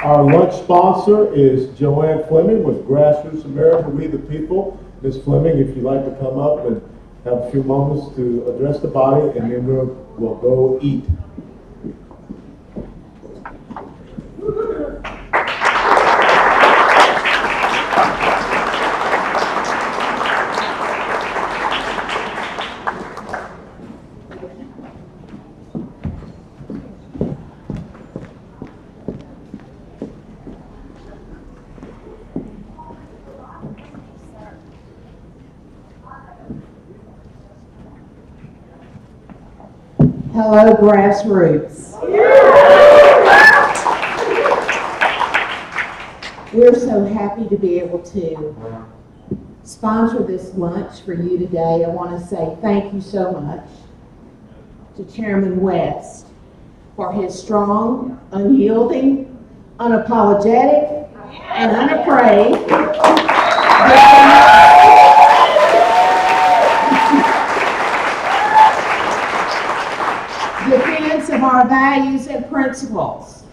Our lunch sponsor is Joanne Fleming with Grassroots America, We the People. Ms. Fleming, if you'd like to come up and have a few moments to address the body, and then we'll go eat. Hello, Grassroots. We're so happy to be able to sponsor this lunch for you today. I want to say thank you so much to Chairman West for his strong, unyielding, unapologetic, and unafraid defense of our values and principles.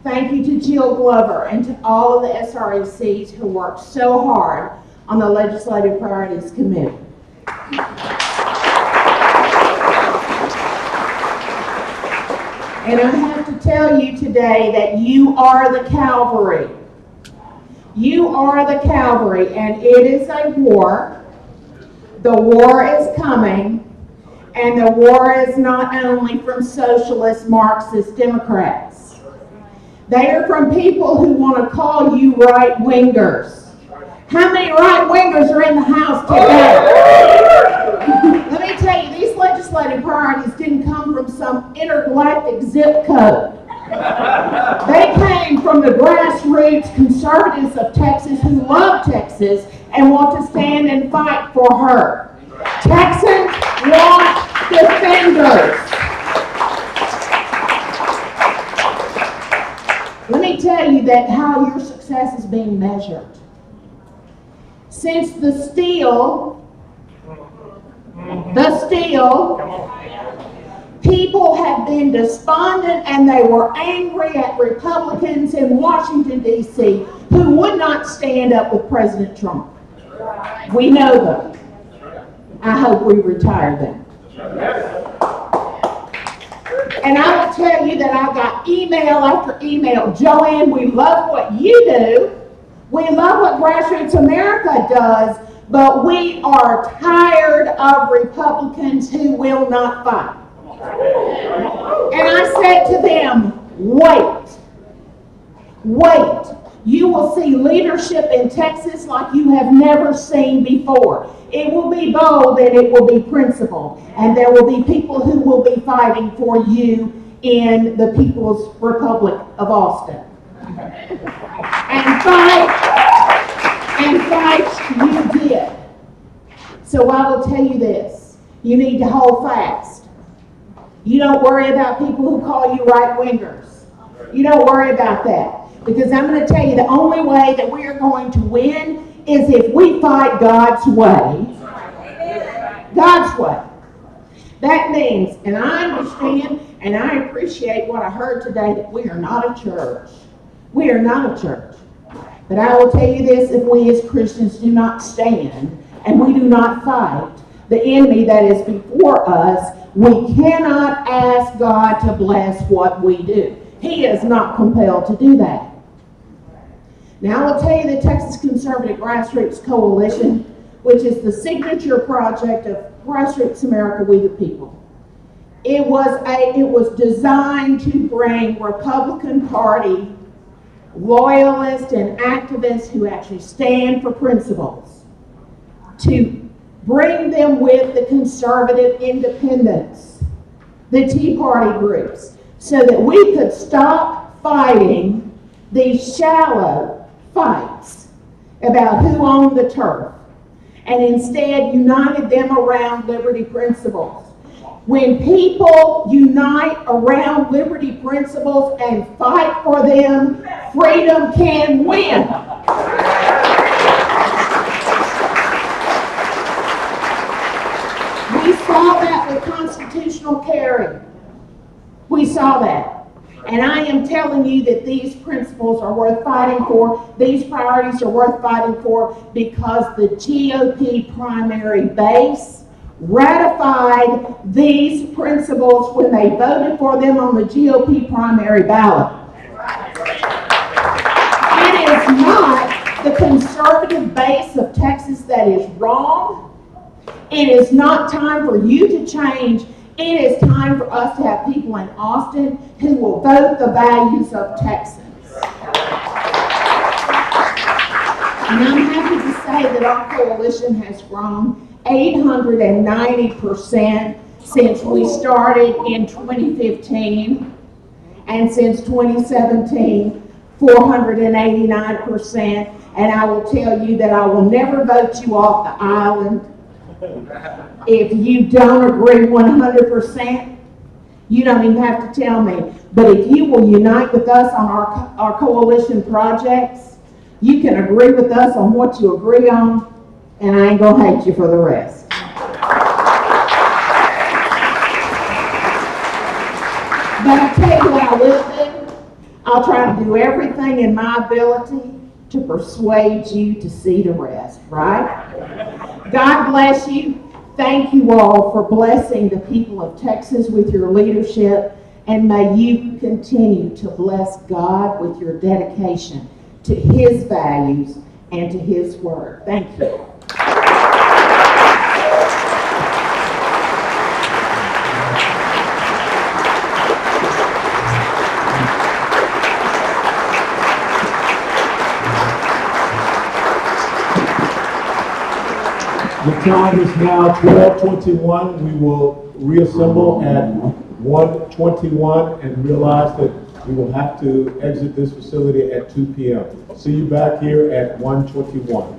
Thank you to Jill Glover and to all of the SRECs who worked so hard on the Legislative Priorities Committee. And I have to tell you today that you are the cavalry. You are the cavalry, and it is a war. The war is coming, and the war is not only from socialist, Marxist Democrats. They are from people who want to call you right-wingers. How many right-wingers are in the house today? Let me tell you, these legislative priorities didn't come from some intergalactic zip code. They came from the grassroots conservatives of Texas who love Texas and want to stand and fight for her. Texans want defenders. Let me tell you that how your success is being measured. Since the steal, people have been despondent and they were angry at Republicans in Washington, D.C. who would not stand up with President Trump. We know them. I hope we retire them. And I will tell you that I got email after email. Joanne, we love what you do. We love what Grassroots America does, but we are tired of Republicans who will not fight. And I said to them, wait. You will see leadership in Texas like you have never seen before. It will be bold and it will be principled. And there will be people who will be fighting for you in the People's Republic of Austin. And fight you did. So I will tell you this. You need to hold fast. You don't worry about people who call you right-wingers. You don't worry about that. Because I'm going to tell you the only way that we are going to win is if we fight God's way. God's way. That means, and I understand and I appreciate what I heard today, that we are not a church. We are not a church. But I will tell you this, if we as Christians do not stand and we do not fight the enemy that is before us, we cannot ask God to bless what we do. He is not compelled to do that. Now I will tell you the Texas Conservative Grassroots Coalition, which is the signature project of Grassroots America, We the People. It was designed to bring Republican Party loyalists and activists who actually stand for principles, to bring them with the conservative independents, the Tea Party groups, so that we could stop fighting these shallow fights about who owned the turf, and instead united them around liberty principles. When people unite around liberty principles and fight for them, freedom can win. We saw that with constitutional carry. We saw that. And I am telling you that these principles are worth fighting for. These priorities are worth fighting for because the GOP primary base ratified these principles when they voted for them on the GOP primary ballot. It is not the conservative base of Texas that is wrong. It is not time for you to change. It is time for us to have people in Austin who will vote the values of Texans. And I'm happy to say that our coalition has grown 890% since we started in 2015. And since 2017, 489%. And I will tell you that I will never vote you off the island. If you don't agree 100%, You don't even have to tell me. But if you will unite with us on our coalition projects, you can agree with us on what you agree on, and I ain't gonna hate you for the rest. But I tell you what I will do. I'll try to do everything in my ability to persuade you to see the rest, right? God bless you. Thank you all for blessing the people of Texas with your leadership, and may you continue to bless God with your dedication to His values and to His word. Thank you. The time is now 12:21. We will reassemble at 1:21 and realize that we will have to exit this facility at 2 p.m. See you back here at 1:21.